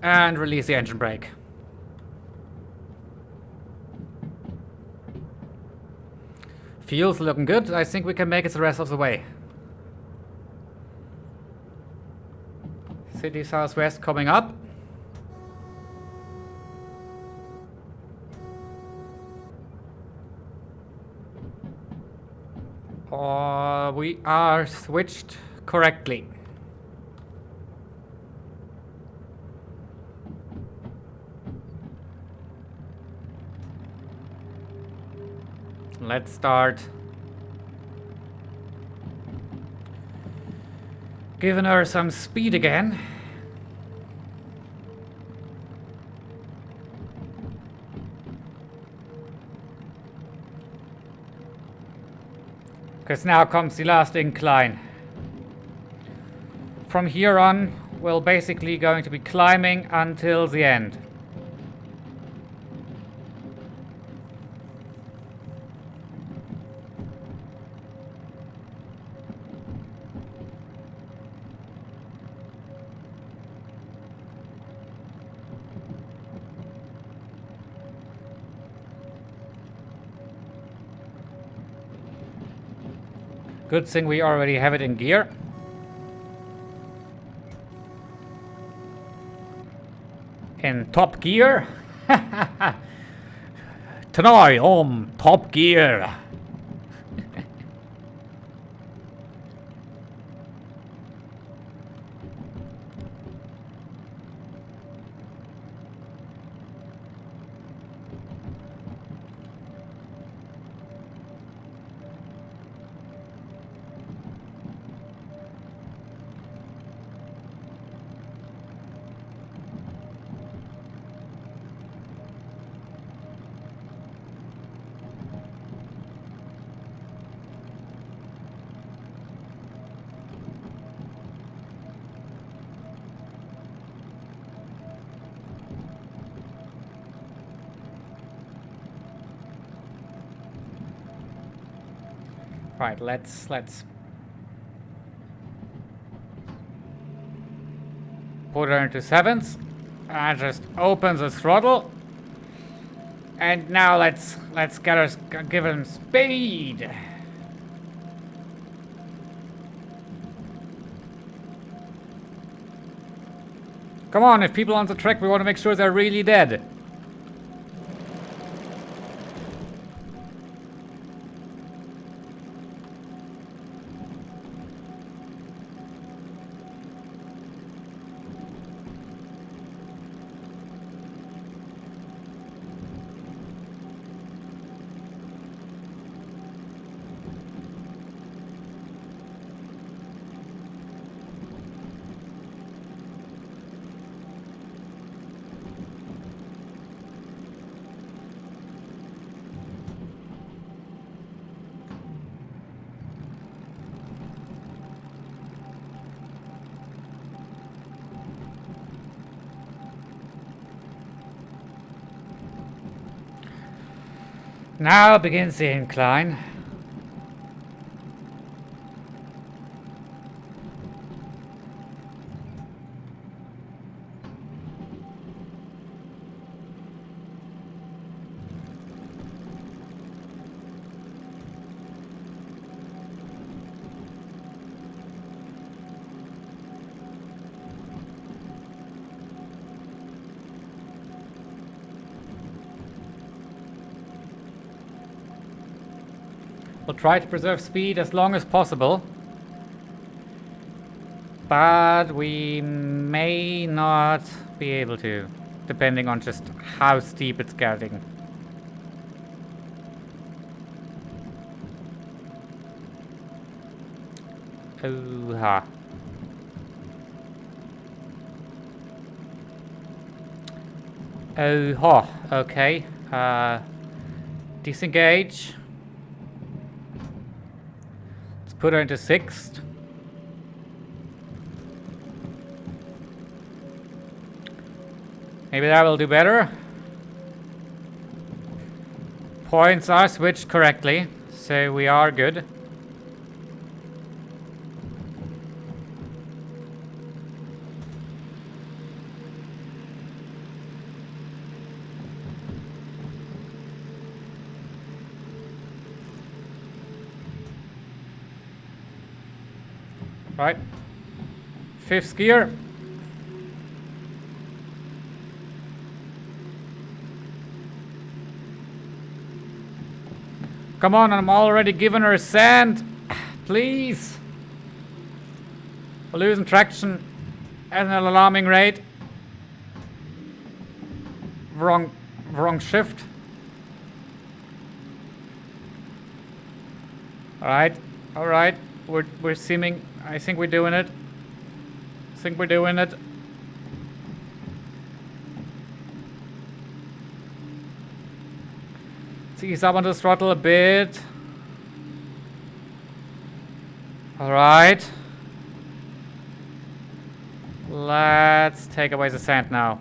A: And release the engine brake. Fuel's looking good. I think we can make it the rest of the way. City Southwest coming up. We are switched correctly. Let's start giving her some speed again. Because now comes the last incline. From here on, we're basically going to be climbing until the end. Good thing we already have it in gear. In top gear. Tonight on Top Gear. Right, let's put her into sevens and just open the throttle. And now let's get us give him speed. Come on, if people on the track, we want to make sure they're really dead. Now begins the incline. We'll try to preserve speed as long as possible, but we may not be able to, depending on just how steep it's getting. Ooh-ha. Oh-ha, okay. Disengage. Put her into sixth. Maybe that will do better. Points are switched correctly, so we are good. Right. Fifth gear. Come on, I'm already giving her sand. Please. We're losing traction at an alarming rate. Wrong shift. Alright. We're seeming. I think we're doing it. Let's ease up on the throttle a bit. Alright. Let's take away the sand now.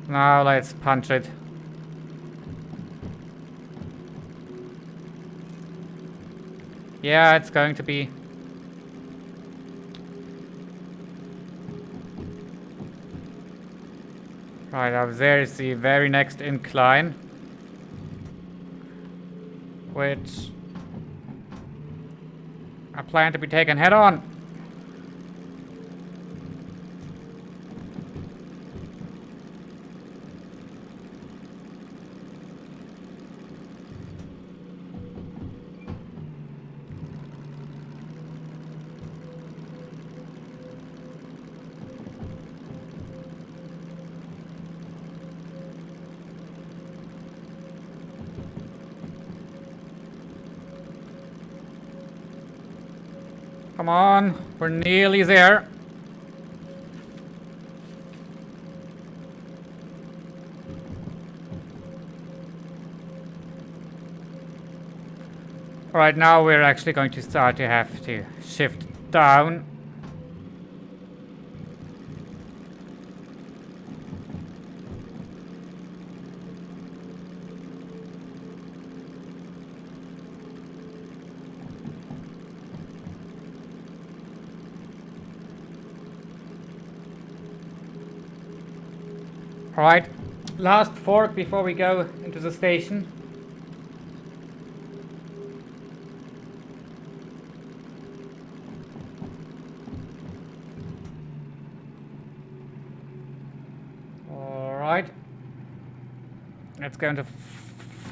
A: Now let's punch it. Yeah, it's going to be. Right, up there is the very next incline, which I plan to be taken head on. Come on, we're nearly there. Alright, now we're actually going to start to have to shift down. Alright, last fork before we go into the station. Alright, let's go into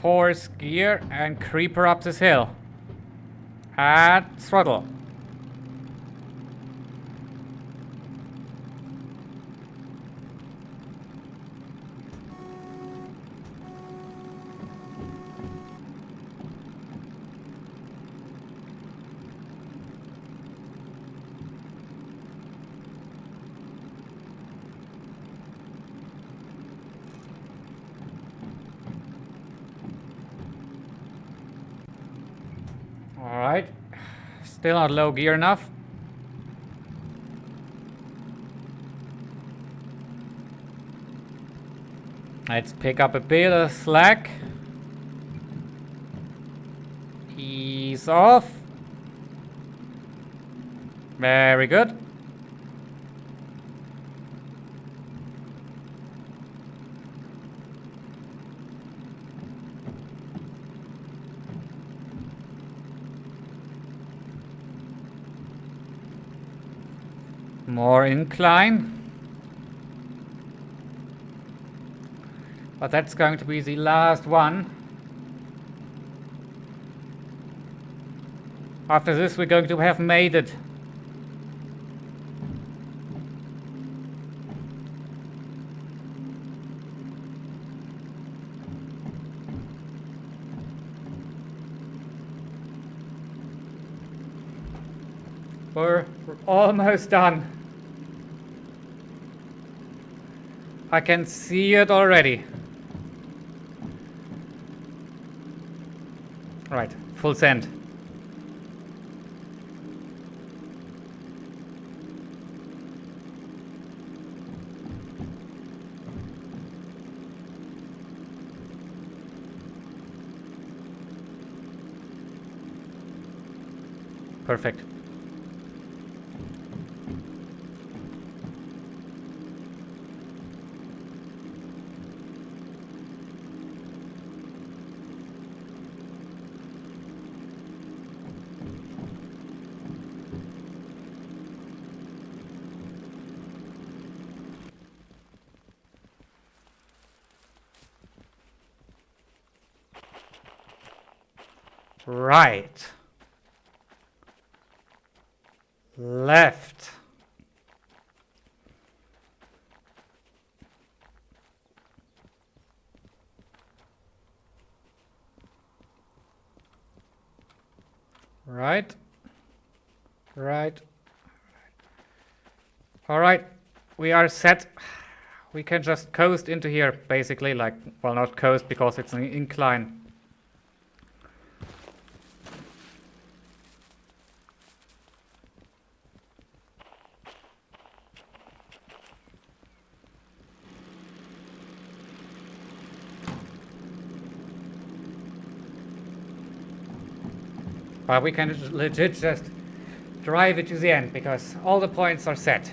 A: fourth gear and creeper up this hill. At throttle. Alright, still not low gear enough. Let's pick up a bit of slack. Ease off. Very good. More incline. But that's going to be the last one. After this, we're going to have made it. We're almost done. I can see it already. Right, full send. Perfect. Right. Left. Right. Right. All right. We are set. We can just coast into here, basically, like, well, not coast because it's an incline. But we can legit just drive it to the end because all the points are set.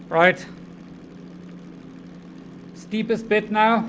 A: Right. Steepest bit now.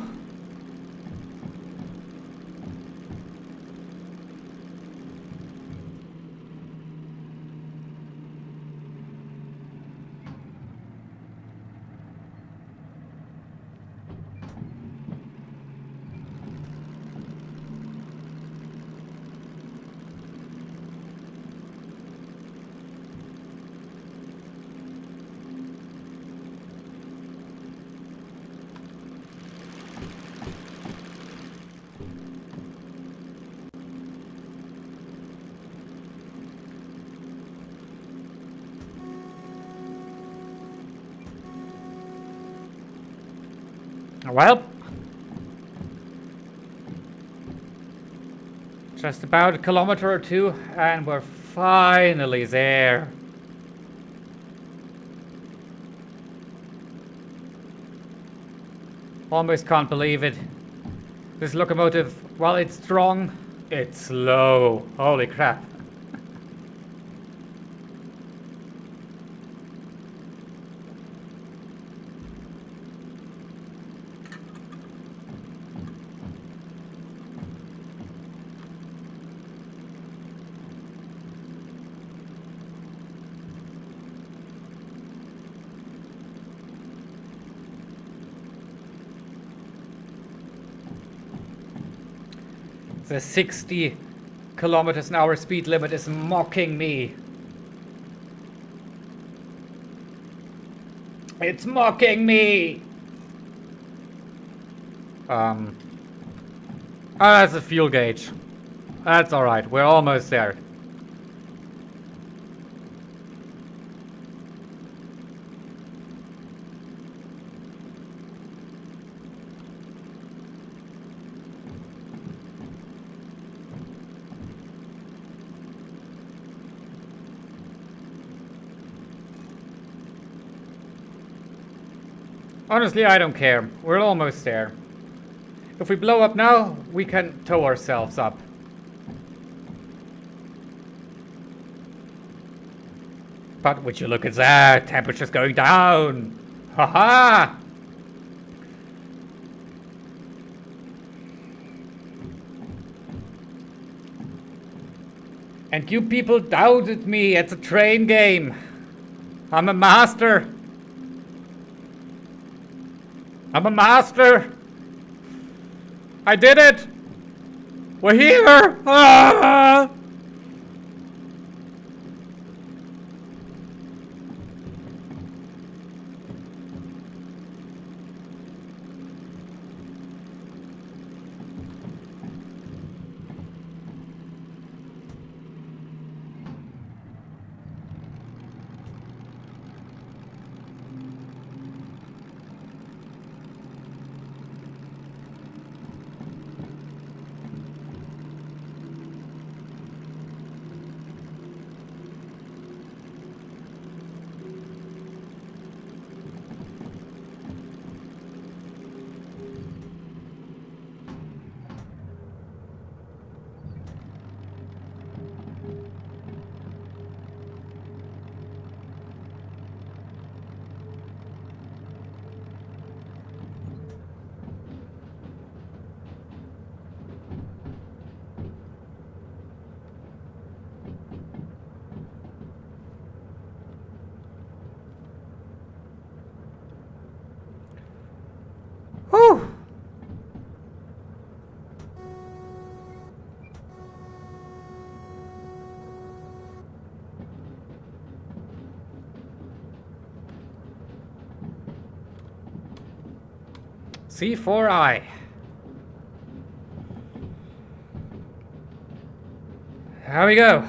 A: Well, just about a kilometer or two, and we're finally there. Almost can't believe it. This locomotive, while it's strong, it's slow. Holy crap. The 60 kilometers an hour speed limit is mocking me. It's mocking me! That's a fuel gauge. That's alright, we're almost there. Honestly, I don't care. We're almost there. If we blow up now, we can tow ourselves up. But would you look at that? Temperature's going down. Haha! And you people doubted me at the train game. I'm a master. I'm a master. I did it. We're here. Ah! Whew. C4I. Here we go.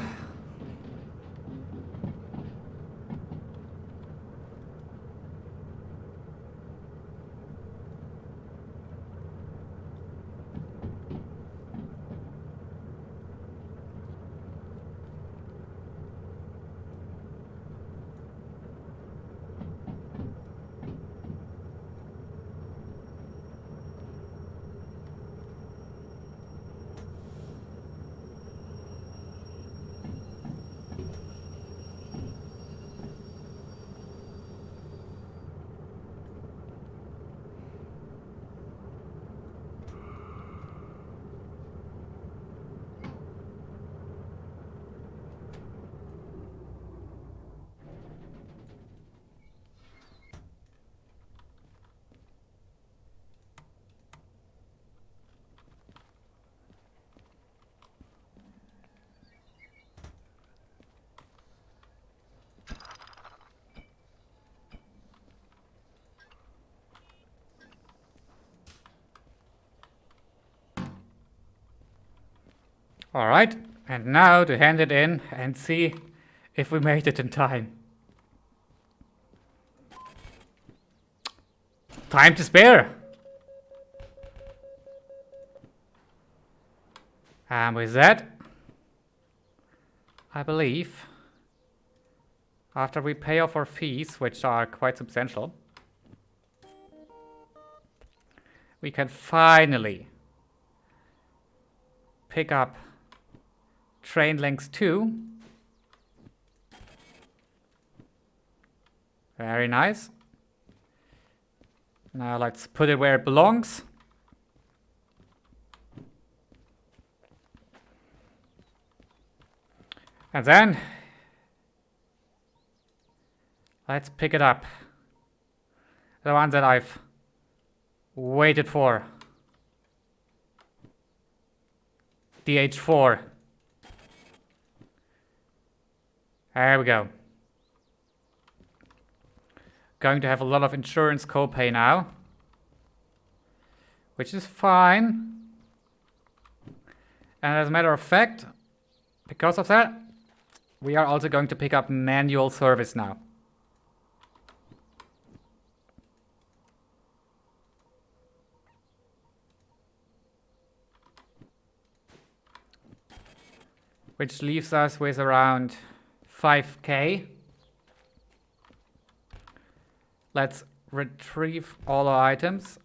A: All right, and now to hand it in and see if we made it in time. Time to spare. And with that, I believe, after we pay off our fees, which are quite substantial, we can finally pick up train links 2. Very nice. Now let's put it where it belongs. And then let's pick it up. The one that I've waited for. DH4. There we go. Going to have a lot of insurance copay now, which is fine. And as a matter of fact, because of that, we are also going to pick up manual service now. Which leaves us with around 5K. Let's retrieve all our items.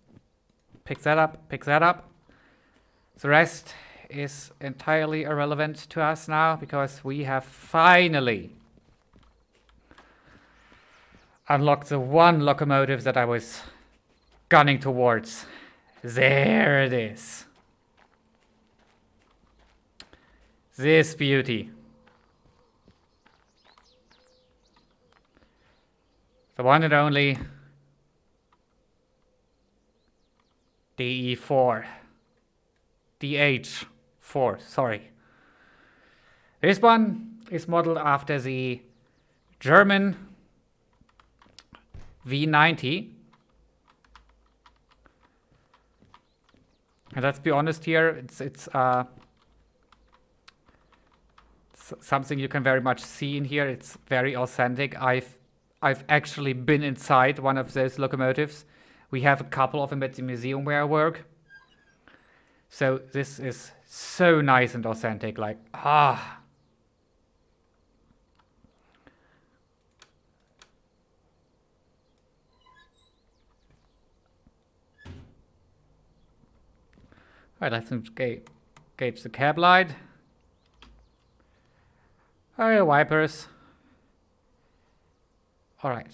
A: Pick that up, pick that up. The rest is entirely irrelevant to us now because we have finally unlocked the one locomotive that I was gunning towards. There it is. This beauty. The one and only DE4. DH4, sorry. This one is modeled after the German V90. And let's be honest here, it's something you can very much see in here. It's very authentic. I've actually been inside one of those locomotives. We have a couple of them at the museum where I work. So this is so nice and authentic, like, ah. All right, let's gauge the cab light. All right, wipers. All right.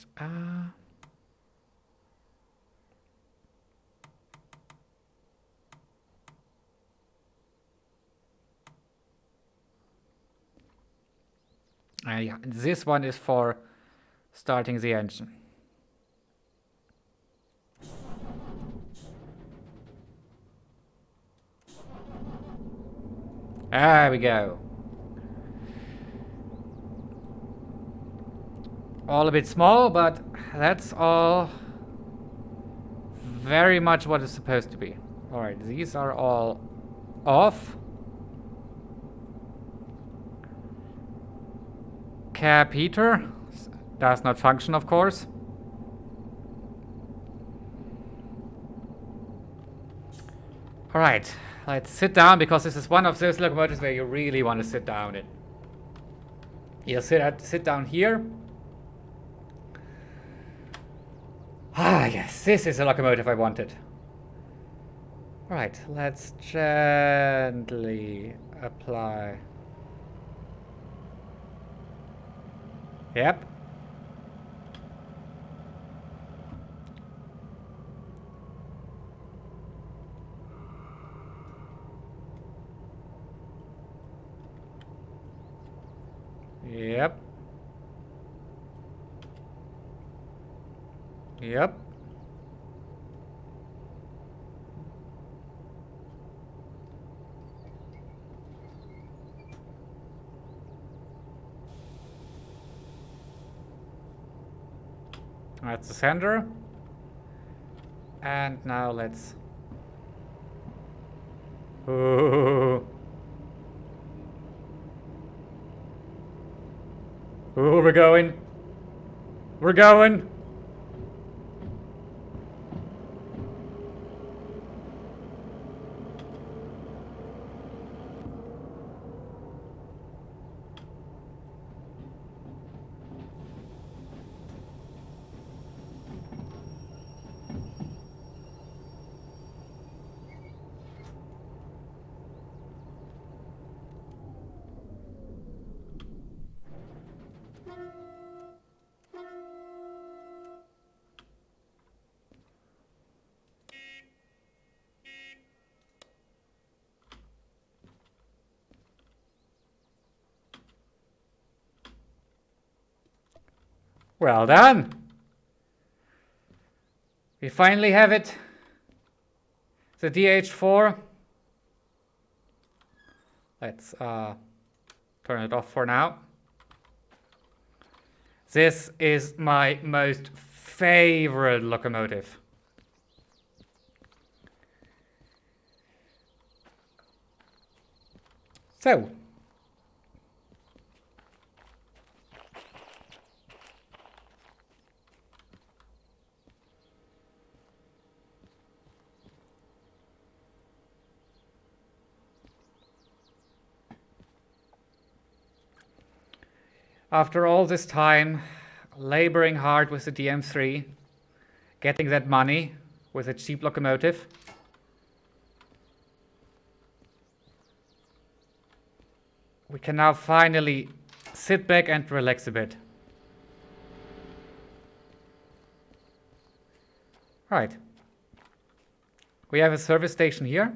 A: Yeah, this one is for starting the engine. There we go. All a bit small, but that's all very much what it's supposed to be. All right, these are all off. Cab heater does not function, of course. All right, let's sit down because this is one of those locomotives where you really want to sit down in. You sit down here. Ah, yes, this is a locomotive I wanted. All right, let's gently apply. Yep. Yep. Yep. That's the center. And now let's... Ooh. Ooh, we're going. We're going. Well done. We finally have it. The DH4. Let's turn it off for now. This is my most favorite locomotive. So, after all this time, laboring hard with the DM3, getting that money with a cheap locomotive. We can now finally sit back and relax a bit. Right. We have a service station here.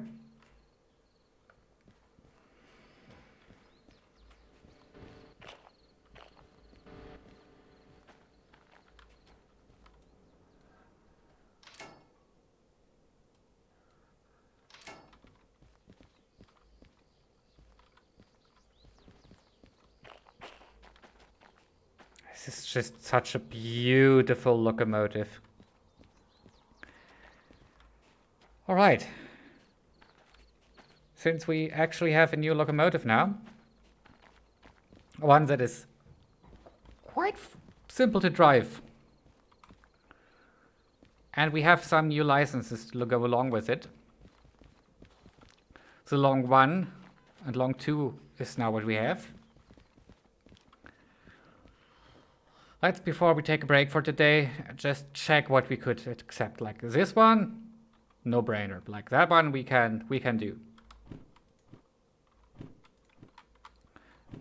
A: This is just such a beautiful locomotive. All right. Since we actually have a new locomotive now, one that is quite simple to drive, and we have some new licenses to go along with it. So long 1 and long 2 is now what we have. Let's, before we take a break for today, just check what we could accept. Like this one, no brainer. Like that one, we can do.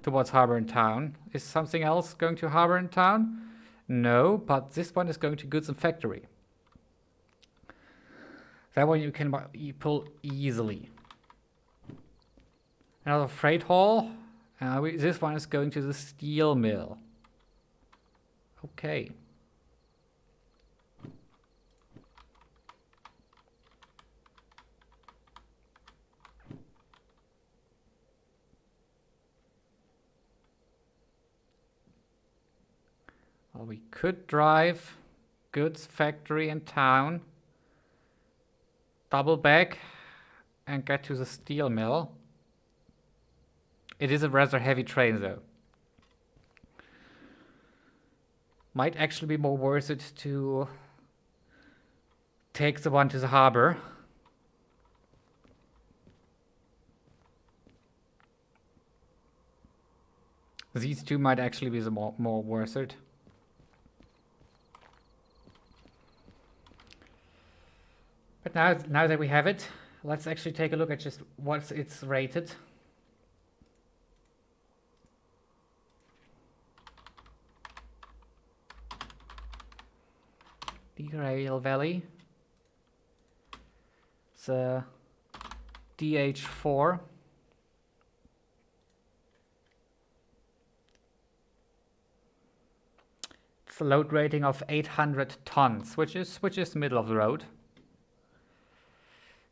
A: Towards Harbor and Town. Is something else going to Harbor and Town? No, but this one is going to Goods and Factory. That one you can pull easily. Another freight haul. This one is going to the steel mill. Okay. Well, we could drive Goods Factory in Town, double back, and get to the steel mill. It is a rather heavy train though. Might actually be more worth it to take the one to the harbor. These two might actually be the more worth it. But now that we have it, let's actually take a look at just what it's rated. Derail Valley. It's a DH4. It's a load rating of 800 tons, which is middle of the road.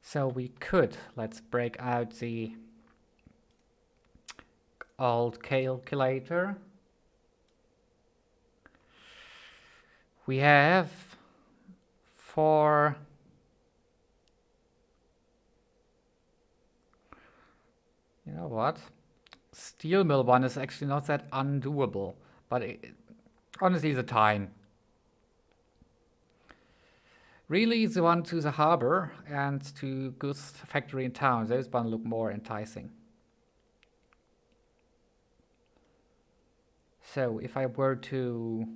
A: So we could, let's break out the old calculator. We have for you know what? Steel mill one is actually not that undoable, but honestly the time. Really the one to the harbor and to Goods Factory in Town, those one look more enticing. So if I were to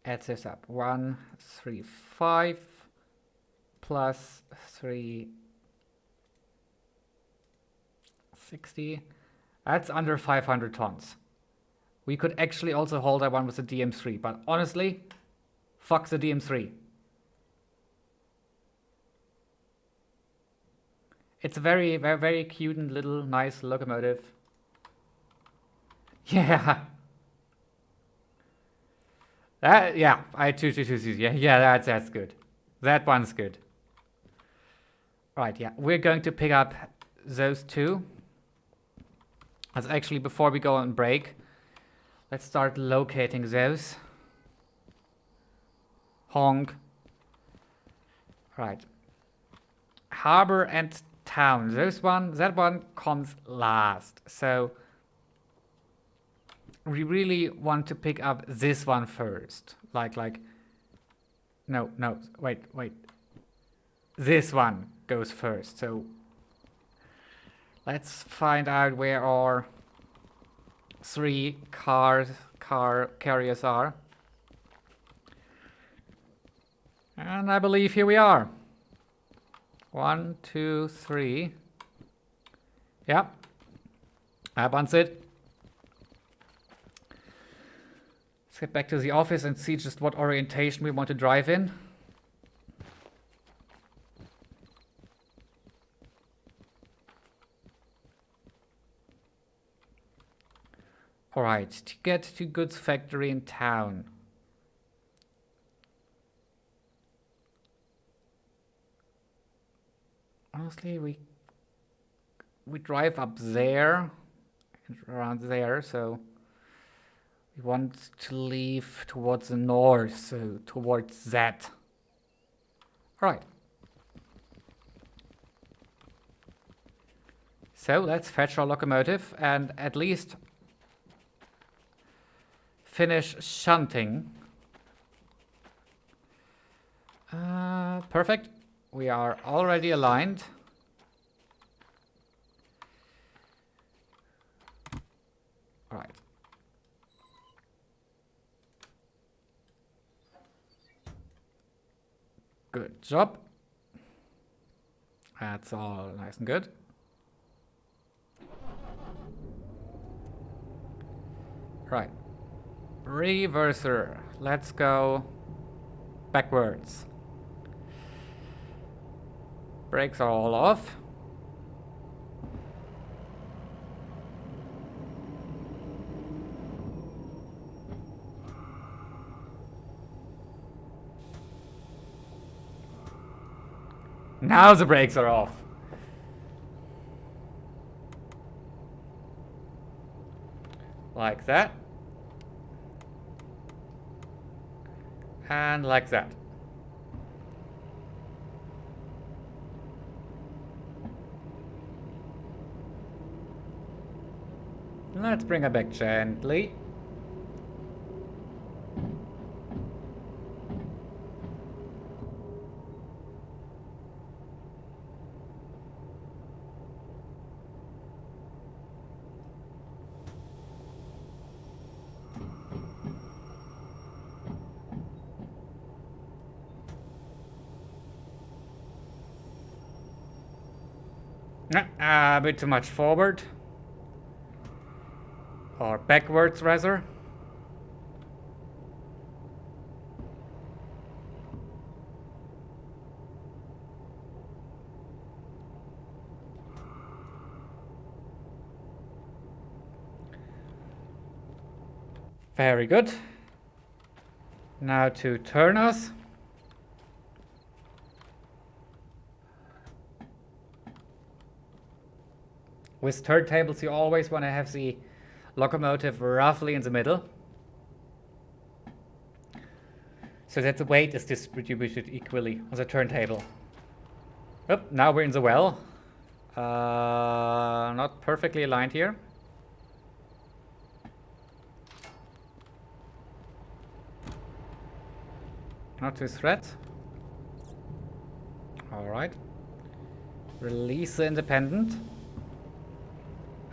A: add this up, 135 plus 360, that's under 500 tons. We could actually also hold that one with the DM3, but honestly, fuck the DM3. It's a very, very, very cute and little nice locomotive. Yeah. Yeah, that's good. That one's good. Right, yeah, we're going to pick up those two. That's actually before we go on break. Let's start locating those. Honk. Right. Harbor and Town. That one comes last. So we really want to pick up this one first. No, wait. This one goes first. So let's find out where our 3 car carriers are. And I believe here we are. 1, 2, 3. Yeah, that one's it. Let's get back to the office and see just what orientation we want to drive in. Alright, to get to goods factory in town. Honestly, we drive up there, around there, so we want to leave towards the north, so towards that. Alright. So let's fetch our locomotive and at least finish shunting. Perfect. We are already aligned. All right. Good job. That's all nice and good. Right. Reverser. Let's go backwards. Brakes are all off. Now the brakes are off. Like that. And like that. Let's bring her back gently. A bit too much forward. Or backwards, rather. Very good. Now to turners. With turntables, you always want to have the locomotive roughly in the middle, so that the weight is distributed equally on the turntable. Oh, now we're in the well. Not perfectly aligned here. Not to threat. Alright. Release the independent.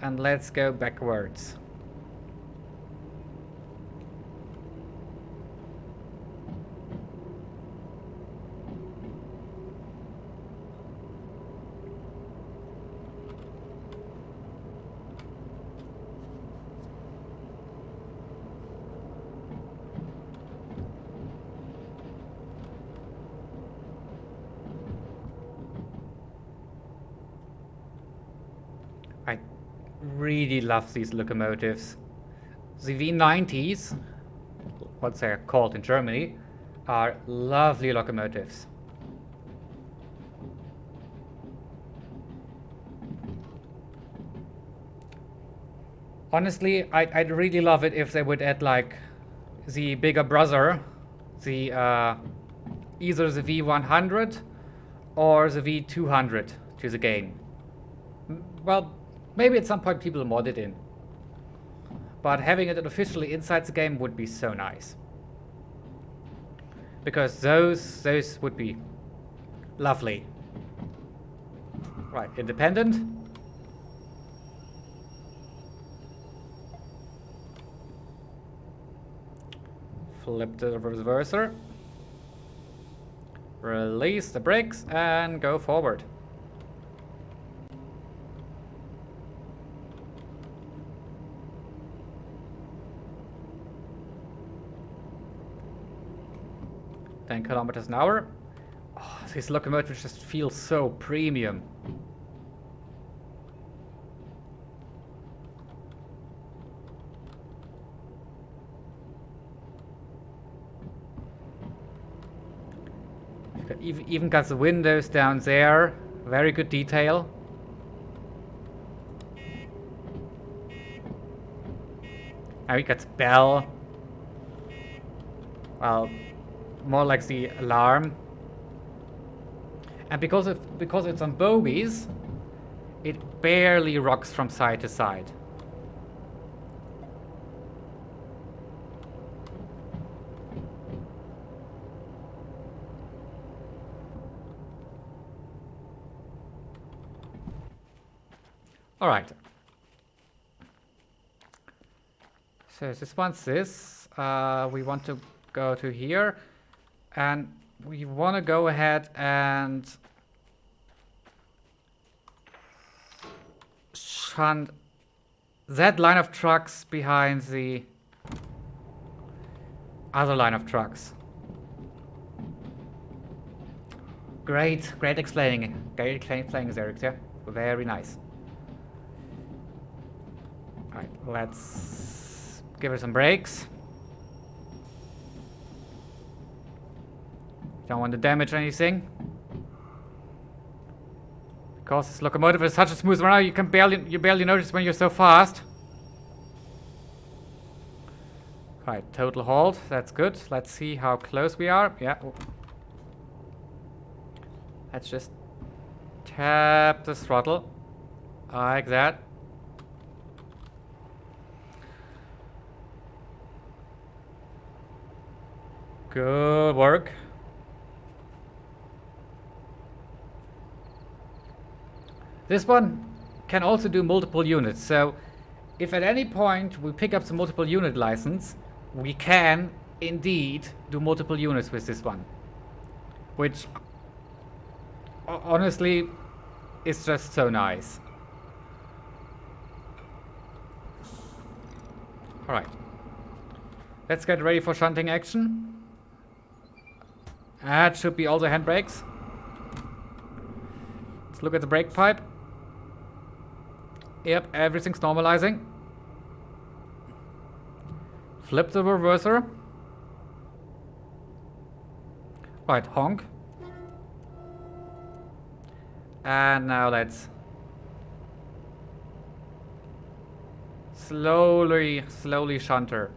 A: And let's go backwards. I really love these locomotives. The V90s, what they're called in Germany, are lovely locomotives. Honestly, I'd really love it if they would add like the bigger brother, the either the V100 or the V200 to the game. Well, maybe at some point people will mod it in. But having it officially inside the game would be so nice. Because those would be lovely. Right, independent. Flip the reverser. Release the brakes and go forward. Ten kilometers an hour. Oh, this locomotive just feels so premium. Even got the windows down there. Very good detail. And we got the bell. Well, more like the alarm. And because it's on bogies, it barely rocks from side to side. All right. So this one's this. We want to go to here, and we want to go ahead and shunt that line of trucks behind the other line of trucks. Great explaining. Great explaining, Eric. Yeah, very nice. All right, let's give her some brakes. Don't want to damage anything. Because this locomotive is such a smooth runner, you barely notice when you're so fast. Right, total halt. That's good. Let's see how close we are. Yeah. Let's just tap the throttle like that. Good work. This one can also do multiple units, so if at any point we pick up the multiple unit license, we can indeed do multiple units with this one, which honestly is just so nice. Alright, let's get ready for shunting action. That should be all the handbrakes. Let's look at the brake pipe. Yep, everything's normalizing. Flip the reverser. Right, honk. And now let's slowly shunt her.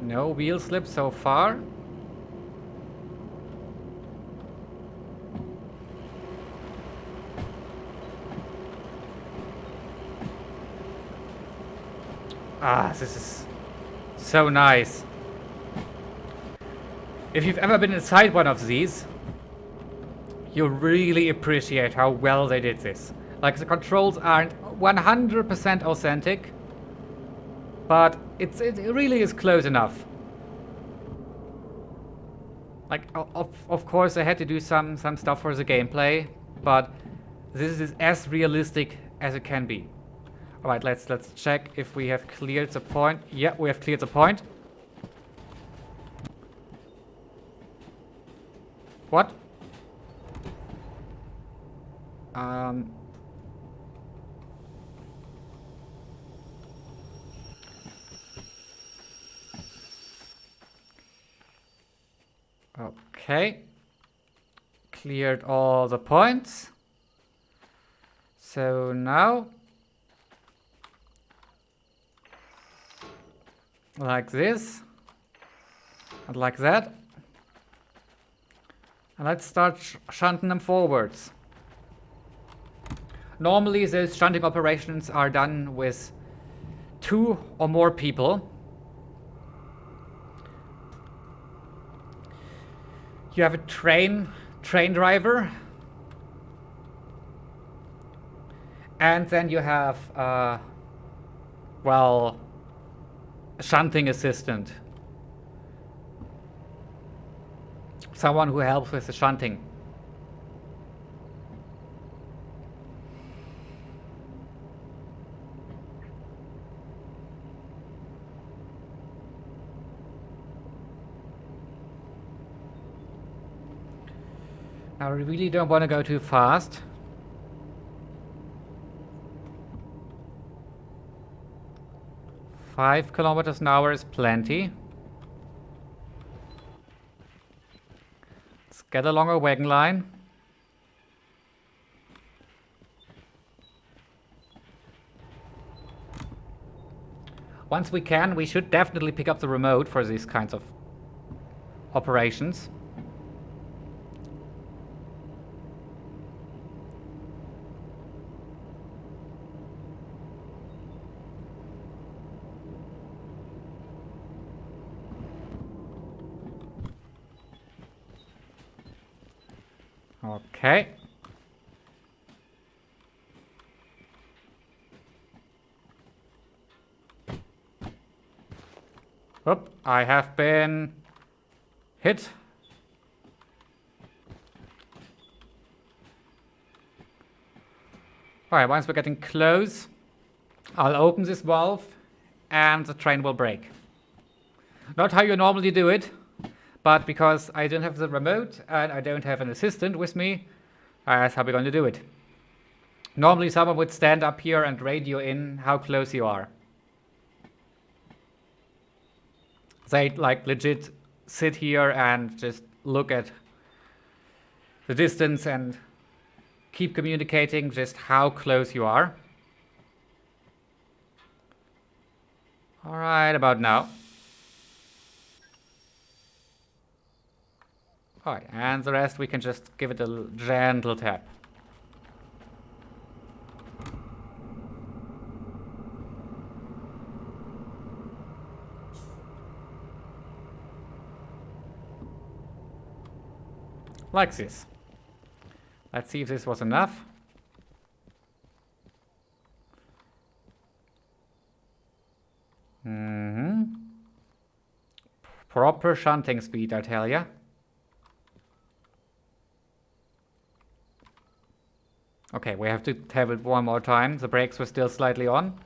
A: No wheel slip so far. Ah, this is so nice. If you've ever been inside one of these, you'll really appreciate how well they did this. Like, the controls aren't 100% authentic, but it really is close enough. Like, of course I had to do some stuff for the gameplay, but this is as realistic as it can be. Alright, let's check if we have cleared the point. Yeah, we have cleared the point. What? Okay. Cleared all the points. So now, like this, and like that. And let's start shunting them forwards. Normally, those shunting operations are done with 2 or more people. You have a train driver, and then you have, well, a shunting assistant. Someone who helps with the shunting. Now, we really don't want to go too fast. Five kilometers an hour is plenty. Let's get along our wagon line. Once we can, we should definitely pick up the remote for these kinds of operations. Okay. Oop, I have been hit. Alright, once we're getting close, I'll open this valve and the train will brake. Not how you normally do it, but because I don't have the remote and I don't have an assistant with me, that's how we're going to do it. Normally someone would stand up here and radio in how close you are. They like legit sit here and just look at the distance and keep communicating just how close you are. Alright, about now. Alright, and the rest we can just give it a gentle tap. Like this. Let's see if this was enough. Proper shunting speed, I tell ya. Okay, we have to have it one more time. The brakes were still slightly on.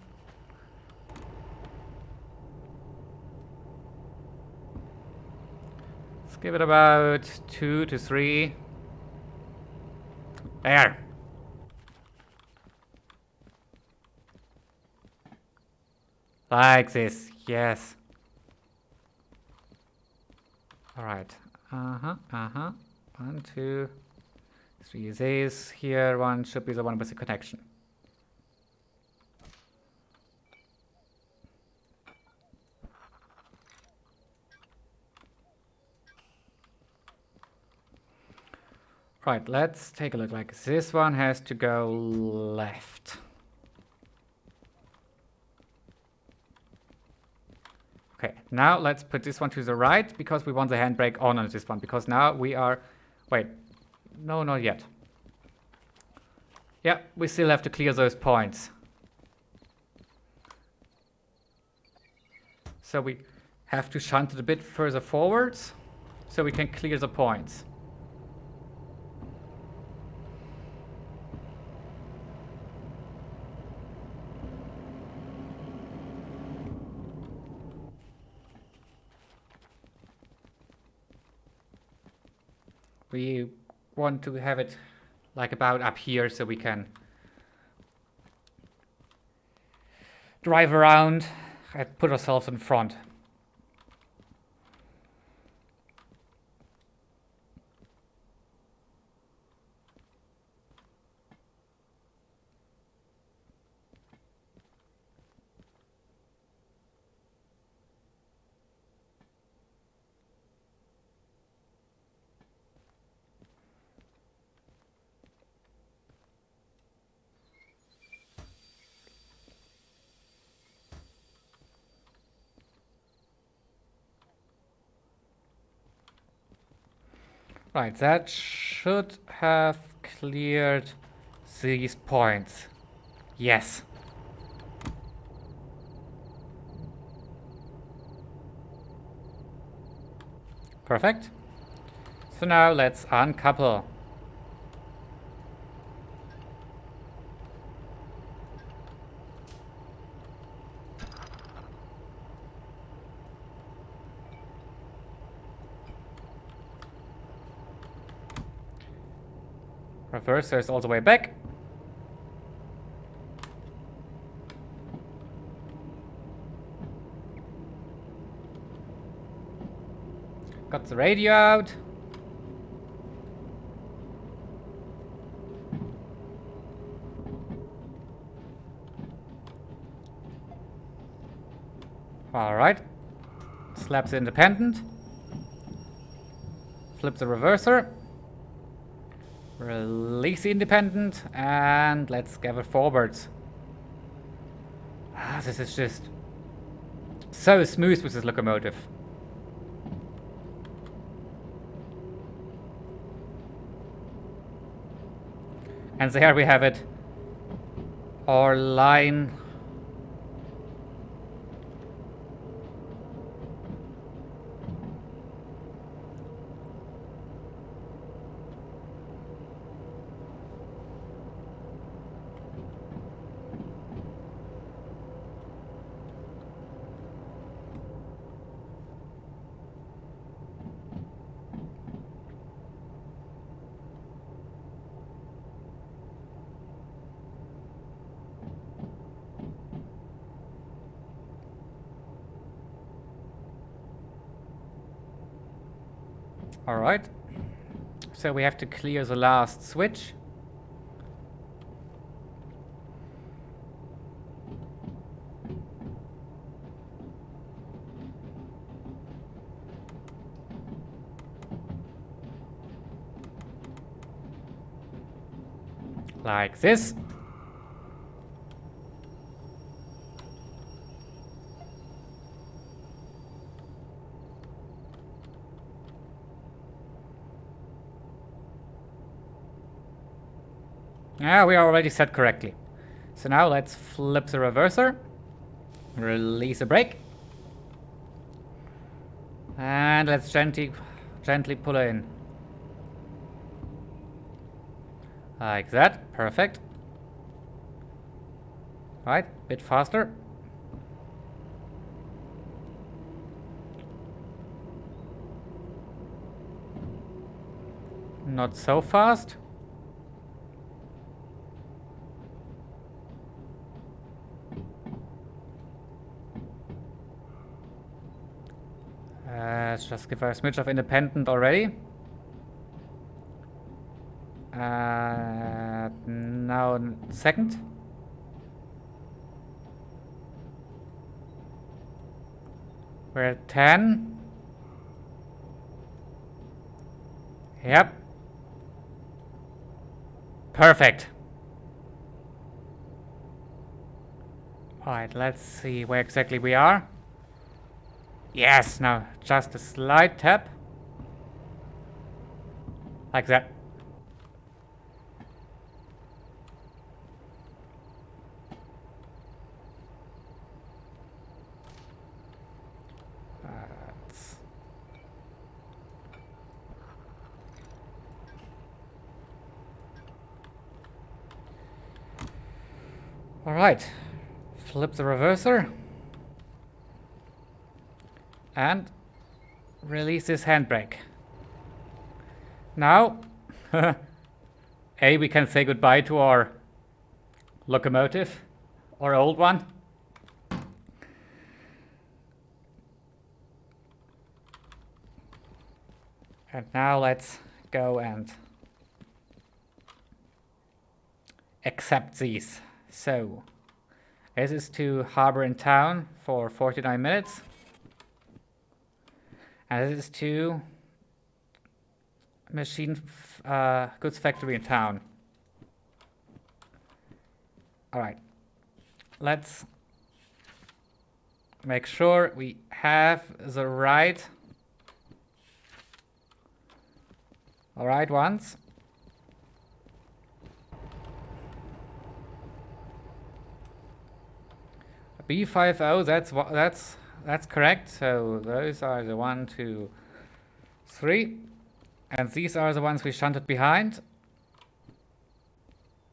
A: Let's give it about 2 to 3. There. Like this, yes. Alright. 1, 2, 3 these. Here, one should be the one with the connection. Right, let's take a look. Like this one has to go left. Okay, now let's put this one to the right because we want the handbrake on this one, because now we are, wait, no, not yet. Yeah, we still have to clear those points. So we have to shunt it a bit further forwards so we can clear the points. We want to have it like about up here so we can drive around and put ourselves in front. Right, that should have cleared these points. Yes. Perfect. So now let's uncouple. Reverser is all the way back. Got the radio out. Alright. Slaps the independent. Flip the reverser. Release the independent. And let's gather forwards. This is just so smooth with this locomotive. And there we have it. Our line. Alright. So we have to clear the last switch. Like this. Yeah, we are already set correctly. So now let's flip the reverser. Release the brake. And let's gently pull her in. Like that. Perfect. Right, bit faster. Not so fast. Let's just give her a smidge of independent already. Now second. We're at 10. Yep. Perfect. Alright, let's see where exactly we are. Yes, now just a slight tap. Like that. Alright, flip the reverser and release this handbrake. Now, we can say goodbye to our locomotive, our old one. And now let's go and accept these. So, this is to harbor in town for 49 minutes. And this is to machine goods factory in town. Alright, let's make sure we have the right All right, once. B50, that's correct. So those are the 1, 2, 3. And these are the ones we shunted behind.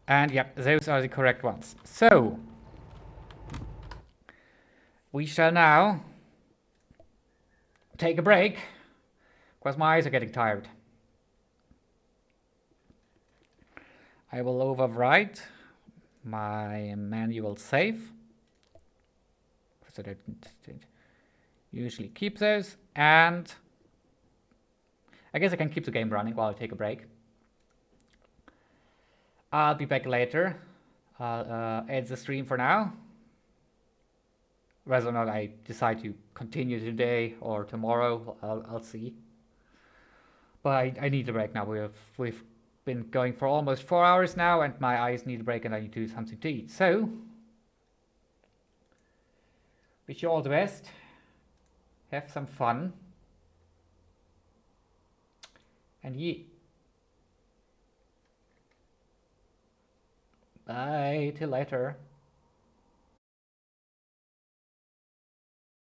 A: And yep, those are the correct ones. So we shall now take a break, because my eyes are getting tired. I will overwrite my manual save, so that I usually keep those, and I guess I can keep the game running while I take a break. I'll be back later. I'll end the stream for now. Whether or not I decide to continue today or tomorrow, I'll see. But I need a break now. We've been going for almost 4 hours now, and my eyes need a break, and I need to do something to eat. So, wish you all the best. Have some fun. And bye, till later.